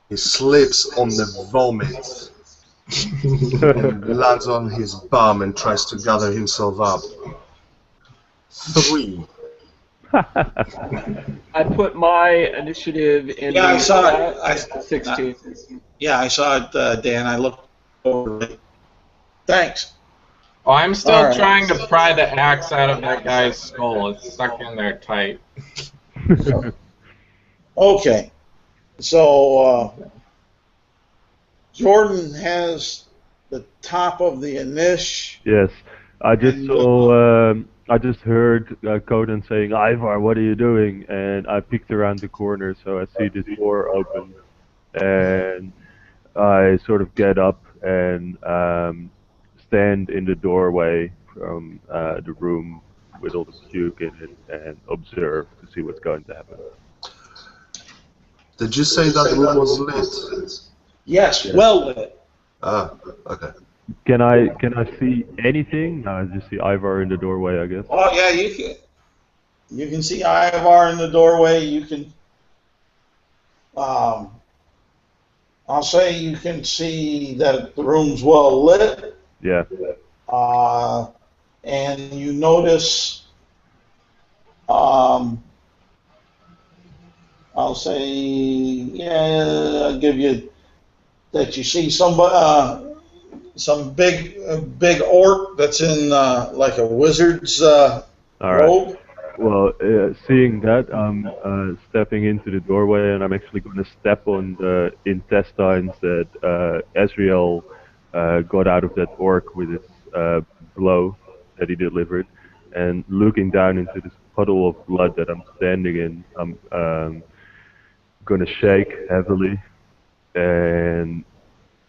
He slips on the vomit and lands on his bum and tries to gather himself up. 3.
I put my initiative in
Yeah, I
the
saw
chat.
it.
16.
Yeah, I saw it, Dan. I looked over it. Thanks.
Oh, I'm
All
still
right.
trying to pry the axe out of that guy's skull. It's stuck in there tight.
Okay. So Jordan has the top of the initiative.
Yes, I just
And,
saw. I just heard Conan saying, "Ivar, what are you doing?" And I peeked around the corner, so I see this door open, and I sort of get up and stand in the doorway from the room with all the puke in it and observe to see what's going to happen.
Did you say that room was lit?
Yes, well lit.
Ah, okay.
Can I see anything? No, I just see Ivar in the doorway, I guess.
Oh yeah, you can see Ivar in the doorway. You can I'll say you can see that the room's well lit.
Yeah.
And you notice I'll say I'll give you that you see some big orc that's in like a wizard's
All right.
robe.
Well, seeing that, I'm stepping into the doorway, and I'm actually going to step on the intestines that Ezreal got out of that orc with his blow that he delivered. And looking down into this puddle of blood that I'm standing in, I'm going to shake heavily, and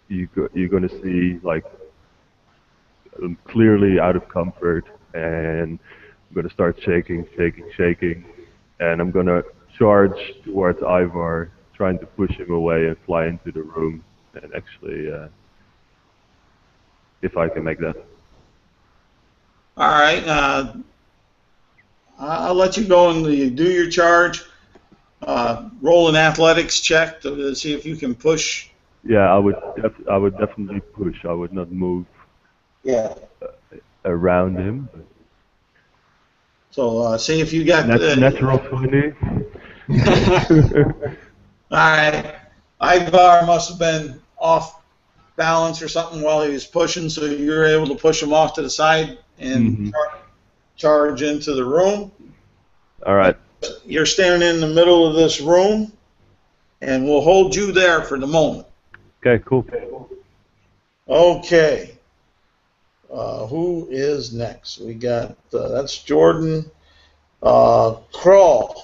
you're going to see like I'm clearly out of comfort, and I'm going to start shaking, and I'm going to charge towards Ivar, trying to push him away and fly into the room, and actually, if I can make that.
All right. I'll let you go and do your charge. Roll an athletics check to see if you can push.
Yeah, I would definitely push. I would not move
Yeah.
around him.
So see if you got
natural 20.
All right. Ivar must have been off balance or something while he was pushing, so you're able to push him off to the side and charge into the room.
All right.
You're standing in the middle of this room, and we'll hold you there for the moment.
Okay, cool.
Okay. Who is next? We got, that's Jordan. Crawl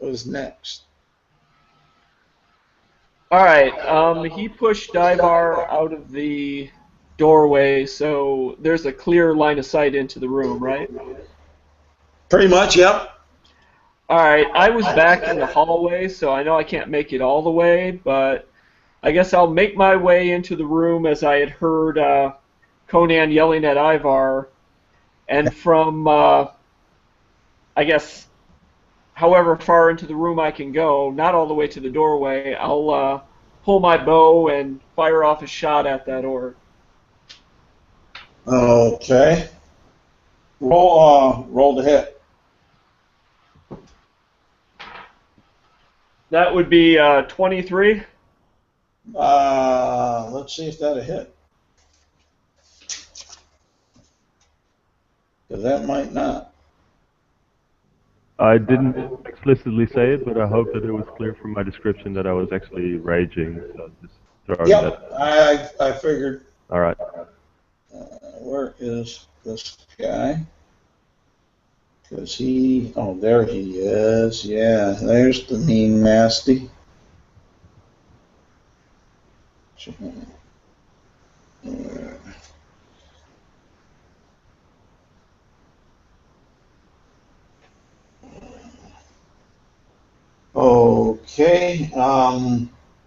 is next.
All right. He pushed Ivar out of the doorway, so there's a clear line of sight into the room, right?
Pretty much, yep.
All right. I was back in the hallway, so I know I can't make it all the way, but I guess I'll make my way into the room as I had heard Conan yelling at Ivar, and from, I guess, however far into the room I can go, not all the way to the doorway, I'll pull my bow and fire off a shot at that orc.
Okay. Roll to hit.
That would be 23.
Let's see if that'll hit. Because that might not.
I didn't explicitly say it, but I hope that it was clear from my description that I was actually raging. So just throwing
Yep,
that.
I figured.
All right.
Where is this guy? Because oh, there he is. Yeah, there's the mean nasty. Okay.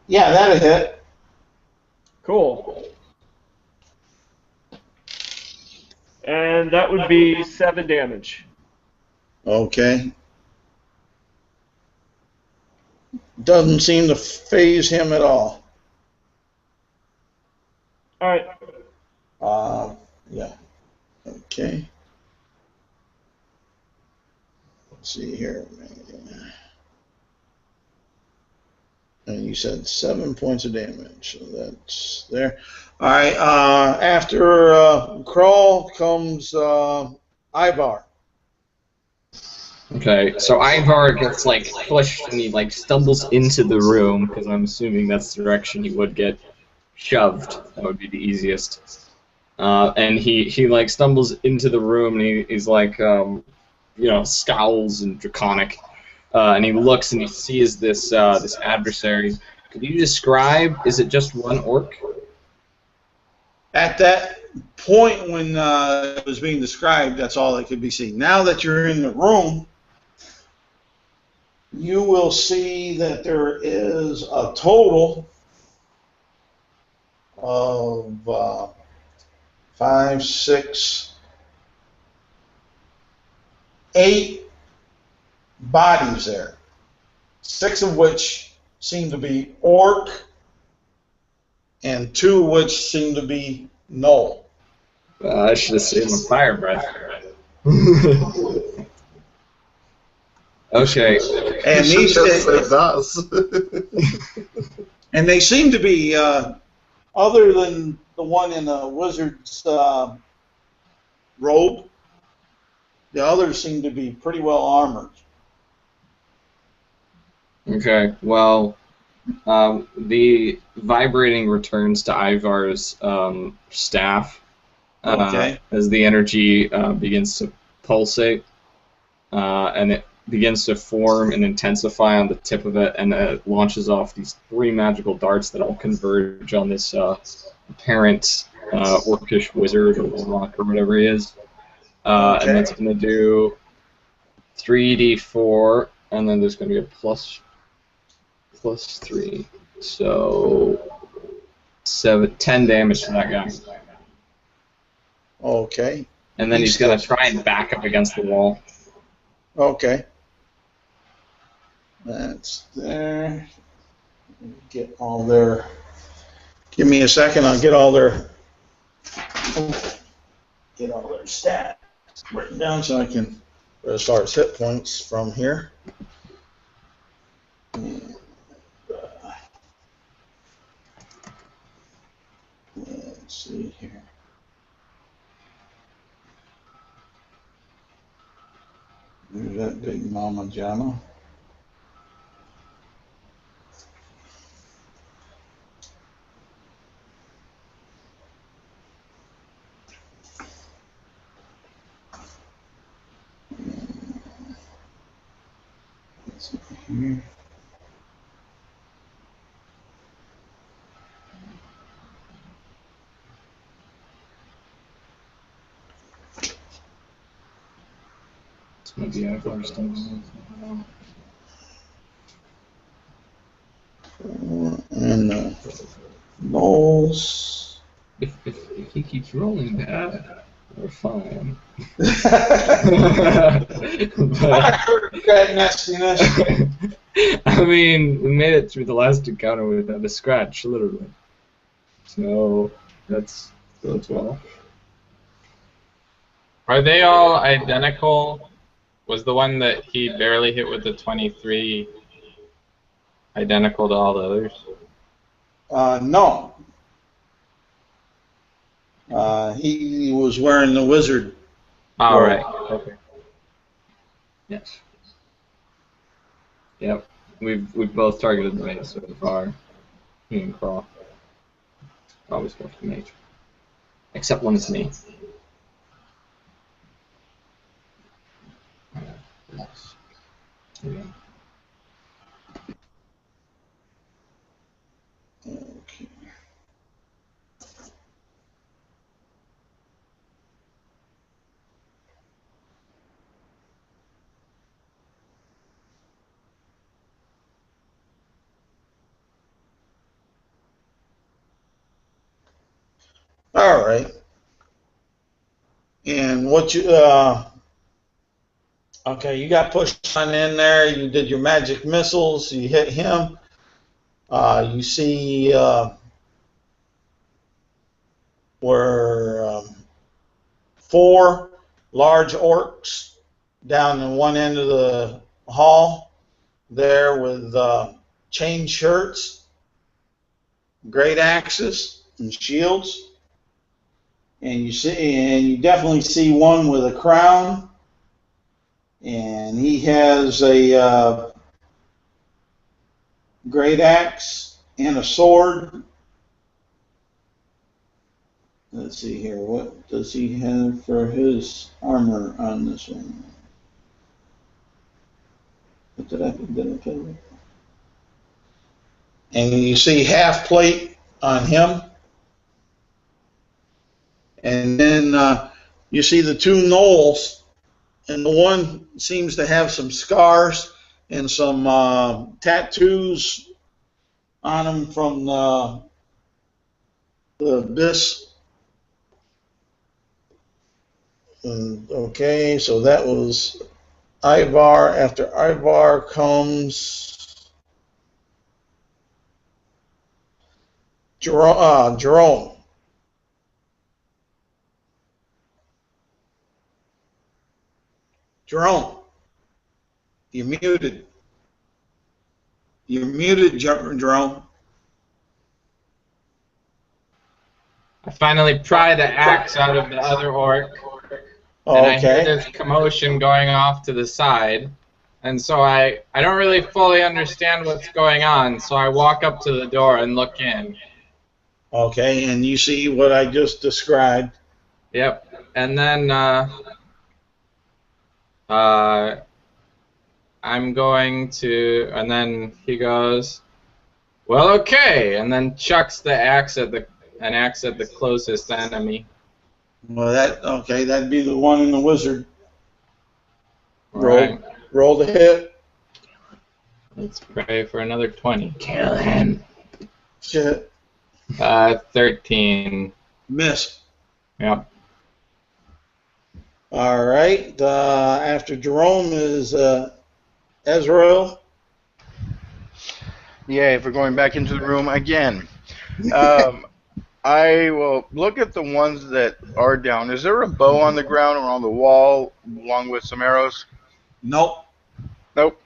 Yeah, that'll hit.
Cool. And that would be 7 damage.
Okay. Doesn't seem to phase him at all.
All right.
Yeah. Okay. Let's see here. And you said 7 points of damage, so that's there. All right. After Crawl comes Ivar.
Okay, so Ivar gets like pushed and he like stumbles into the room because I'm assuming that's the direction he would get shoved. That would be the easiest. And he like stumbles into the room and he's like scowls and draconic. And he looks and he sees this this adversary. Could you describe? Is it just one orc?
At that point when it was being described, that's all that could be seen. Now that you're in the room, you will see that there is a total of 5, 6, 8 bodies there, 6 of which seem to be orc, and 2 of which seem to be null.
I should have saved my fire breath. Okay.
And these and they seem to be, other than the one in a wizard's robe, the others seem to be pretty well armored.
Okay, well, the vibrating returns to Ivar's staff as the energy begins to pulsate, and it begins to form and intensify on the tip of it, and it launches off these 3 magical darts that all converge on this apparent orcish wizard or warlock or whatever he is. And that's going to do 3d4, and then there's going to be a plus 3, so 10 damage to that guy.
Okay.
And then he's going to try and back up against the wall.
Okay. That's there. Get all their. Give me a second. I'll get all their stats written down so I can as far as hit points from here. And, let's see here. There's that big Mama Jama. Let's see here.
Maybe Ivar's done.
And the Knowles.
If he keeps rolling bad, we're fine.
I heard that nastiness.
I mean, we made it through the last encounter without a scratch, literally. So that's well.
Are they all identical? Was the one that he barely hit with the 23 identical to all the others?
No. He was wearing the wizard.
All right. Okay.
Yes. Yep. We've both targeted the mage so far. Me and Crawl. Always go for the mage. Except when it's me. Yeah.
Okay. All right. And what you okay, you got pushed on in there, you did your magic missiles, you hit him. You see where 4 large orcs down in one end of the hall there with chain shirts, great axes, and shields. And you definitely see one with a crown, and he has a great axe and a sword. Let's see here. What does he have for his armor on this one? What did I tell you? And you see half plate on him. And then you see the two gnolls, and the one seems to have some scars and some tattoos on him from the abyss. Okay, so that was Ivar. After Ivar comes Jerome. Jerome, you're muted. You're muted, Jerome.
I finally pry the axe out of the other orc, and I hear this commotion going off to the side, and so I don't really fully understand what's going on, so I walk up to the door and look in.
Okay, and you see what I just described.
Yep, and then I'm going to, and then he goes, well, okay, and then chucks the axe at the closest enemy.
Well, that'd be the one in the wizard.
Right.
Roll the hit.
Let's pray for another 20.
Kill him.
Shit.
13.
Miss.
Yep.
All right. After Jerome is Ezreal.
Yeah, if we're going back into the room again. I will look at the ones that are down. Is there a bow on the ground or on the wall along with some arrows?
Nope.
Nope.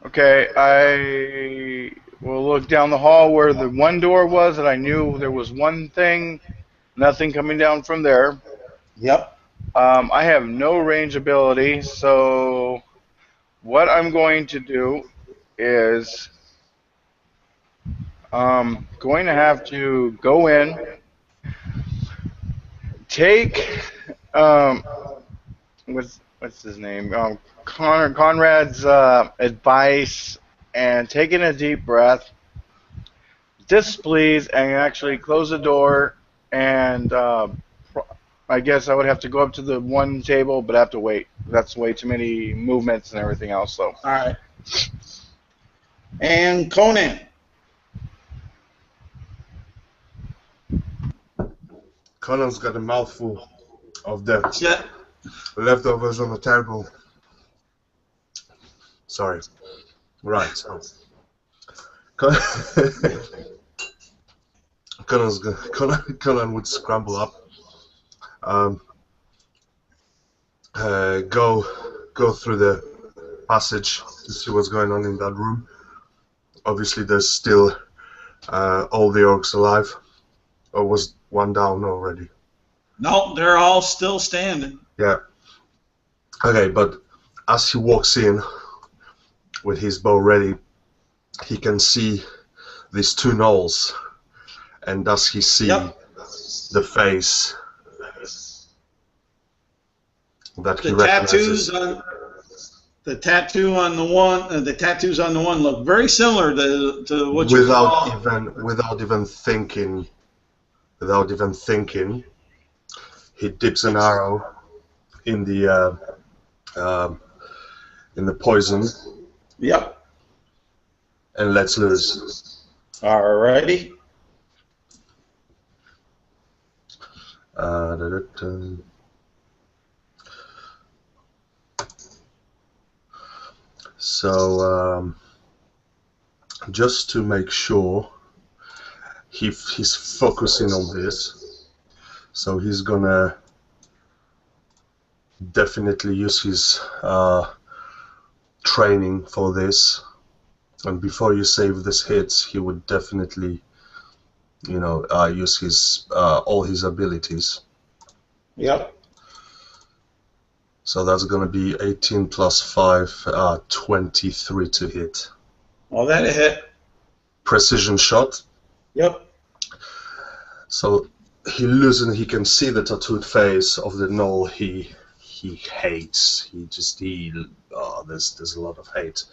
Okay, I will look down the hall where the one door was that I knew there was one thing, nothing coming down from there.
Yep.
I have no range ability, so what I'm going to do is going to have to go in, take what's his name, Conrad's advice, and taking a deep breath, displease, and actually close the door. And I guess I would have to go up to the one table, but I have to wait. That's way too many movements and everything else. So.
All right. And Conan.
Conan's got a mouthful of the
Yeah.
leftovers on the table. Sorry. Right. So. Conan would scramble up, go through the passage to see what's going on in that room. Obviously, there's still all the orcs alive, or was one down already?
No, they're all still standing.
Yeah. Okay, but as he walks in with his bow ready, he can see these two gnolls, and does he see the face that he recognizes?
The tattoo on the one, the tattoos on the one look very similar to what you saw.
Without even thinking, he dips an arrow in the poison.
Yep.
And lets loose.
Alrighty.
So just to make sure he's focusing on this, so he's gonna definitely use his training for this. And before you save this hit, he would definitely, use his all his abilities.
Yep.
So that's going to be 18 plus 5, 23 to hit.
Well, that hit.
Precision shot.
Yep.
So he can see the tattooed face of the gnoll he hates. There's a lot of hate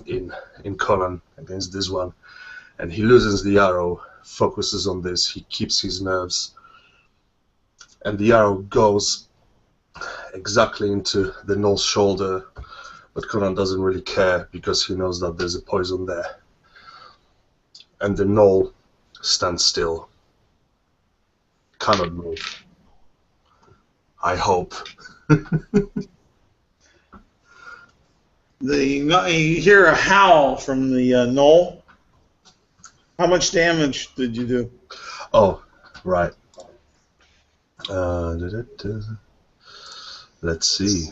in Conan against this one. And he loosens the arrow, focuses on this, he keeps his nerves. And the arrow goes exactly into the gnoll's shoulder, but Conan doesn't really care because he knows that there's a poison there. And the gnoll stands still. Cannot move. I hope.
You hear a howl from the gnoll. How much damage did you do?
Oh, right. Let's see.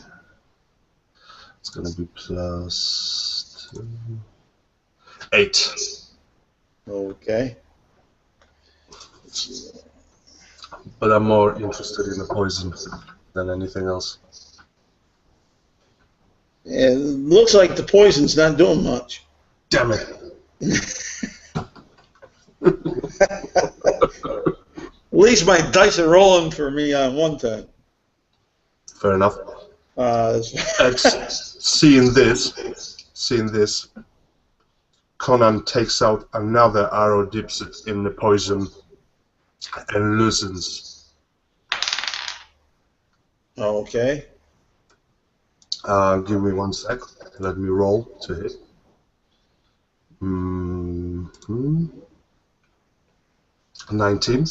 It's going to be plus 2. 8.
Okay.
But I'm more interested in the poison than anything else.
It looks like the poison's not doing much.
Damn it.
At least my dice are rolling for me on one time.
Fair enough. Seeing this, Conan takes out another arrow, dips it in the poison, and loosens.
Okay.
Give me 1 sec. Let me roll to hit. 19.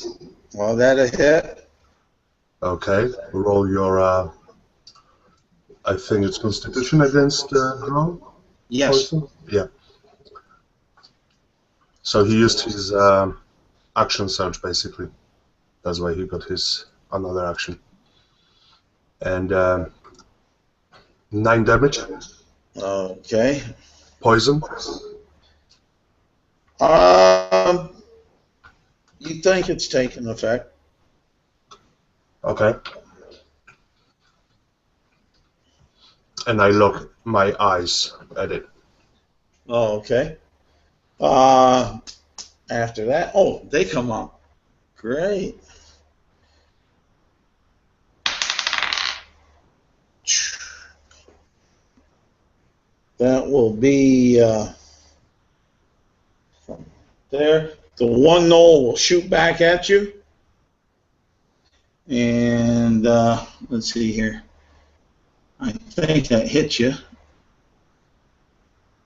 Well, that'll hit.
Okay. Roll your. I think it's Constitution against draw.
Yes.
Poison? Yeah. So he used his action surge basically. That's why he got his another action. And 9 damage.
Okay.
Poison.
You think it's taking effect?
Okay. And I look my eyes at it.
Oh, okay. After that, they come up. Great. That will be from there. The one gnoll will shoot back at you. And let's see here. I think that hit you.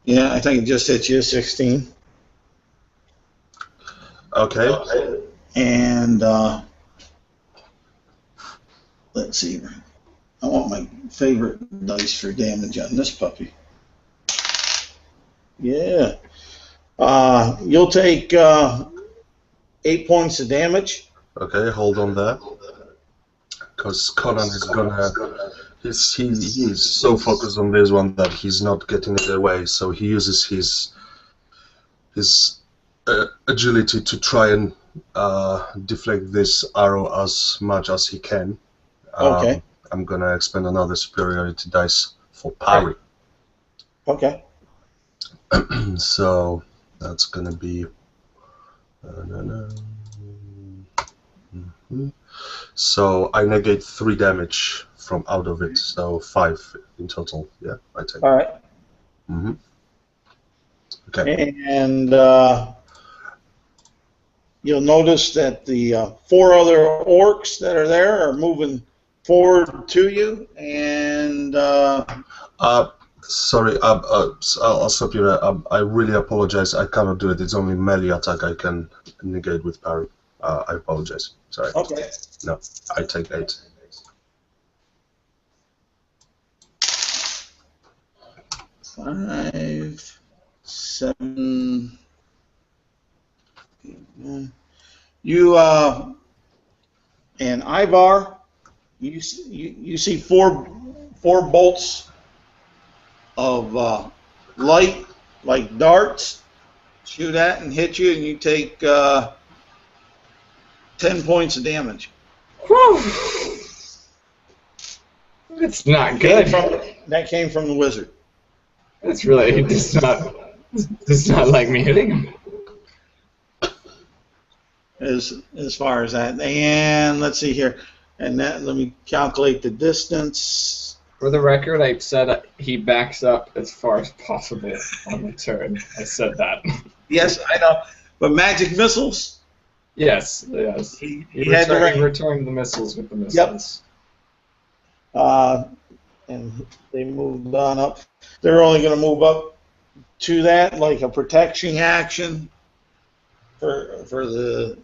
Yeah, I think it just hit you, 16.
Okay.
And let's see. I want my favorite dice for damage on this puppy. Yeah. You'll take 8 points of damage.
Okay, hold on there. Because Conan is gonna... He's so focused on this one that he's not getting it away, so he uses his agility to try and deflect this arrow as much as he can.
Okay.
I'm gonna expend another superiority dice for parry.
Okay.
So that's gonna be so I negate 3 damage from out of it, so 5 in total. Yeah, I take.
All right.
Okay.
And you'll notice that the 4 other orcs that are there are moving forward to you, and
sorry, I'll stop you there. I really apologize. I cannot do it. It's only melee attack I can negate with parry. I apologize. Sorry.
okay.
No, I take 8.
Five, 7. You and Ivar, you see four bolts of light, like darts, shoot at and hit you, and you take 10 points of damage.
Whew. It's not good.
That came from the wizard.
That's really does not like me hitting him.
As far as that, and let's see here, and that let me calculate the distance.
For the record, I said he backs up as far as possible on the turn. I said that.
Yes, I know, but magic missiles.
Yes.
He
returned the missiles with the missiles.
Yep. And they moved on up. They're only going to move up to that, like a protection action for the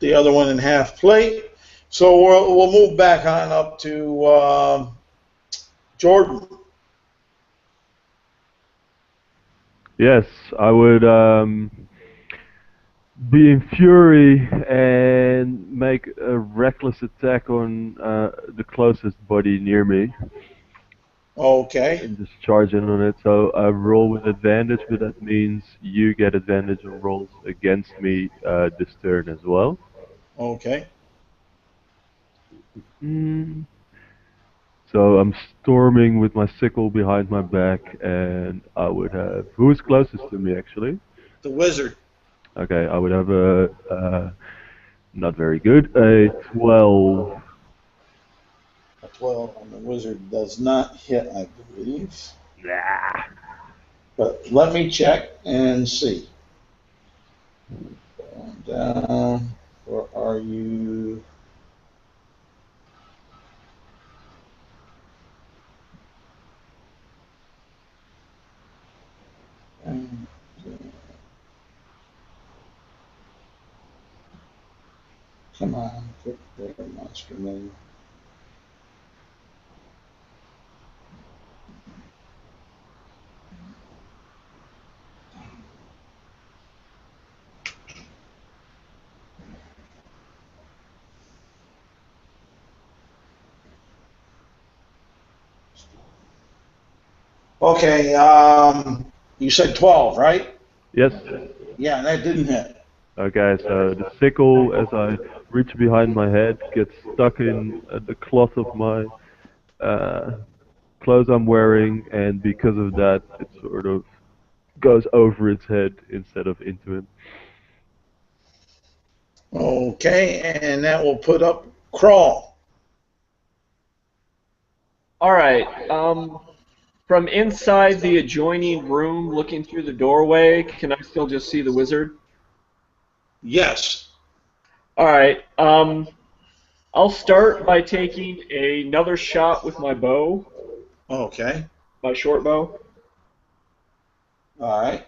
other one in half plate. So we'll move back on up to Jordan.
Yes, I would be in fury and make a reckless attack on the closest body near me.
Okay.
And just charge in on it. So I roll with advantage, but that means you get advantage on rolls against me this turn as well.
Okay.
So I'm storming with my sickle behind my back, and I would have... Who's closest to me, actually?
The wizard.
Okay, I would have a... not very good. A 12.
A 12 on the wizard does not hit, I believe.
Nah.
But let me check and see. Down. Where are you? Come on, quick there, monster man. Okay, you said 12, right?
Yes.
Yeah, that didn't hit.
Okay, so the sickle, as I reach behind my head, gets stuck in the cloth of my clothes I'm wearing, and because of that, it sort of goes over its head instead of into him.
Okay, and that will put up Crawl.
All right. From inside the adjoining room, looking through the doorway, can I still just see the wizard?
Yes.
All right. I'll start by taking another shot with my bow.
Okay.
My short bow.
All right.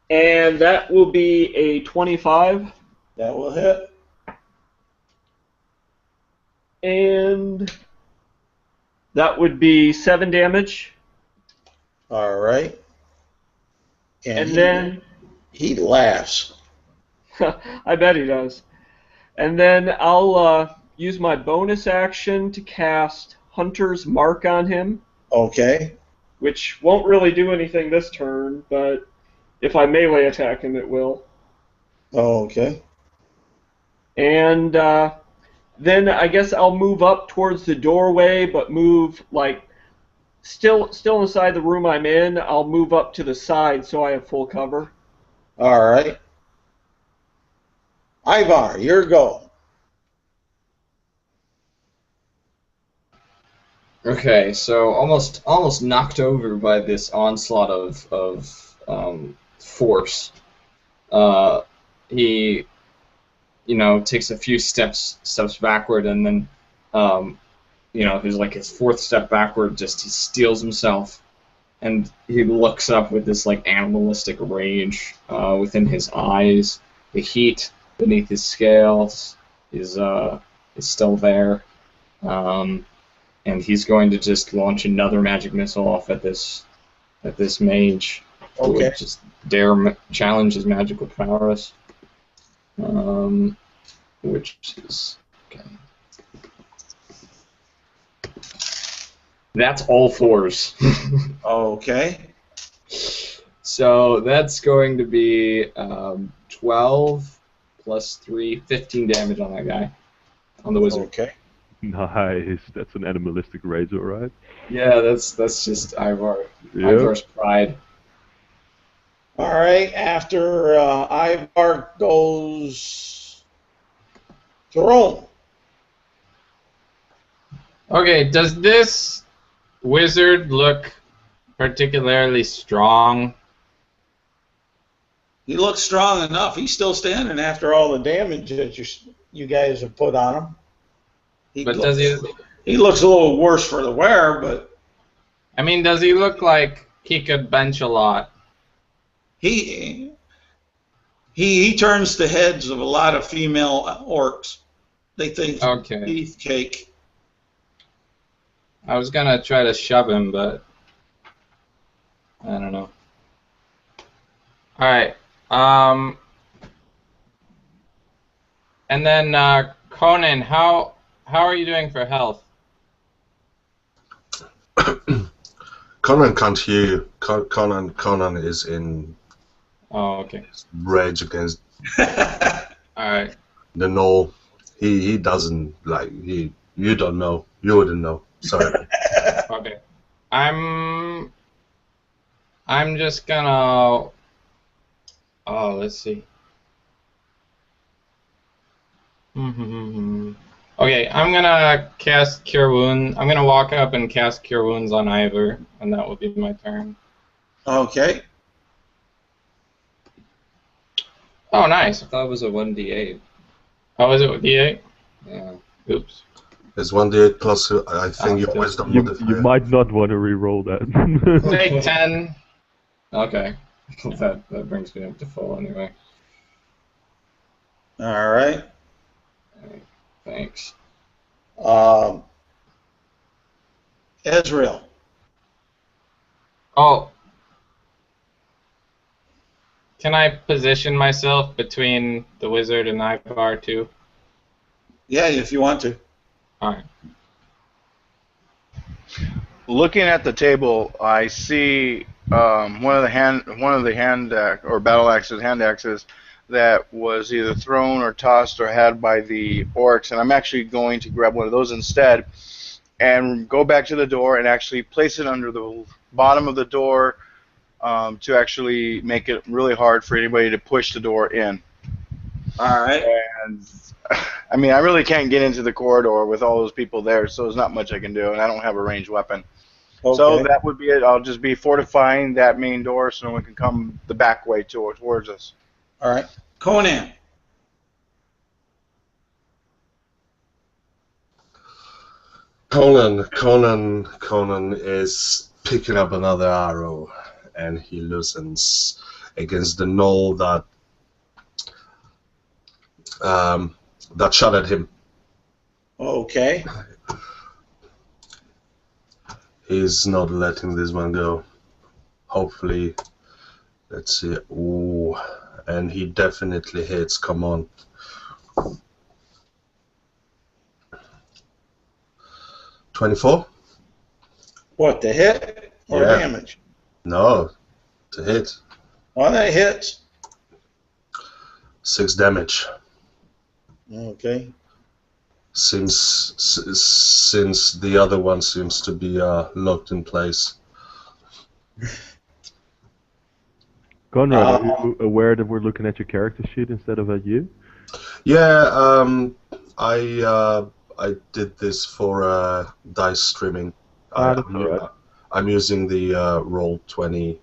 And that will be a 25.
That will hit.
And that would be 7 damage.
All right.
And then...
He laughs.
I bet he does. And then I'll use my bonus action to cast Hunter's Mark on him.
Okay.
Which won't really do anything this turn, but if I melee attack him, it will.
Okay.
And then I guess I'll move up towards the doorway, but move, like, still inside the room I'm in. I'll move up to the side so I have full cover.
All right. Ivar, your go.
Okay, so almost knocked over by this onslaught of force. He, takes a few steps backward, and then, his fourth step backward, he steels himself, and he looks up with this animalistic rage within his eyes. The heat beneath his scales is still there. And he's going to just launch another magic missile off at this mage.
Okay.
Just dare challenge his magical prowess. Which is Okay. That's all 4s.
Okay.
So that's going to be 12 plus 3, 15 damage on that guy, on the wizard.
Okay.
Nice. That's an animalistic rage, alright.
Yeah, that's just Ivar.
Yep.
Ivar's pride.
All right. After Ivar goes Jerome.
Okay, does this wizard look particularly strong?
He looks strong enough. He's still standing after all the damage that you guys have put on him.
But does he?
He looks a little worse for the wear, but
I mean, does he look like he could bench a lot?
he turns the heads of a lot of female orcs. They think
Okay.
beefcake.
I was gonna try to shove him, but I don't know. All right. And then Conan, how are you doing for health?
Conan can't hear you. Conan is in
Oh, okay.
rage against
All right.
the Knoll. He doesn't like you don't know. You wouldn't know. Sorry.
Okay. I'm just gonna. Oh, let's see. Okay, I'm gonna cast Cure Wound. I'm gonna walk up and cast Cure Wounds on Ivor, and that will be my turn.
Okay.
Oh, nice.
I thought it was a 1d8.
Oh, is it with D8?
Yeah.
Oops.
It's 1d8 plus, I think, your wisdom
You
modifier.
might not want to re-roll that.
Take 10.
Okay. that brings me up to full anyway.
All right.
Thanks.
Ezreal.
Oh. Can I position myself between the wizard and Ivar too?
Yeah, if you want to.
Alright.
Looking at the table, I see one of the battle axes, hand axes, that was either thrown or tossed or had by the orcs, and I'm actually going to grab one of those instead and go back to the door and actually place it under the bottom of the door to actually make it really hard for anybody to push the door in.
All right.
And I mean, I really can't get into the corridor with all those people there, so there's not much I can do, and I don't have a ranged weapon.
Okay.
So that would be it. I'll just be fortifying that main door so no one can come the back way towards us.
All right. Conan.
Conan is picking up another arrow, and he loosens against the knoll that shot at him.
Okay.
He's not letting this one go. Hopefully, let's see. Ooh, and he definitely hits. Come on. $24?
What, the hit or
Yeah.
damage?
No, to hit.
Oh, that hits.
6 damage.
Okay.
Since the other one seems to be locked in place.
Conrad, are you aware that we're looking at your character sheet instead of at you?
Yeah, I did this for dice streaming.
That's all right.
I'm using the Roll20.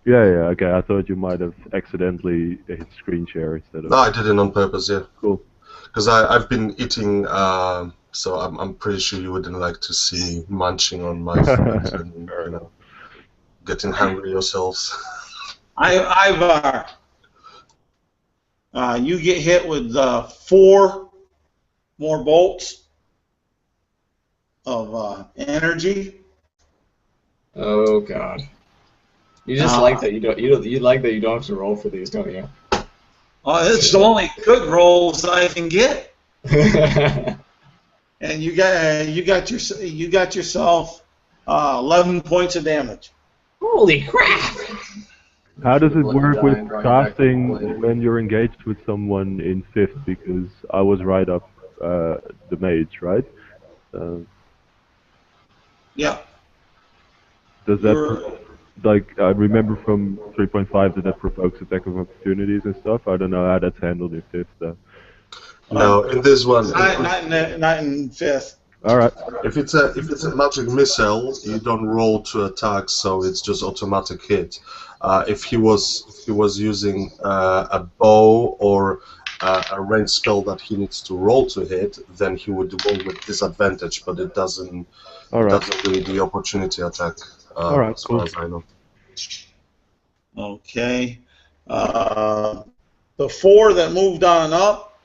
Yeah, okay. I thought you might have accidentally hit screen share instead of.
No, I did it on purpose. Yeah.
Cool.
Because I've been eating, so I'm pretty sure you wouldn't like to see me munching on my food and getting hungry yourselves.
Ivar. You get hit with 4 more bolts of energy.
Oh God. You just like that you don't. You like that you don't have to roll for these, don't you?
It's the only good rolls I can get. And you got yourself 11 points of damage.
Holy crap!
How does it work with casting when you're engaged with someone in 5th? Because I was right up the mage, right?
Yeah.
Does that, like, I remember from 3.5 that provokes attack of opportunities and stuff. I don't know how that's handled in 5th, though.
No, in this one,
Not in 5th.
All right.
if it's a magic missile, you don't roll to attack, so it's just automatic hit. If he was using a bow or a ranged spell that he needs to roll to hit, then he would roll with disadvantage, but it doesn't really the opportunity attack.
All right,
as
cool.
far as I know.
Okay. The 4 that moved on up,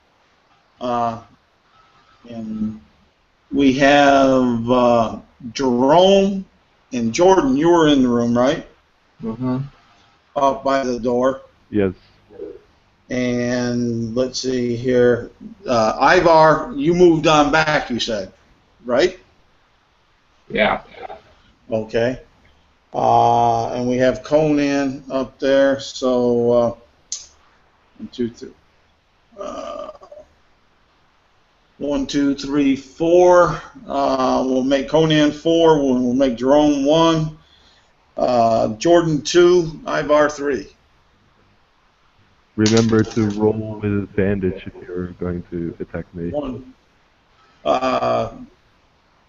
and we have Jerome and Jordan. You were in the room, right?
Mm-hmm.
Up by the door.
Yes.
And let's see here. Ivar, you moved on back, you said, right?
Yeah.
Okay. And we have Conan up there, so 1, 2, 3. 1, 2, 3, 4. We'll make Conan 4. We'll make Jerome 1. Jordan 2. Ivar 3.
Remember to roll with advantage if you're going to attack me.
1.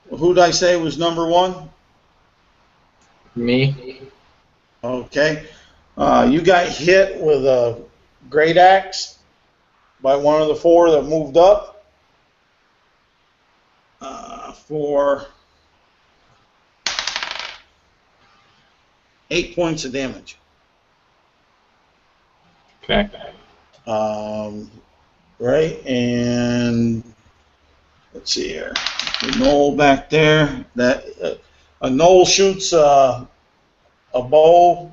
Who did I say was number 1?
Me?
Okay. You got hit with a great axe by one of the 4 that moved up for 8 points of damage.
Okay.
Right, and let's see here. The knoll back there. That a knoll shoots a bow,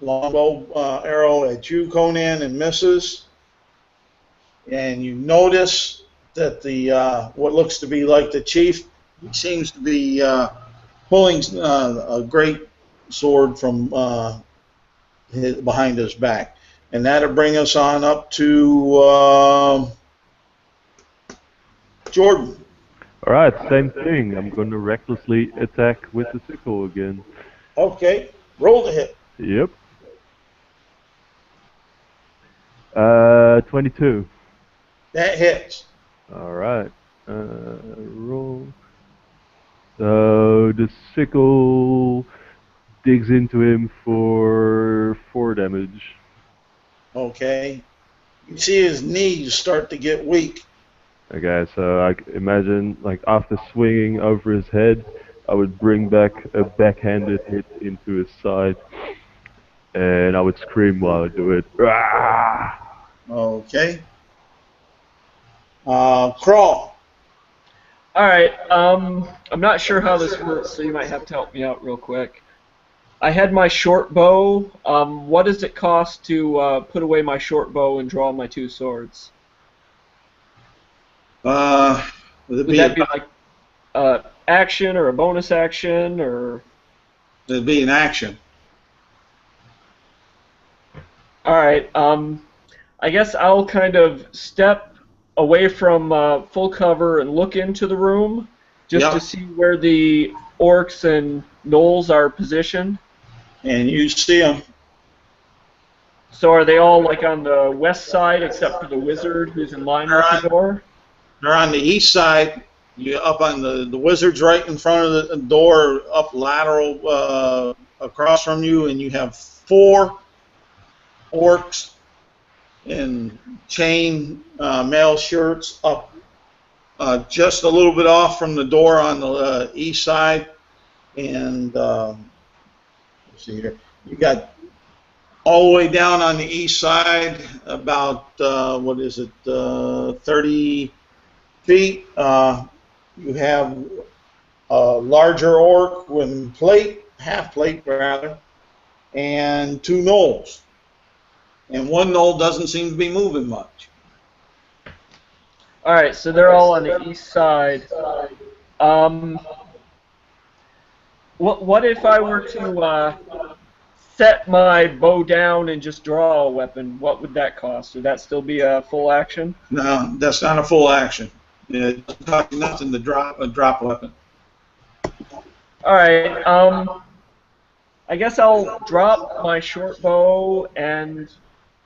longbow arrow at you, Conan, and misses. And you notice that the what looks to be like the chief seems to be pulling a great sword from behind his back. And that'll bring us on up to Jordan.
All right, same thing. I'm going to recklessly attack with the sickle again.
Okay, roll the hit.
Yep. 22.
That hits.
All right. Roll. So the sickle digs into him for 4 damage.
Okay. You see his knees start to get weak.
Okay, so I imagine, like, after swinging over his head, I would bring back a backhanded hit into his side, and I would scream while I do it. Ah!
Okay. Crawl.
All right. I'm not sure how this works, so you might have to help me out real quick. I had my short bow. What does it cost to put away my short bow and draw my 2 swords?
Would
that be like action or a bonus action or?
It'd be an action.
All right. I guess I'll kind of step away from full cover and look into the room just to see where the orcs and gnolls are positioned.
And you see them.
So are they all like on the west side except for the wizard who's in line with the door?
They're on the east side. You up on the wizard's right in front of the door, up lateral across from you, and you have 4 orcs in chain mail shirts up just a little bit off from the door on the east side. And let's see here, you got all the way down on the east side about 30 feet. You have a larger orc with half plate rather, and 2 gnolls. And one knoll doesn't seem to be moving much.
All right, so they're all on the east side. What if I were to set my bow down and just draw a weapon? What would that cost? Would that still be a full action?
No, that's not a full action. It doesn't cost you nothing to drop a drop weapon.
All right. I guess I'll drop my short bow and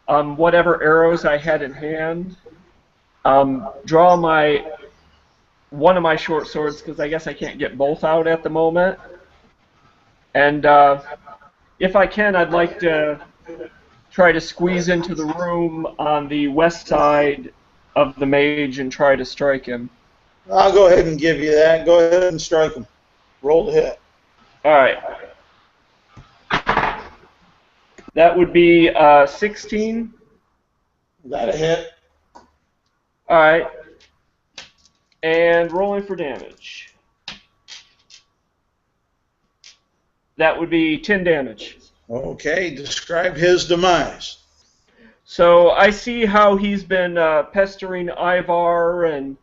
whatever arrows I had in hand. Draw one of my short swords because I guess I can't get both out at the moment. And if I can, I'd like to try to squeeze into the room on the west side of the mage and try to strike him.
I'll go ahead and give you that. Go ahead and strike him. Roll the hit.
All right. That would be 16.
That a hit?
All right. And rolling for damage. That would be 10 damage.
Okay, describe his demise.
So I see how he's been pestering Ivar and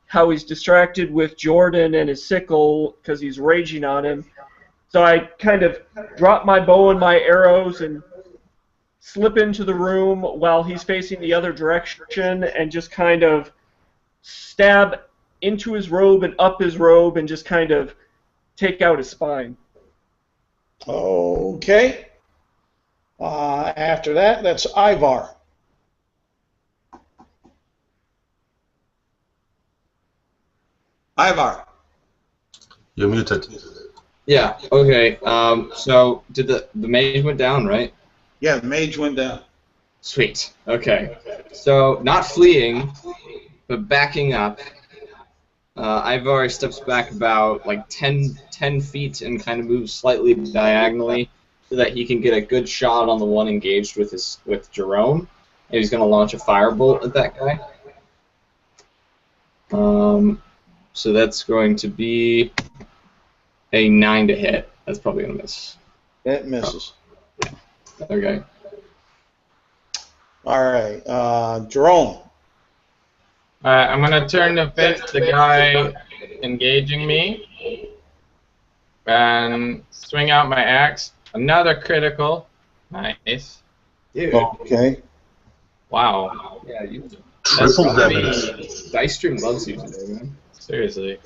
how he's distracted with Jordan and his sickle because he's raging on him. So I kind of drop my bow and my arrows and slip into the room while he's facing the other direction and just kind of stab into his robe and up his robe and just kind of take out his spine.
Okay. After that, that's Ivar. Ivar.
You're muted.
Yeah. Okay. So did the mage went down, right?
Yeah, the mage went down.
Sweet. Okay. So not fleeing, but backing up. Ivar steps back about like 10 feet and kind of moves slightly diagonally so that he can get a good shot on the one engaged with Jerome. And he's going to launch a firebolt at that guy. So that's going to be a 9 to hit. That's probably going to miss.
It misses.
Yeah. Okay.
All right, Jerome.
I'm going to turn to face the guy engaging me and swing out my axe. Another critical. Nice.
Dude.
Okay.
Wow.
Yeah, you.
Triple damage.
Dice Stream loves you today, man.
Seriously.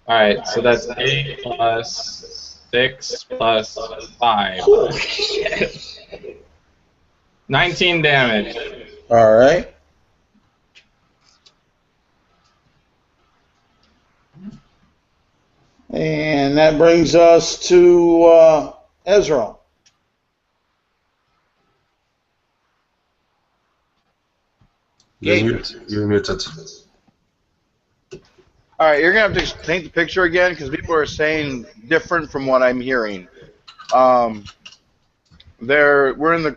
Alright, so that's 8 plus 6 plus 5.
Holy shit.
19 damage.
All right. And that brings us to Ezra.
You're muted.
All right, you're gonna have to paint the picture again because people are saying different from what I'm hearing. We're in the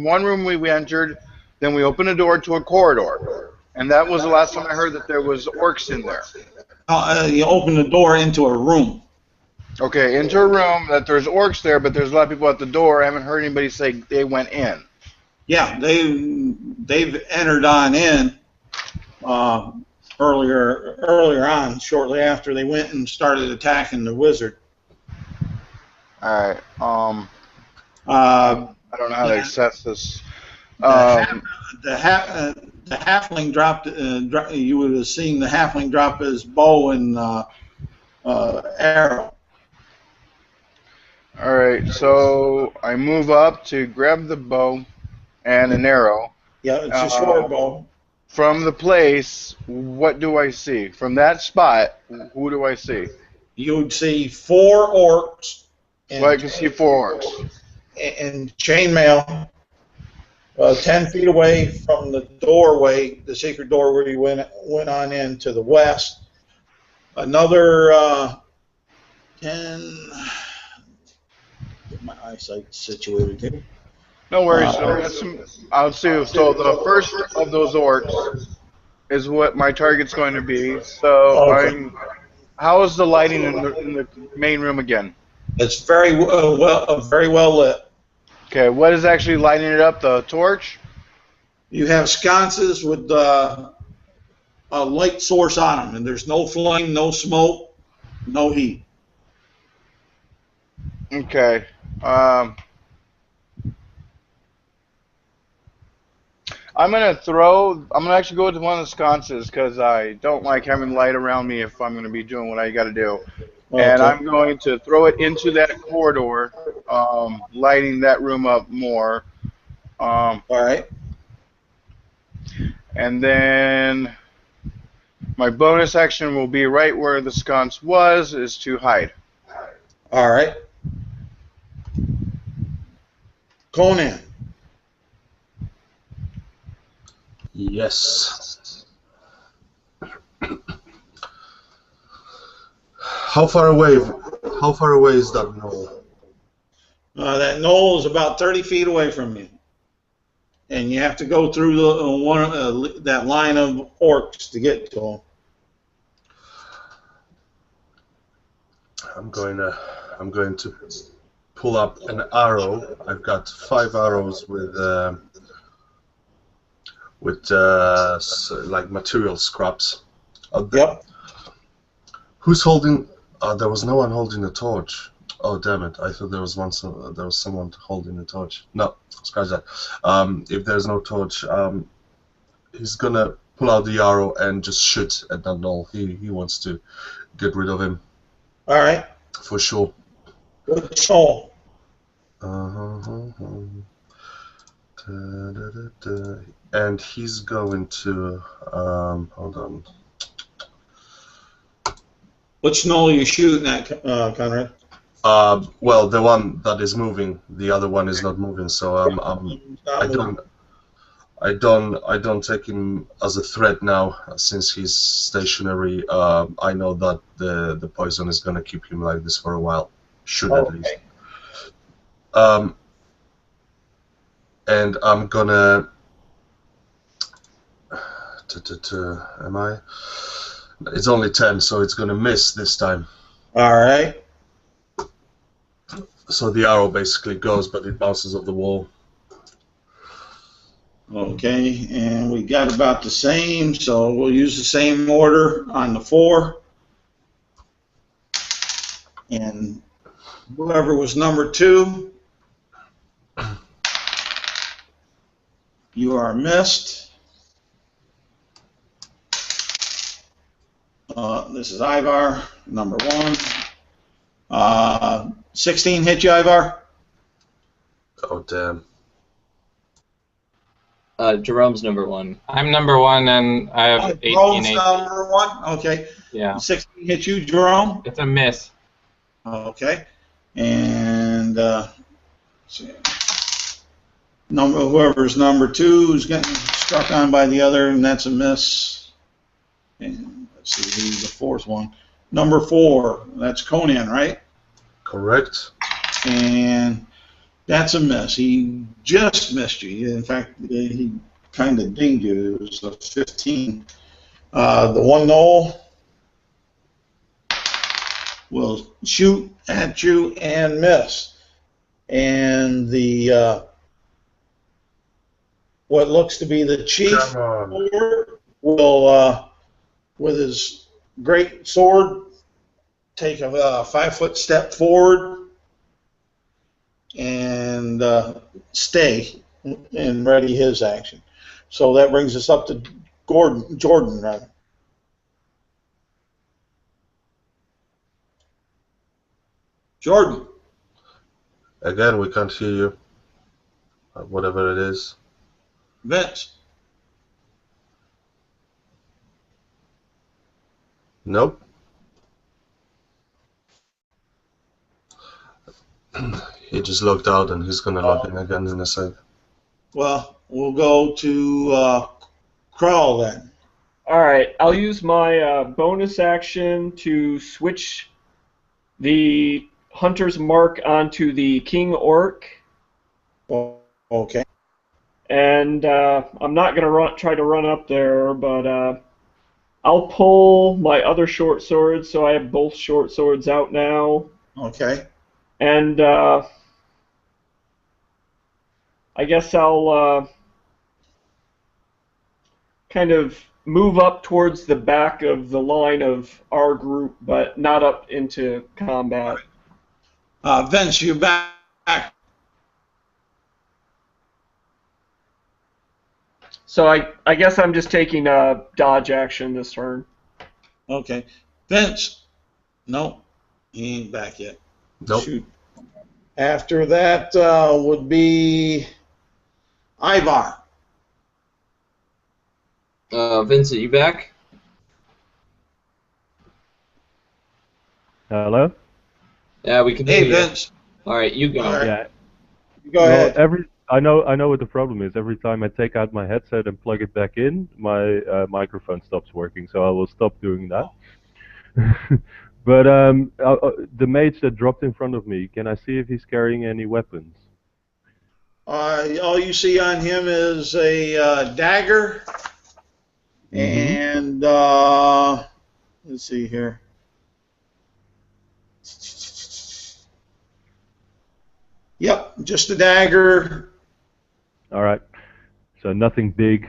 one room we entered, then we opened a door to a corridor, and that was the last time I heard that there was orcs in there.
You open the door into a room.
Okay, into a room that there's orcs there, but there's a lot of people at the door. I haven't heard anybody say they went in.
Yeah, they've entered on in earlier on, shortly after they went and started attacking the wizard.
All right. I don't know how to access this.
The halfling dropped. You would have seen the halfling drop his bow and arrow.
All right, so I move up to grab the bow and an arrow.
Yeah, it's a short bow.
From the place, what do I see? From that spot, who do I see?
You'd see 4 orcs.
Well, I can see 4 orcs.
And chainmail, 10 feet away from the doorway, the secret doorway you went on in to the west. Another 10. Get my eyesight situated here.
No worries. I'll see. So the first of those orcs is what my target's going to be. So
Okay.
how is the lighting in the main room again?
It's very well lit.
Okay, what is actually lighting it up? The torch?
You have sconces with a light source on them, and there's no flame, no smoke, no heat.
Okay. I'm gonna actually go with one of the sconces because I don't like having light around me if I'm gonna be doing what I gotta do. And I'm going to throw it into that corridor, lighting that room up more.
All right.
And then my bonus action will be right where the sconce was, is to hide.
All right. Conan.
Yes. How far away is that knoll?
That knoll is about 30 feet away from you. And you have to go through that line of orcs to get to them.
I'm going to pull up an arrow. I've got 5 arrows with like material scraps.
Yep.
Who's holding? There was no one holding a torch. Oh damn it! I thought there was someone holding a torch. No, scratch that. If there's no torch, he's gonna pull out the arrow and just shoot at that knoll. He wants to get rid of him.
All right.
For sure.
Good soul.
And he's going to hold on. Which
knoll are you shooting at, Conrad?
Well, the one that is moving. The other one is not moving. So I don't take him as a threat now, since he's stationary. I know that the poison is gonna keep him like this for a while. Should at least. And I'm gonna. Am I? It's only 10, so it's gonna miss this time.
All right.
So the arrow basically goes, but it bounces off the wall.
Okay, and we got about the same, so we'll use the same order on the 4. And whoever was number 2, you are missed. This is Ivar, number 1. 16 hit you, Ivar?
Oh, damn.
Jerome's number 1.
I'm number 1, and I have 18
Jerome's
HP.
number 1? Okay.
Yeah.
16 hit you, Jerome?
It's a miss.
Okay. And let's see. Whoever's number 2 is getting struck on by the other, and that's a miss. And let's see who's the 4th one. Number 4, that's Conan, right?
Correct.
And that's a miss. He just missed you. In fact, he kind of dinged you. It was a 15. The one knoll will shoot at you and miss. And the what looks to be the chief will, with his great sword, take a 5-foot step forward and stay and ready his action. So that brings us up to Jordan, rather. Jordan.
Again, we can't hear you. Whatever it is.
Vince.
Nope. He just logged out, and he's gonna log in again in a sec.
Well, we'll go to Crawl then.
All right, I'll use my bonus action to switch the Hunter's Mark onto the King Orc.
Oh, okay.
And I'm not going to try to run up there, but I'll pull my other short swords, so I have both short swords out now.
Okay.
And I guess I'll kind of move up towards the back of the line of our group, but not up into combat.
Vince, you back.
So I guess I'm just taking a dodge action this turn.
Okay. Vince. No, he ain't back yet.
Nope.
Shoot. After that would be Ivar.
Vincent, you back?
Hello?
Yeah, we can hear
Hey,
you.
Vince.
All right, you go.
All right.
Yeah.
Go ahead.
I know what the problem is. Every time I take out my headset and plug it back in, my microphone stops working. So I will stop doing that. But the mage that dropped in front of me, can I see if he's carrying any weapons?
All you see on him is a dagger, and let's see here. Yep, just a dagger.
All right. So nothing big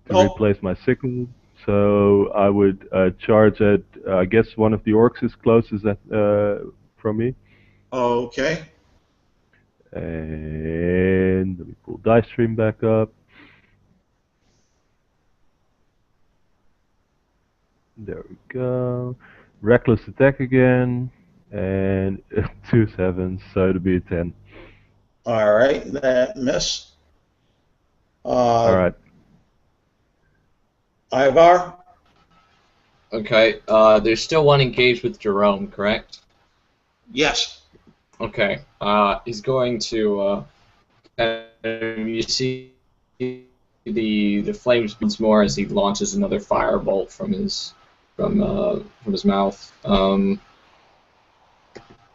to replace my sickle. So I would charge at, I guess one of the orcs is closest from me.
Okay.
And let me pull dice stream back up. There we go. Reckless attack again. And 2 7s, so it'll be a 10.
All right, that miss.
All right.
Ivar?
Okay. There's still one engaged with Jerome, correct?
Yes.
Okay. He's going to. You see the flames once more as he launches another firebolt from his mouth.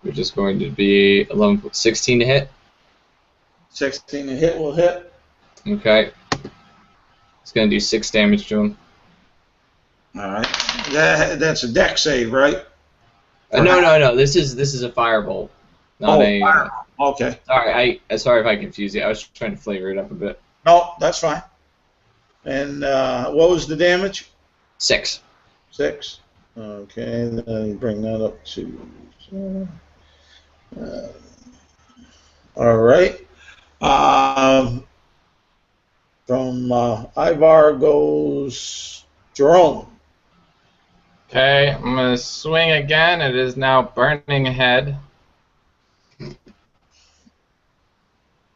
Which is going to be 16 to hit.
16 to hit will hit.
Okay. It's going to do 6 damage to him.
All right. That's a deck save, right?
No. This is a firebolt, not a.
Fire. Okay.
Sorry, sorry if I confused you. I was trying to flavor it up a bit.
No, that's fine. And what was the damage?
6.
6. Okay, then bring that up to. All right. From Ivar goes Jerome.
Okay, I'm going to swing again. It is now burning ahead.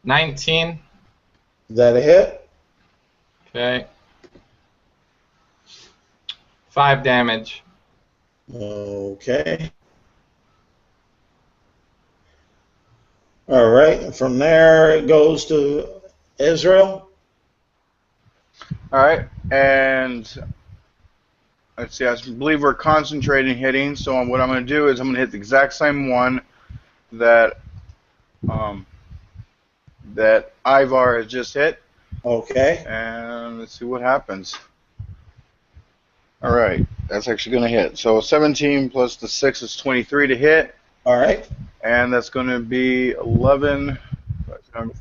19.
Is that a hit?
Okay. 5 damage.
Okay. All right. And from there, it goes to Israel.
All right, and let's see. I believe we're concentrating hitting. So what I'm going to do is I'm going to hit the exact same one that that Ivar has just hit.
Okay.
And let's see what happens. All right, that's actually going to hit. So 17 plus the 6 is 23 to hit.
All right.
And that's going to be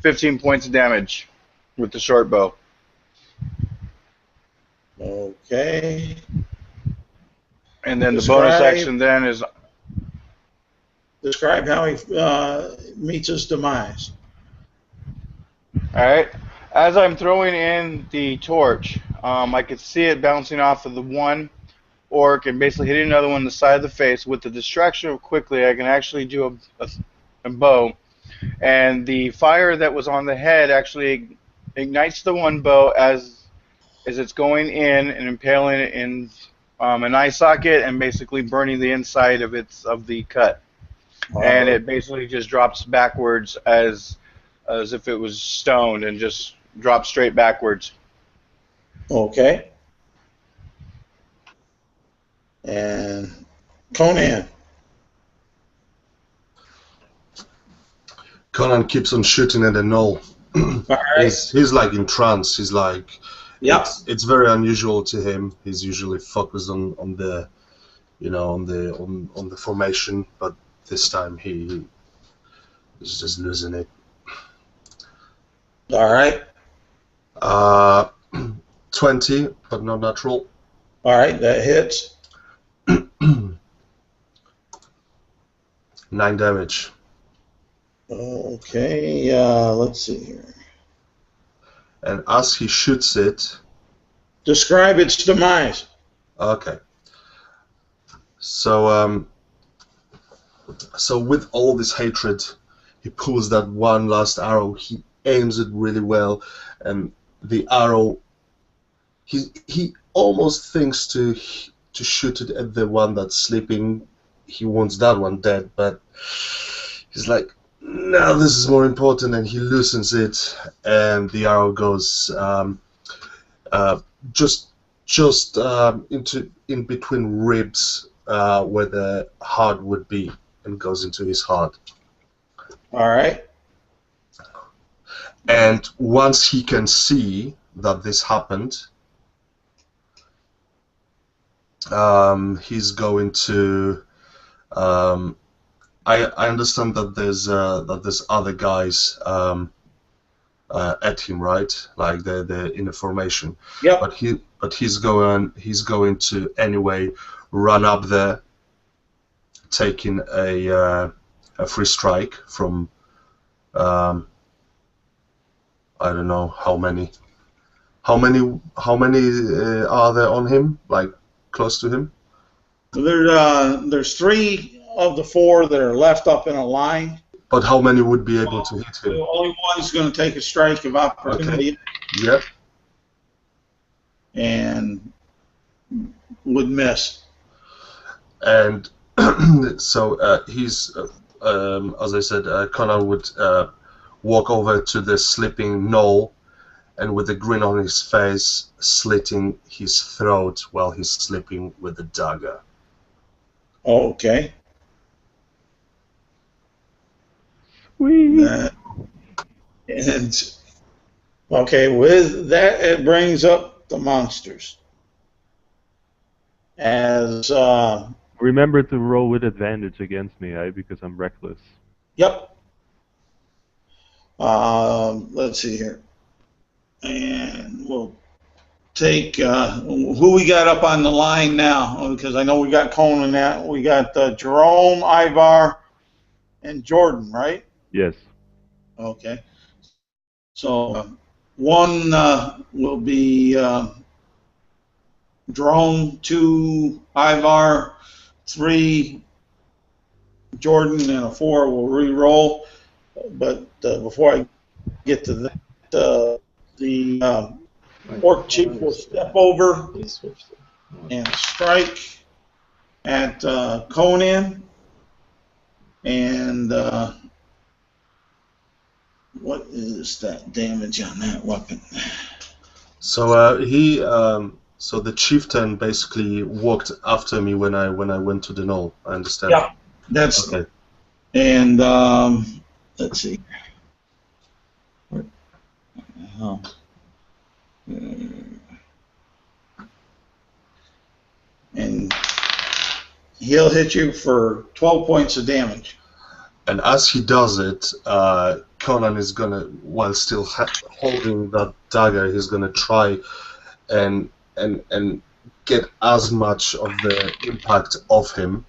15 points of damage with the short bow.
Okay.
And then the bonus action then is...
Describe how he meets his demise.
Alright. As I'm throwing in the torch, I could see it bouncing off of the one orc and basically hitting another one in the side of the face. With the distraction of quickly, I can actually do a bow. And the fire that was on the head actually ignites the one bow as it's going in and impaling it in an eye socket and basically burning the inside of the cut. And it basically just drops backwards as if it was stoned and just drops straight backwards.
Okay. And Conan.
Conan keeps on shooting at the knoll. He's like in trance. He's like, it's very unusual to him. He's usually focused on the, on the formation, but this time he is just losing it.
All right.
20, but not natural.
All right, that hits.
9 damage.
Okay, let's see here.
And as he shoots it...
Describe its demise.
Okay. So, so with all this hatred, he pulls that one last arrow. He aims it really well, and the arrow... He almost thinks to shoot it at the one that's sleeping. He wants that one dead, but he's like, no, this is more important, and he loosens it, and the arrow goes just in between ribs where the heart would be, and goes into his heart.
All right.
And once he can see that this happened, he's going to. I understand that there's other guys at him, right? Like they're in a formation.
Yep.
But he's going to anyway run up there, taking a free strike from I don't know how many. How many are there on him? Like close to him?
There's 3 of the 4 that are left up in a line.
But how many would be able to hit him?
The only one's going to take a strike of opportunity.
Okay. Yep.
And would miss.
And so he's, as I said, Conan would walk over to the sleeping Noel, and with a grin on his face, slitting his throat while he's sleeping with the dagger.
Oh, okay.
Sweet.
And okay, with that, it brings up the monsters. As
Remember to roll with advantage against me, because I'm reckless.
yep. Let's see here, and we'll take who we got up on the line now, because I know we got Conan. That we got Jerome, Ivar, and Jordan, right?
Yes.
Okay. So one will be Jerome, 2 Ivar, 3 Jordan, and a 4 will re-roll. But before I get to that, the Orc Chief will step over and strike at Conan. And what is that damage on that weapon?
So so the chieftain basically walked after me when I went to the knoll. I understand.
Yeah, that's
okay.
And let's see. Oh. And he'll hit you for 12 points of damage.
And as he does it, Conan is gonna, while still holding that dagger, he's gonna try and get as much of the impact off him.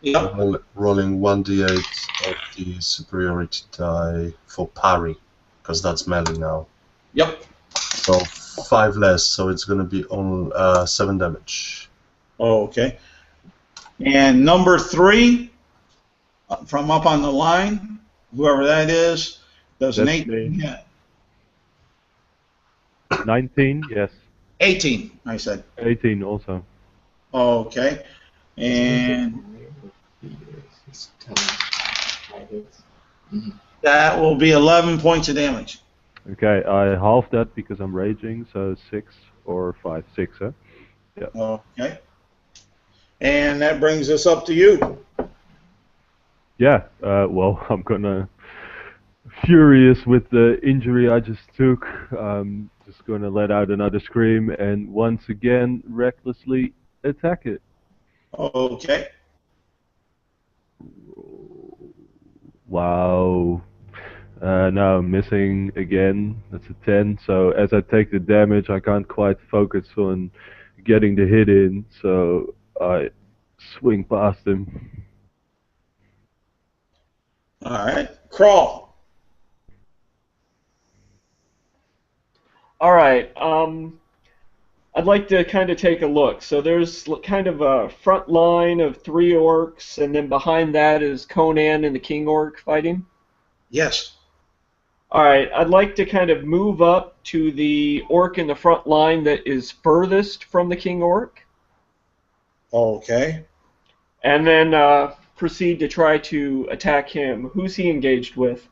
Yep.
Rolling 1d8 of the superiority die for parry, because that's melee now.
Yep.
So 5 less, so it's gonna be on 7 damage.
Oh, okay. And number 3, from up on the line, whoever that is, does an 18 hit.
19, yes.
18, I said.
18 also.
Okay. And that will be 11 points of damage.
Okay, I halved that because I'm raging, so 6 or 5, 6, huh? Yeah.
Okay. And that brings us up to you.
Yeah, well, I'm gonna... Furious with the injury I just took, just gonna let out another scream and once again recklessly attack it.
Okay.
Wow. No, missing again. That's a 10. So as I take the damage, I can't quite focus on getting the hit in. So I swing past him.
All right. Crawl.
All right. I'd like to kind of take a look. So there's kind of a front line of 3 orcs, and then behind that is Conan and the King Orc fighting.
Yes.
All right. I'd like to kind of move up to the orc in the front line that is furthest from the King Orc,
Okay.
and then proceed to try to attack him. Who's he engaged with?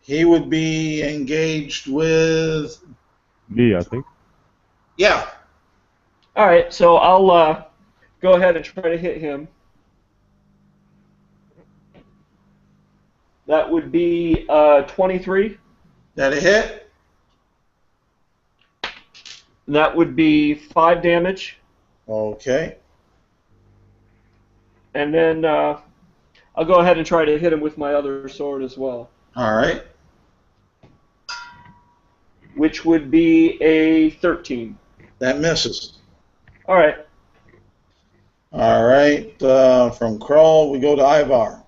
He would be engaged with.
Me, I think.
Yeah.
All right. So I'll go ahead and try to hit him. That would be 23.
That a hit?
And that would be 5 damage.
Okay.
And then I'll go ahead and try to hit him with my other sword as well,
All right.
which would be a 13.
That misses.
All right.
All right. From Crawl, we go to Ivar.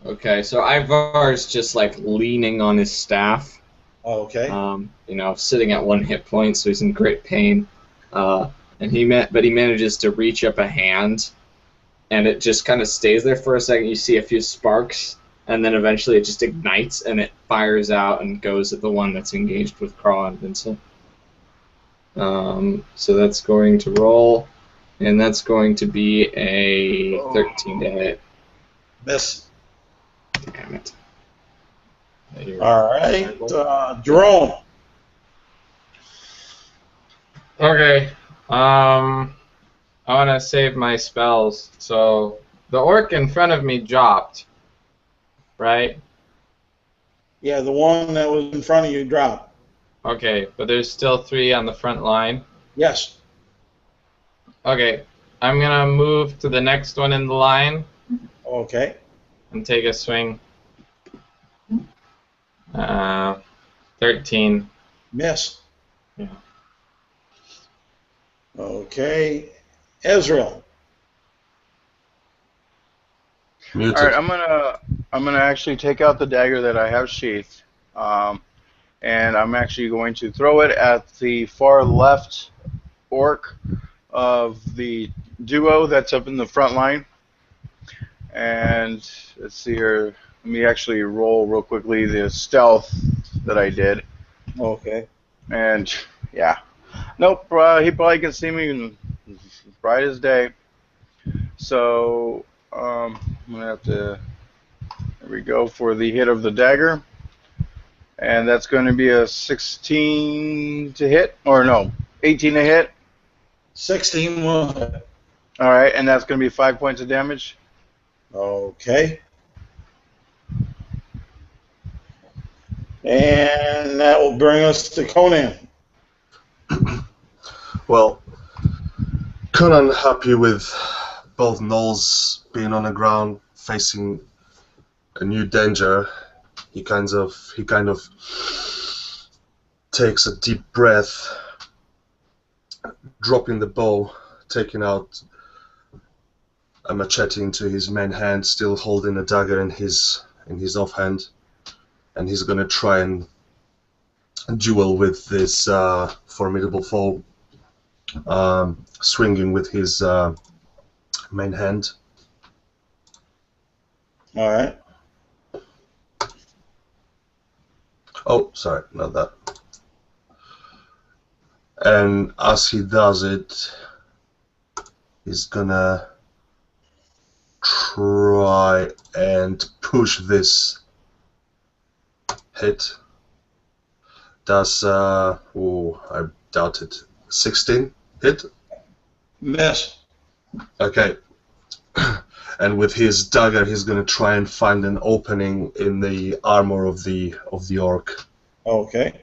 Okay, so Ivar's just like leaning on his staff.
Okay.
You know, sitting at 1 hit point, so he's in great pain. And he manages to reach up a hand, and it just kind of stays there for a second. You see a few sparks, and then eventually it just ignites, and it fires out and goes at the one that's engaged with Craw and Vincent. So that's going to roll, and that's going to be a 13 to hit.
Miss.
Damn it.
All right. Jerome.
Okay. I want to save my spells. So the orc in front of me dropped, right?
Yeah, the one that was in front of you dropped.
Okay, but there's still 3 on the front line.
Yes.
Okay, I'm gonna move to the next one in the line
Okay.
and take a swing. 13.
Miss.
Yeah.
Okay. Ezreal.
Muted.
All right, I'm gonna actually take out the dagger that I have sheathed, and I'm actually going to throw it at the far left orc of the duo that's up in the front line. And let's see here. Let me actually roll real quickly the stealth that I did.
Okay.
And yeah, nope. He probably can see me bright as day. So I'm gonna have to. There we go for the hit of the dagger, and that's going to be a 16 to hit, or no, 18 to hit.
16 will hit.
All right, and that's going to be 5 points of damage.
Okay. And that will bring us to Conan.
Well, Conan happy with both gnolls being on the ground facing a new danger. He kind of takes a deep breath, dropping the bow, taking out a machete into his main hand, still holding a dagger in his offhand, and he's gonna try and duel with this formidable foe, swinging with his main hand.
All right.
Oh, sorry, not that. And as he does it, he's gonna try and push this hit. Does I doubt it. 16 hit?
Miss.
Okay. And with his dagger, he's gonna try and find an opening in the armor of the orc.
Okay.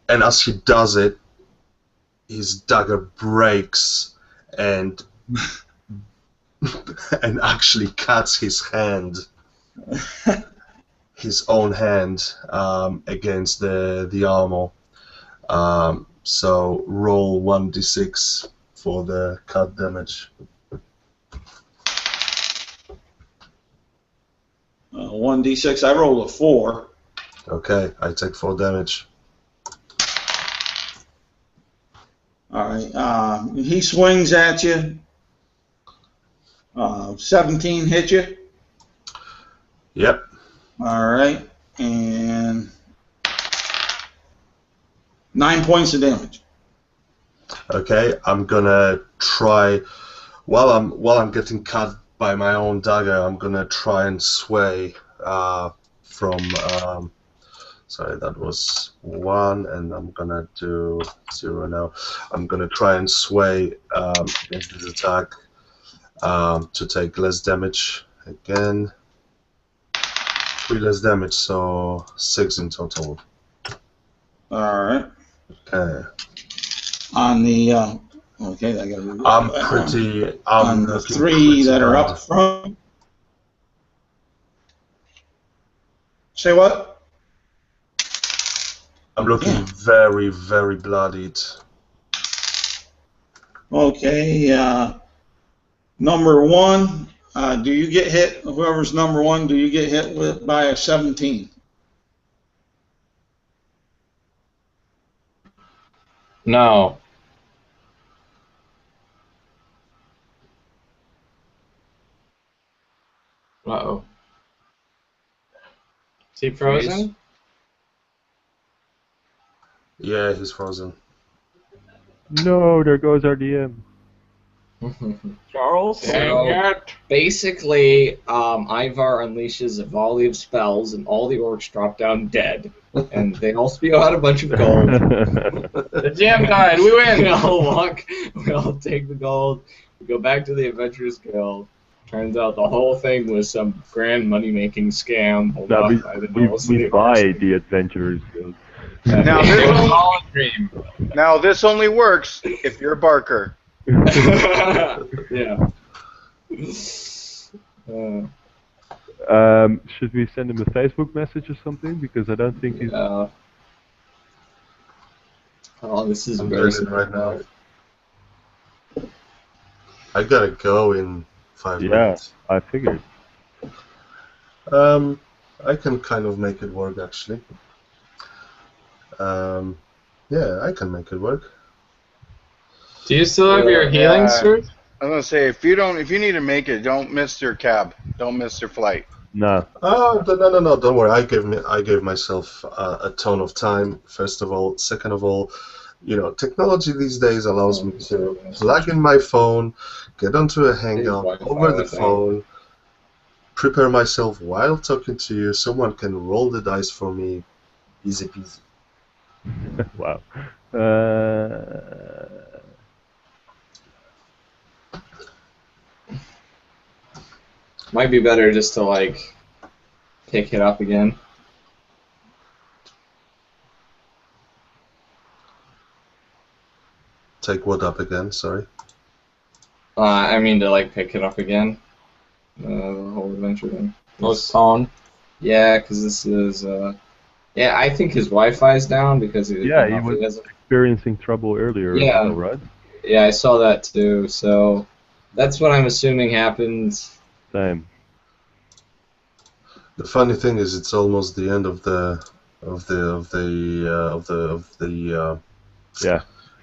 And as he does it, his dagger breaks and and actually cuts his hand, his own hand, against the armor. So roll 1d6 for the cut damage.
1d6. I rolled a 4.
Okay, I take 4 damage.
All right. He swings at you. 17 hit you.
Yep.
All right. And 9 points of damage.
Okay, I'm gonna try while I'm getting cut by my own dagger. I'm gonna try and sway from. Sorry, that was 1, and I'm gonna do 0 now. I'm gonna try and sway against this attack to take less damage again. 3 less damage, so 6 in total.
All right.
Okay.
On the okay, I gotta.
I'm pretty.
On the 3 that are up front. Say what?
I'm looking very, very bloodied.
Okay. Number 1. Do you get hit? Whoever's number 1, do you get hit by a 17?
No. Uh-oh. Is he frozen?
Yeah, he's frozen.
No, there goes our DM.
Charles?
So, basically, Ivar unleashes a volley of spells, and all the orcs drop down dead. And they all spew out a bunch of gold.
The GM died. We win.
We all take the gold. We go back to the Adventures Guild. Turns out the whole thing was some grand money-making scam.
No, we buy the Adventurers Guild.
Now this only works if you're Barker.
Yeah.
Should we send him a Facebook message or something? Because I don't think he's.
Oh, this is
I'm
very
doing it right now. I gotta go in 5 minutes.
Yeah, I figured.
I can kind of make it work actually. Yeah, I can make it work.
Do you still have your healing suit?
I was gonna say if you need to make it, don't miss your cab. Don't miss your flight.
No.
Oh no! Don't worry. I gave myself a ton of time. First of all, second of all, you know, technology these days allows me to plug in my phone, get onto a hangout over the phone, prepare myself while talking to you. Someone can roll the dice for me. Easy peasy.
Wow.
Might be better just to, like, pick it up again.
Take what up again? Sorry.
I mean to, like, pick it up again. The whole adventure thing.
Postpone.
Yeah, because this is, yeah, I think his Wi-Fi's down because he
was experiencing trouble earlier.
Yeah.
Well, right?
Yeah, I saw that too. So that's what I'm assuming happened.
Same.
The funny thing is, it's almost the end of the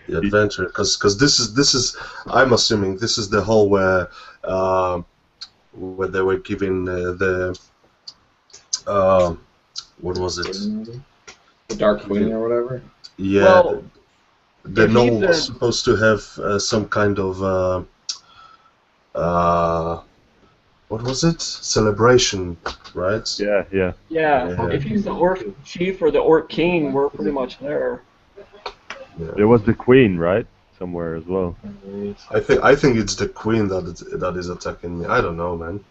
adventure, because this is I'm assuming this is the hole where they were giving what was it?
The Dark Queen or whatever.
Yeah,
Well,
the
if
gnome
either-
was supposed to have some kind of what was it? Celebration, right?
Yeah.
Yeah,
Yeah.
if he's the Orc Chief or the Orc King, we're pretty much there.
There was the Queen, right? Somewhere as well.
I think it's the queen that is attacking me. I don't know, man.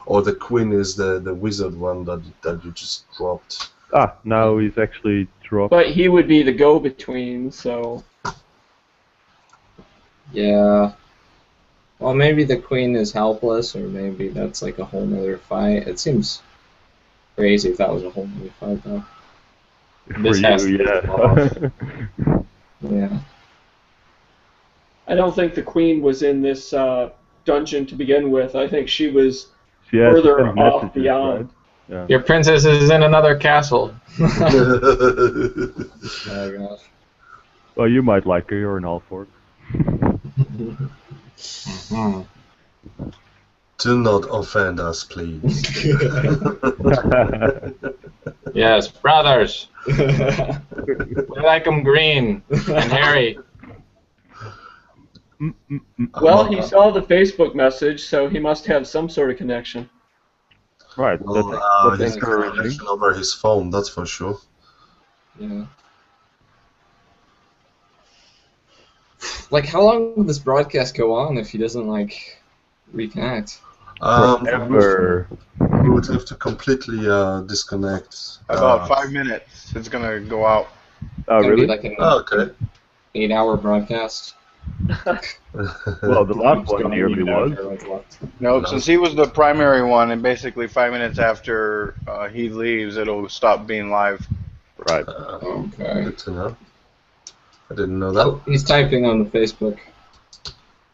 Or the queen is the wizard one that you just dropped.
Ah, now he's actually dropped.
But he would be the go-between, so...
Yeah. Well, maybe the queen is helpless, or maybe that's like a whole nother fight. It seems crazy if that was a whole nother fight, though.
This has to be the boss.
Yeah.
I don't think the queen was in this dungeon to begin with. I think she was
Yeah, she
further
sent
off
messages,
beyond.
right? Yeah.
Your princess is in another castle.
Oh gosh.
Well, you might like her. You're an Alfork.
Hmm.
Do not offend us, please.
Yes, brothers. We like them green and hairy.
Well, he saw the Facebook message, so he must have some sort of connection.
Right.
Well,
That's
he's got a
encouraging.
connection over his phone, that's for sure.
Yeah. Like, how long will this broadcast go on if he doesn't, like, reconnect?
Forever.
We would have to completely disconnect.
About 5 minutes. It's gonna go out.
Oh,
Gonna be
really?
like an
Okay.
8-hour broadcast.
Well, the last one nearly was.
No, since he was the primary one, and basically 5 minutes after he leaves, it'll stop being live.
Right.
Okay.
Good to know. I didn't know that.
Oh, he's typing on the Facebook.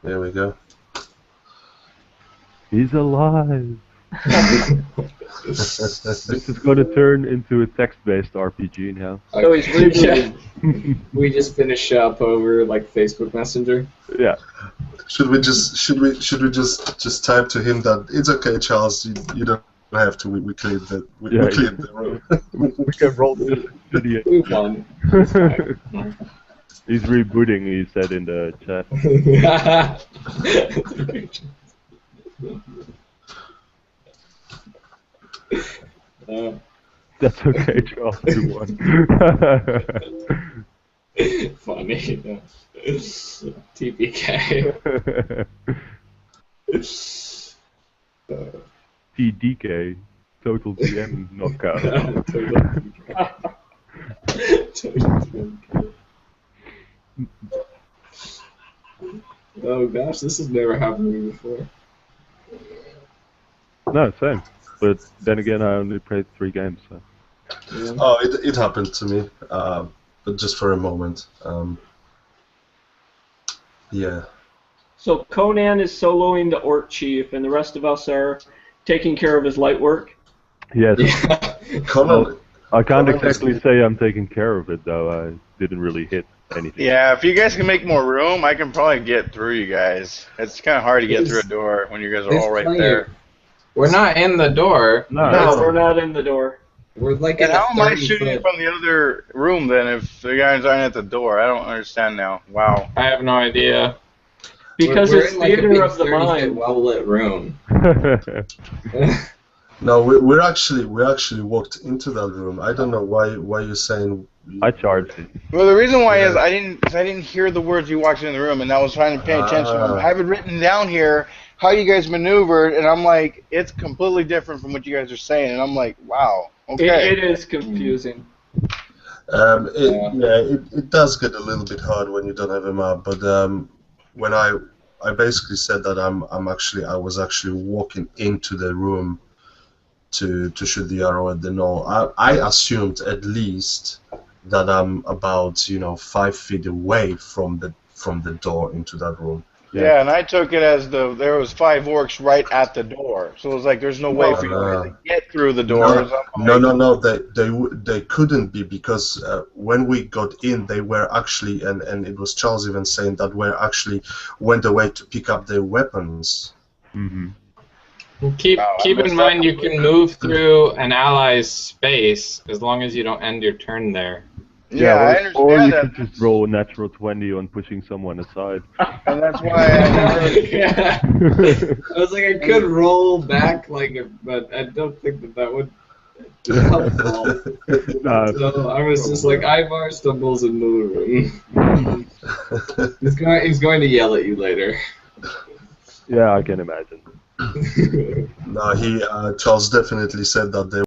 There we go.
He's alive. This is going to turn into a text-based RPG now.
So he's rebooting.
We just finish up over like Facebook Messenger.
Yeah.
Should we just type to him that it's okay, Charles? You don't have to. We cleared the we cleared the room.
We can roll this video.
Move on.
He's rebooting, he said in the chat. That's okay, Charles. You won.
Funny. TPK.
TDK. Total DM knockout.
Oh gosh, this has never happened to me before.
No, same. But then again, I only played 3 games, so.
Yeah.
Oh, it happened to me, but just for a moment. Yeah.
So Conan is soloing the Orc Chief, and the rest of us are taking care of his light work.
Yes.
Conan,
I can't
Conan is-
exactly say I'm taking care of it, though. I didn't really hit anything.
Yeah, if you guys can make more room, I can probably get through you guys. It's kind of hard to get through a door when you guys are
There's
all right
plenty
there.
of- We're not in the door.
No,
No, we're not in the door.
We're like
And
in
how
a
am I
30
shooting
foot.
from the other room then if the guys aren't at the door? I don't understand now. Wow.
I have no idea.
Because
we're
it's
in like a
theater
big
of the
30 foot
mind.
well-lit room.
no, we actually walked into that room. I don't know why you're saying.
I charged it.
Well, the reason why is
Yeah.
I didn't hear the words you walked in the room, and I was trying to pay attention. I have it written down here how you guys maneuvered, and I'm like, it's completely different from what you guys are saying, and I'm like, wow, okay.
It is confusing.
It does get a little bit hard when you don't have a map. But when I basically said that I was actually walking into the room to shoot the arrow at the knoll. I assumed at least that I'm about 5 feet away from the door into that room.
Yeah, and I took it as there was 5 orcs right at the door, so it was like there's no way for you to really get through the doors.
No. They couldn't be because when we got in, they were actually, and it was Charles even saying that we actually went away to pick up their weapons.
Mm-hmm.
Keep in mind you can move through an ally's space as long as you don't end your turn there.
Yeah, I understand
or you
that.
could just roll a natural 20 on pushing someone aside.
And that's why I
Yeah. I was like, I could roll back, but I don't think that would help at all. So I was just like, Ivar stumbles into the room. He's going to yell at you later.
Yeah, I can imagine.
No, Charles definitely said that they